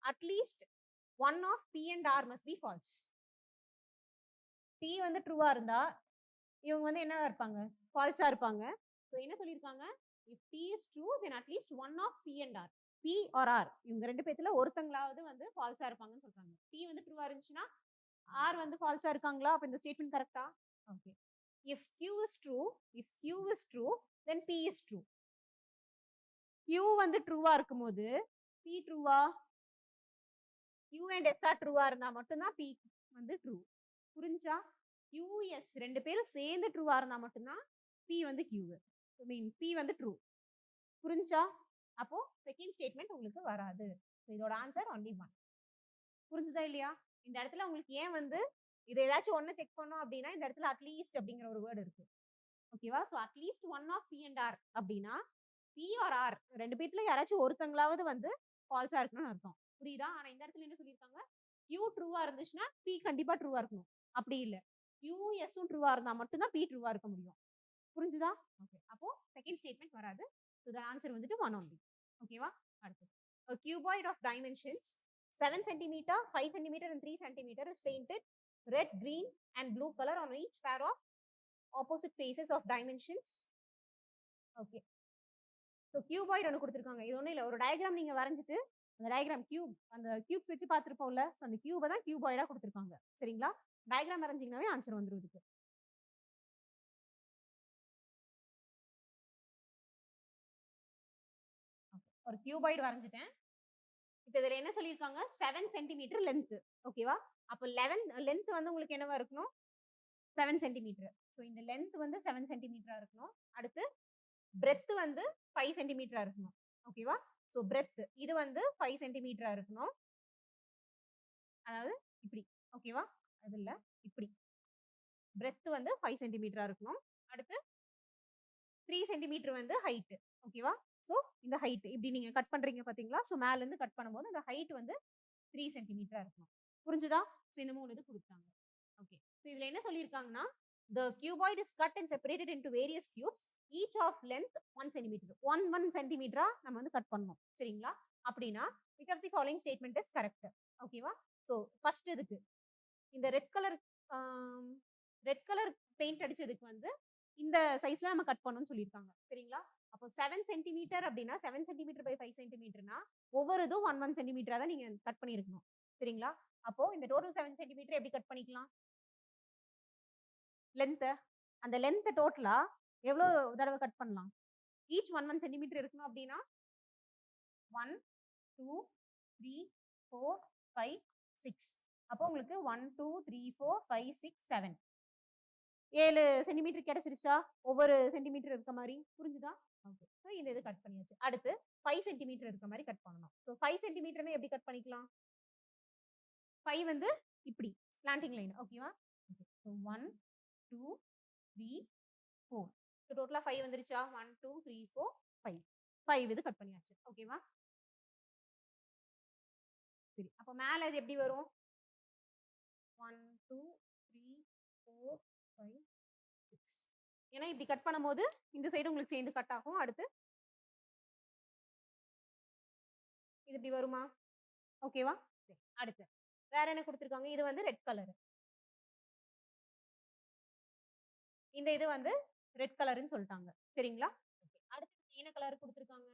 at least one of P and R must be false. T வந்து ட்ரூவா இருந்தா இவங்க வந்து என்ன இருப்பாங்க? ஃபால்ஸா இருப்பாங்க. ஸோ என்ன சொல்லியிருக்காங்க? If T is true, then at least one of P and R. P or R இவங்க ரெண்டு பேத்துல ஒருத்தங்களாவது வந்து ஃபால்ஸா இருப்பாங்கன்னு சொல்றாங்க. T வந்து ட்ரூவா இருந்துச்சுன்னா R வந்து ஃபால்ஸா இருக்காங்களா? அப்ப இந்த ஸ்டேட்மெண்ட் கரெக்டா? Okay. If Q is true, then P is true. Q வந்து ட்ரூவா இருக்கும்போது P ட்ரூவா? Q and S ஆர் ட்ரூவா இருந்தா மட்டும்தான் P வந்து ட்ரூ. புரிஞ்சா? QS ரெண்டு பேரும் சேர்ந்து ட்ரூவா இருந்தா மட்டும்தான் P வந்து Q. P வந்து ட்ரூ. புரிஞ்சா? அப்போ செகண்ட் ஸ்டேட்மெண்ட் உங்களுக்கு வராது. இதோட ஆன்சர் ஒன்லி ஒன். புரிஞ்சுதா இல்லையா? இந்த இடத்துல உங்களுக்கு ஏன் வந்து இது ஏதாச்சும் ஒன்னு செக் பண்ணோம் அப்படின்னா இந்த இடத்துல அட்லீஸ்ட் அப்படிங்கிற ஒரு வேர்டு இருக்கு. Okay? So at least one of P and R அப்படின்னா P or R ரெண்டு பேத்துல யாராச்சும் ஒருத்தங்களாவது வந்து ஃபால்ஸா இருக்கணும்னு அர்த்தம். புரியுதா? ஆனா இந்த இடத்துல என்ன சொல்லியிருக்காங்க? Q ட்ரூவா இருந்துச்சுன்னா P கண்டிப்பா ட்ரூவா இருக்கணும். அப்படி இல்ல. QSும் ட்ரூவா இருந்தா மட்டும்தான் P ட்ரூவா இருக்க முடியும். புரிஞ்சுதா? ஓகே. அப்போ செகண்ட் ஸ்டேட்மெண்ட் வராது. ஸோ த ஆன்சர் வந்துட்டு ஒன் ஒன்லி. ஓகேவா? அடுத்து. A cuboid of dimensions 7 cm, 5 cm and 3 cm is painted red, green and blue color on each pair of opposite faces of dimensions. Okay. So cuboid ஒன்று கொடுத்துருக்காங்க. இது ஒன்றும் இல்லை, ஒரு diagram நீங்க வரைஞ்சிட்டு அந்த டயக்ராம் அந்த கியூப்ஸ் வச்சு பார்த்துருப்போம்ல, அந்த கியூபை தான் கியூபாய்டா கொடுத்துருக்காங்க. சரிங்களா? டயக்ராம் வரைஞ்சிங்கனாவே ஆன்சர் வந்துடும் இதுக்கு. ஒரு கியூபாய்டு வரைஞ்சிட்டேன். இப்போ இதுல என்ன சொல்லியிருக்காங்க? 7 சென்டிமீட்டர் லென்த். ஓகேவா? அப்போ லென்த் வந்து உங்களுக்கு என்னவா இருக்கணும்? 7 சென்டிமீட்டர். ஸோ இந்த லென்த் வந்து 7 சென்டிமீட்டரா இருக்கணும். அடுத்து பிரெத் வந்து 5 சென்டிமீட்டரா இருக்கணும். ஓகேவா? ஸோ பிரெத் இது வந்து 5 சென்டிமீட்டரா இருக்கணும். அதாவது இப்படி. ஓகேவா? அது இல்ல, இப்படி. பிரெத் வந்து 5 சென்டிமீட்டரா இருக்கணும். அடுத்து 3 சென்டிமீட்டர் வந்து ஹைட். ஓகேவா? ஸோ இந்த ஹைட் இப்படி நீங்க கட் பண்றீங்க பாத்தீங்களா? ஸோ மேல இருந்து கட் பண்ணும்போது அந்த ஹைட் வந்து 3 சென்டிமீட்டரா இருக்கணும். புரிஞ்சுதா? ஸோ இந்த 3 இது கொடுத்தாங்க. ஓகே. ஸோ இதுல என்ன சொல்லியிருக்காங்கன்னா, the cuboid is cut and separated into various cubes, each of length 1 centimeter. 1 சென்டிமீட்டரா நம்ம வந்து கட் பண்ணணும். சரிங்களா? அப்படின்னா which of the following statement is correct? ஓகேவா? ஸோ ஃபர்ஸ்ட் இதுக்கு இந்த ரெட் கலர் பெயிண்ட் அடிச்சதுக்கு வந்து இந்த சைஸ்ல நம்ம கட் பண்ணணும்னு சொல்லியிருக்காங்க. சரிங்களா? அப்போ 7 சென்டிமீட்டர் அப்படின்னா 7 சென்டிமீட்டர் பை 5 சென்டிமீட்டர்னா ஒவ்வொரு இதுவும் 1 சென்டிமீட்டரா தான் நீங்க கட் பண்ணிருக்கணும். சரிங்களா? அப்போ இந்த டோட்டல் 7 சென்டிமீட்டர் எப்படி கட் பண்ணிக்கலாம்? லென்த் அந்த லென்த் டோட்டலா எவ்வளவு தடவை கட் பண்ணலாம்? ஈச் 1 சென்டிமீட்டர் இருக்கணும் அப்படின்னா 1 2 3 4 5 6. அப்போ உங்களுக்கு 1 2 3 4 5 6 7 7 சென்டிமீட்டர் கிடைச்சிருச்சா? ஒவ்வொரு சென்டிமீட்டர் இருக்க மாதிரி. புரிஞ்சுதா? ஓகே. ஸோ இந்த இது கட் பண்ணியாச்சு. அடுத்து 5 சென்டிமீட்டர் இருக்க மாதிரி கட் பண்ணணும். ஸோ 5 சென்டிமீட்டர்னு எப்படி கட் பண்ணிக்கலாம்? 5 வந்து இப்படி ஸ்லாண்டிங் லைன். ஓகேவா? ஓகே. ஸோ 1 2 3 4. ஸோ டோட்டலா 5 வந்துருச்சா? 1 2 3 4 5. 5 இது கட் பண்ணியாச்சு. ஓகேவா? சரி. அப்போ மேல இது எப்படி வரும்? 1 2 3 4 5 6. ஏன்னா இப்படி கட் பண்ணும்போது இந்த சைடு உங்களுக்கு சேர்ந்து கட் ஆகும். அடுத்து இது இப்படி வருமா? ஓகேவா? சரி. அடுத்து வேற என்ன கொடுத்துருக்காங்க? இது வந்து ரெட் கலர். இந்த இது வந்து ரெட் கலர்னு சொல்லிட்டாங்க. சரிங்களா? ஓகே. அடுத்து என்ன கலர் கொடுத்துருக்காங்க?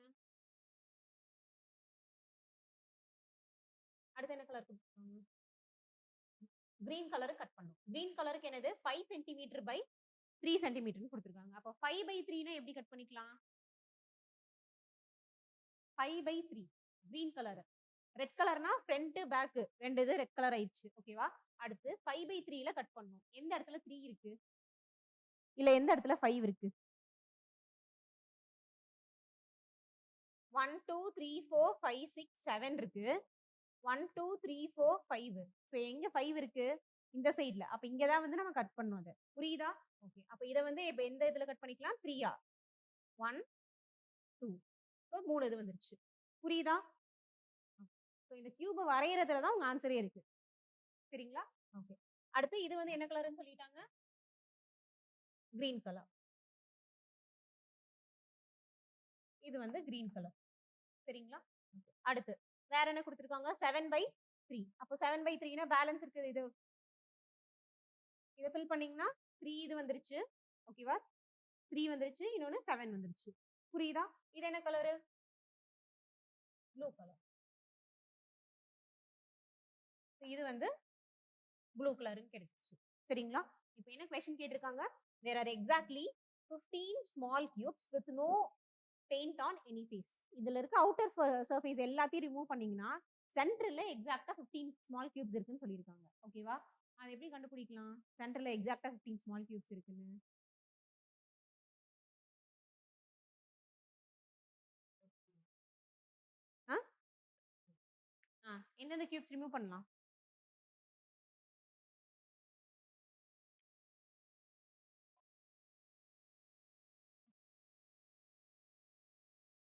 அடுத்து என்ன கலர் கொடுத்துருக்காங்க? கிரீன் கலர் கட் பண்ணும். கிரீன் கலருக்கு என்னது 5 சென்டிமீட்டர் பை 3 சென்டிமீட்டர்னு கொடுத்துருக்காங்க. அப்போ 5 பை 3னா எப்படி கட் பண்ணிக்கலாம்? 5 பை 3 கிரீன் கலர். ரெட் கலர்னா ஃப்ரண்ட் பேக் ரெண்டு இது ரெட் கலர் ஆயிடுச்சு. ஓகேவா? அடுத்து 5 பை 3ல கட் பண்ணணும். எந்த இடத்துல 3 இருக்கு? இல்ல எந்த இடத்துல 5 இருக்கு? 1 2 3 4 5 6 7 இருக்கு. 1 2 3 4 5. ஸோ எங்க 5 இருக்கு? இந்த சைடுல. அப்ப இங்க தான் வந்து நம்ம கட் பண்ணணும் அத. புரியுதா? ஓகே. அப்ப இத வந்து இப்ப எந்த இதுல கட் பண்ணிக்கலாம்? 3ஆ? 1 2. ஸோ 3 இது வந்துருச்சு. புரியுதா? ஸோ இந்த கியூப வரையறதுல தான் உங்க ஆன்சரே இருக்கு. சரிங்களா? ஓகே. அடுத்து இது வந்து என்ன கலர்னு சொல்லிட்டாங்க? Green colour. இது வந்து கிரீன் கலர். சரிங்களா? ஓகே. அடுத்து வேற என்ன கொடுத்திருக்காங்க? 7 பை 3. அப்போ 7 பை 3னா பேலன்ஸ் இருக்குது இது. இத ஃபில் பண்ணீங்கன்னா 3 இது வந்துருச்சு. ஓகேவா? 3 வந்துருச்சு. இன்னொன்னு 7 வந்துருச்சு. புரியுதா? இது என்ன கலரு? Blue colour. இது வந்து ப்ளூ கலர்னு கிடைச்சிச்சு. சரிங்களா? இப்போ என்ன क्वेश्चन கேட்டிருக்காங்க? there are exactly 15 small cubes with no paint on any face. இதுல இருக்க அவுட்டர் சர்ஃபேஸ் எல்லாத்தையும் ரிமூவ் பண்ணீங்கன்னா சென்டர்ல எக்ஸாக்ட்டா 15 ஸ்மால் கியூப்ஸ் இருக்குன்னு சொல்லியிருக்காங்க. ஓகேவா? அது எப்படி கண்டுபிடிக்கலாம்? சென்டர்ல எக்ஸாக்ட்டா 15 ஸ்மால் கியூப்ஸ் இருக்குன்னு. எந்தெந்த கியூப்ஸ் ரிமூவ் பண்ணலாம்?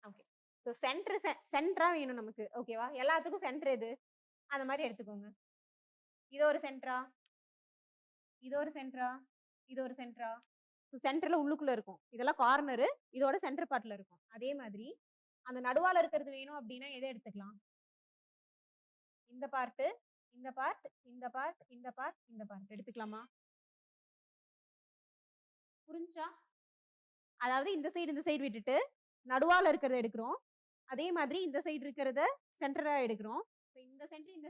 ஓகே. ஸோ சென்டரா வேணும் நமக்கு. ஓகேவா? எல்லாத்துக்கும் சென்டர் எது? அந்த மாதிரி எடுத்துக்கோங்க. இது ஒரு சென்டரா? இது ஒரு சென்டரா? இது ஒரு சென்டரா? சென்டர்ல உள்ளுக்குள்ள இருக்கும். இதெல்லாம் கார்னரு. இதோட சென்டர் பார்ட்ல இருக்கும். அதே மாதிரி அந்த நடுவால இருக்கிறது வேணும் அப்படின்னா எதை எடுத்துக்கலாம்? இந்த பார்ட், இந்த பார்ட், இந்த பார்ட், இந்த பார்ட், இந்த பார்ட் எடுத்துக்கலாமா? புரிஞ்சா? அதாவது இந்த சைடு விட்டுட்டு நடுவால இருக்கிறத எடுக்கிறோம். அதே மாதிரி இந்த சைடு இருக்கிறத சென்டரா எடுக்கிறோம். இந்த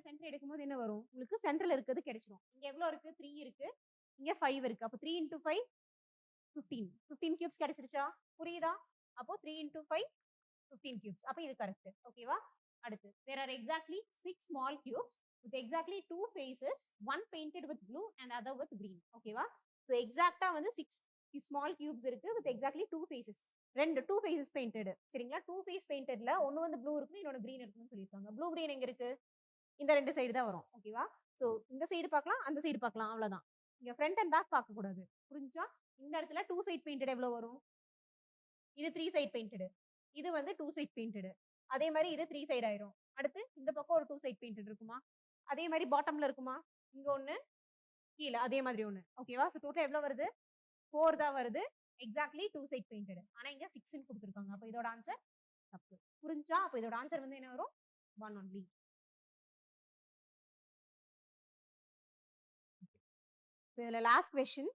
சென்டர் எடுக்கும்போது என்ன வரும்? உங்களுக்கு சென்டர்ல இருக்கிறது கிடைச்சிரும். இங்க எவ்வளவு இருக்கு? 3 இருக்கு. இங்க 5 இருக்கு. அப்ப 3 into 5 15. 15 கியூப்ஸ் கிடைச்சிருச்சா? புரியுதா? அப்போ 3 into 5 15 கியூப்ஸ். அப்ப இது கரெக்ட். ஓகேவா? அடுத்து there are exactly 6 small cubes with exactly 2 faces, one painted with blue and other with green. ஓகேவா? ஸோ எக்ஸாக்டா வந்து 6 ஸ்மால் கியூப்ஸ் இருக்கு with exactly 2 faces. ரெண்டு 2 faces painted. சரிங்களா? 2 face paintedல ஒன்னு வந்து ப்ளூ இருக்கு, இன்னொன்னு green இருக்குன்னு சொல்லிருக்காங்க. ப்ளூ green எங்க இருக்கு? இந்த ரெண்டு சைடு தான் வரும். ஓகேவா? ஸோ இந்த சைடு பார்க்கலாம், அந்த சைடு பார்க்கலாம். அவ்வளவுதான். இங்க ஃப்ரண்ட் அண்ட் பேக் பார்க்க கூடாது. புரிஞ்சா? இந்த இடத்துல 2 சைட் பெயிண்டட் எவ்வளவு வரும்? இது 3 சைட் பெயிண்டட். இது வந்து 2 சைட் பெயிண்டட். அதே மாதிரி இது 3 சைடு ஆயிரும். அடுத்து இந்த பக்கம் ஒரு 2 சைட் பெயிண்டட் இருக்குமா? அதே மாதிரி பாட்டம்ல இருக்குமா? இங்க ஒண்ணு, கீழ அதே மாதிரி ஒண்ணு. ஓகேவா? சோ டோட்டல் எவ்வளவு வருது? 4 தான் வருது. Exactly 2 side painted. ஆனா இங்க 6ன்னு கொடுத்திருக்காங்க. அப்ப இதோட ஆன்சர் தப்பு. புரிஞ்சா? அப்ப இதோட ஆன்சர் வந்து என்ன வரும்? 1 only. இதுல last question.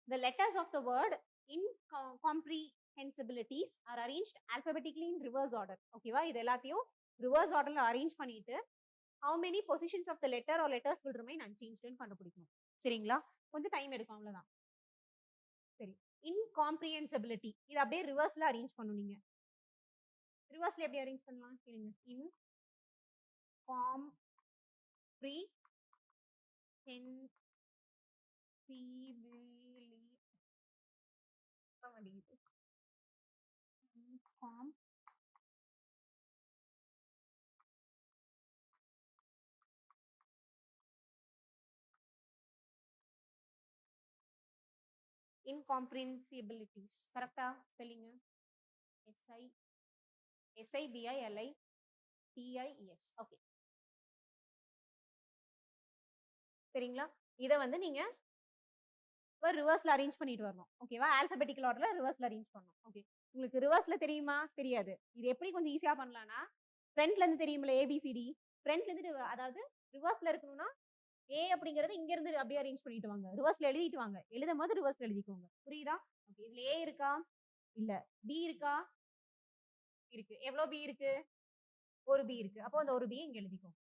The letters of the word incomprehensibilities are arranged alphabetically in reverse order. ஓகேவா? இது எல்லாத்தையும் ரிவர்ஸ் ஆர்டர்ல அரேஞ்ச் பண்ணிட்டு how many positions of the letter or letters will remain unchanged ன்னு கண்டுபிடிக்கணும். சரிங்களா? கொஞ்சம் டைம் எடுக்கும் அவ்வளவுதான். சரி. incomprehensibility இது அப்படியே ரிவர்ஸ்ல அரேஞ்ச் பண்ணணும் நீங்க. ரிவர்ஸ்ல எப்படி அரேஞ்ச் பண்ணலாம்? கேளுங்க. incomprehensibilities கரெக்டா ஸ்பெல்லிங்? SIBILITIES. ஓகே. சரிங்களா? இத வந்து நீங்க ரிவர்ஸ்ல அரேஞ்ச் பண்ணிட்டு வரணும். ஓகேவா? ஆல்பபெட்டிக்கல் ஆர்டர்ல ரிவர்ஸ்ல அரேஞ்ச் பண்ணணும். ஓகே. உங்களுக்கு ரிவர்ஸ்ல தெரியுமா? தெரியாது. இது எப்படி கொஞ்சம் ஈஸியா பண்ணலாம்னா ஃப்ரண்ட்ல இருந்து தெரியும்ல ABCD. ஃப்ரண்ட்ல இருந்து அதாவது ரிவர்ஸ்ல இருக்கணும்னா ஏ அப்படிங்கிறது இங்க இருந்து அப்படியே அரேஞ்ச் பண்ணிட்டு வாங்க. ரிவர்ஸ்ல எழுதிட்டு வாங்க. எழுதும்போது ரிவர்ஸ்ல எழுதிக்கோங்க. புரியுதா? ஓகே. இதுல ஏ இருக்கா? இல்ல. பி இருக்கா? இருக்கு. எவ்வளோ பி இருக்கு? ஒரு பி இருக்கு. அப்போ அந்த ஒரு பி இங்க எழுதிக்கோங்க.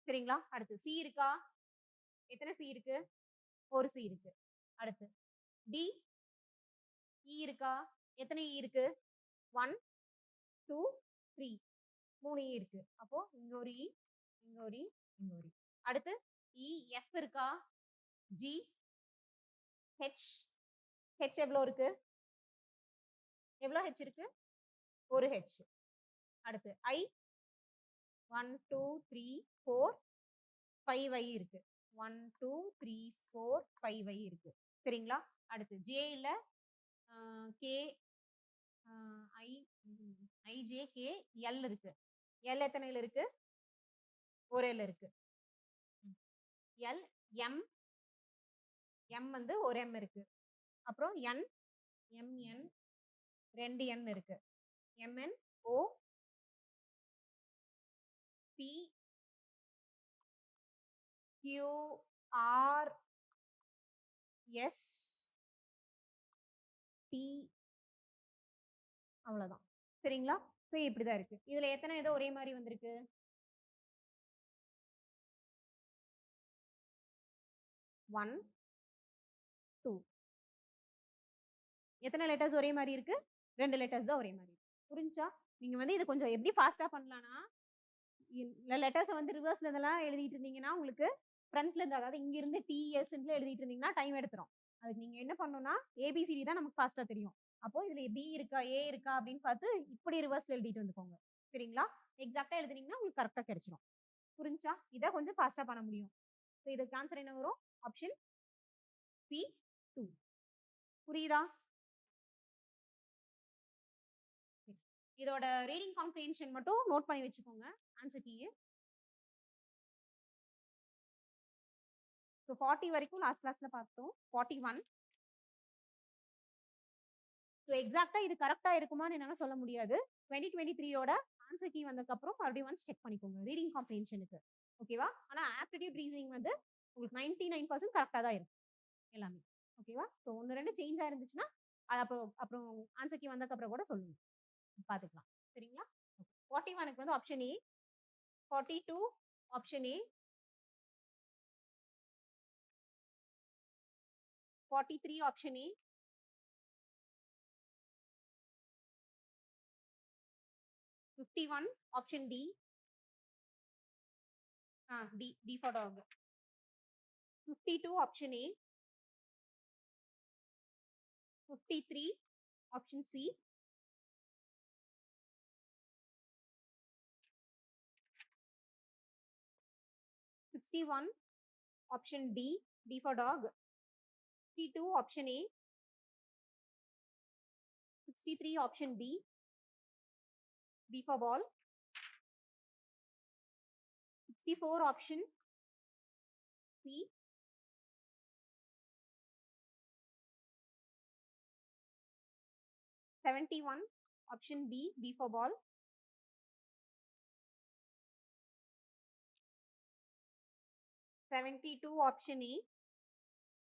சரிங்களா? அடுத்து சி இருக்கா? எத்தனை சி இருக்கு? ஒரு சி இருக்கு. அடுத்து டி, இ இருக்கா? எத்தனை இ இருக்கு? 1, 2, 3 3 இ இருக்கு. அப்போ இங்க ஒரு இ, இங்க ஒரு இ, இங்க ஒரு இ. அடுத்து இ, எஃப் இருக்கா? ஜி, ஹெச் ஹெச் எவ்வளோ இருக்கு? எவ்வளோ ஹெச் இருக்கு? ஒரு ஹெச். அடுத்து ஐ 1, 2, 3, 4, 5 ஐ இருக்கு. 1, 2, 3, 4, 5 ஐ இருக்கு. சரிங்களா? அடுத்து ஜேல கே ஐ ஐஜே கே எல் இருக்கு. எல் எத்தனைல இருக்கு? ஒரு எல் இருக்கு. எல் எம் எம் வந்து ஒரு எம் இருக்கு. அப்புறம் என் எம்என் 2 என் இருக்கு. M N O P Q R S T அவ்வளவுதான். சரிங்களா? ஸோ இப்படிதான் இருக்கு. இதுல எத்தனை ஏதோ ஒரே மாதிரி வந்திருக்கு? 1, 2 எத்தனை லெட்டர்ஸ் ஒரே மாதிரி இருக்கு? 2 லெட்டர்ஸ் தான் ஒரே மாதிரி இருக்கு. புரிஞ்சா? நீங்க வந்து இது கொஞ்சம் எப்படி ஃபாஸ்டா பண்ணலாம்னா, லெட்டர்ஸை வந்து ரிவர்ஸ்ல இதெல்லாம் எழுதிட்டு இருந்தீங்கன்னா உங்களுக்கு ஃப்ரண்ட்ல இருந்து அதாவது இங்க இருந்து டிஎஸ்ன்னு எழுதிட்டு இருந்தீங்கன்னா டைம் எடுத்துரும். அதுக்கு நீங்க என்ன பண்ணணும்னா ஏபிசிடி தான் நமக்கு ஃபாஸ்டா தெரியும். அப்போ இதுல பி இருக்கா ஏ இருக்கா அப்படின்னு பார்த்து இப்படி ரிவர்ஸ்ல எழுதிட்டு வந்துக்கோங்க. சரிங்களா? எக்ஸாக்டா எழுதுனீங்கன்னா உங்களுக்கு கரெக்டா கிடைச்சிரும். புரிஞ்சா? இதை கொஞ்சம் ஃபாஸ்டா பண்ண முடியும். ஸோ இதுக்கு ஆன்சர் என்ன வரும்? Option C 2. புரியுதா? இதோட ரீடிங் காம்ப்ரிஹென்ஷன் மட்டும் நோட் பண்ணி வச்சுக்கோங்க. Answer key. ஸோ 40 வரைக்கும் லாஸ்ட் கிளாஸ்ல பார்த்தோம். 41. ஸோ எக்ஸாக்டா இது கரெக்டா இருக்குமான்னு என்னால சொல்ல முடியாது. 2023யோட ஆன்சர் கீ வந்ததுக்கப்புறம் மறுபடியும் ஒன்ஸ் செக் பண்ணிக்கோங்க ரீடிங் காம்ப்ரிஹென்ஷனுக்கு. ஓகேவா? ஆனா ஆப்டிடியூட் ரீசனிங் வந்து உங்களுக்கு 99% கரெக்டா தான் இருக்கும் எல்லாமே. ஓகேவா? ஸோ 1, 2 சேஞ்ச் ஆயிருந்துச்சுன்னா அது அப்புறம் அப்புறம் ஆன்சர் கீ வந்ததுக்கப்புறம் கூட சொல்லுங்க. பார்த்துக்கலாம். சரிங்களா? 41க்கு வந்து option A, 42 option A, 43 option A, 51 option D. D for dog. 52 option A, 53 option C, 61 option D, D for dog. 62 option A, 63 option D, D for ball. 64 option C, 71 option B, B for ball. 72 option A,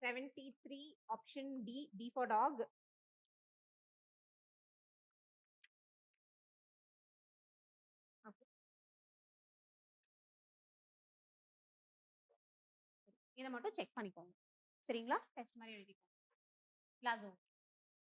73 option D, D for dog. இதை மட்டும் check பண்ணிக்கோங்க. சரிங்களா? Test மாதிரி எழுதிக்கோங்க. Class